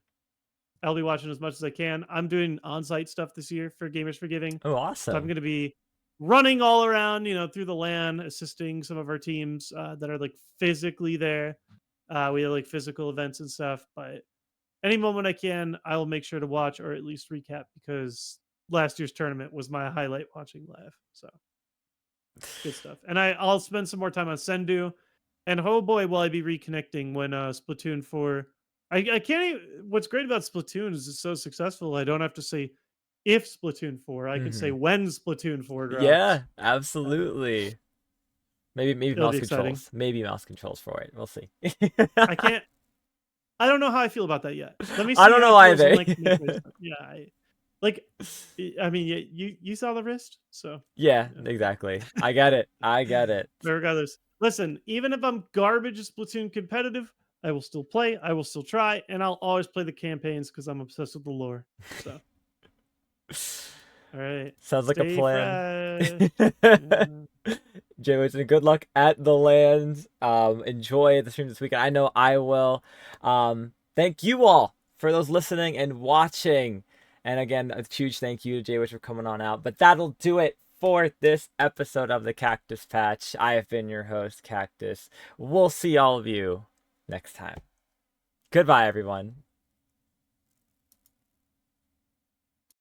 I'll be watching as much as I can. I'm doing on-site stuff this year for Gamers for Giving. Oh, So I'm awesome. going to be running all around, through the LAN, assisting some of our teams that are like physically there. We have like physical events and stuff, but any moment I can, I will make sure to watch or at least recap because last year's tournament was my highlight watching live. So good stuff. And I'll spend some more time on Sendu. And oh boy, will I be reconnecting when Splatoon 4. I can't even, what's great about Splatoon is it's so successful. I don't have to say if Splatoon 4, I can say Mhm. when Splatoon 4 drops. Yeah, Uh, absolutely. Maybe it'll mouse be exciting. controls. Maybe mouse controls for it. We'll see. I can't, I don't know how I feel about that yet. Let me I see don't how know it feels in either. like Yeah, like, I mean, you saw the wrist, so Yeah, yeah. exactly. I get it. I get it. But regardless, listen, even if I'm garbage at Splatoon competitive, I will still play, I will still try, and I'll always play the campaigns because I'm obsessed with the lore. So, all right, Sounds like a stay plan. fresh. Yeah. JWittz, and good luck at the lands. Enjoy the stream this weekend. I know I will. Thank you all for those listening and watching. And again, a huge thank you to JWittz for coming on out. But that'll do it for this episode of the Cactus Patch. I have been your host, Cactus. We'll see all of you next time. Goodbye, everyone.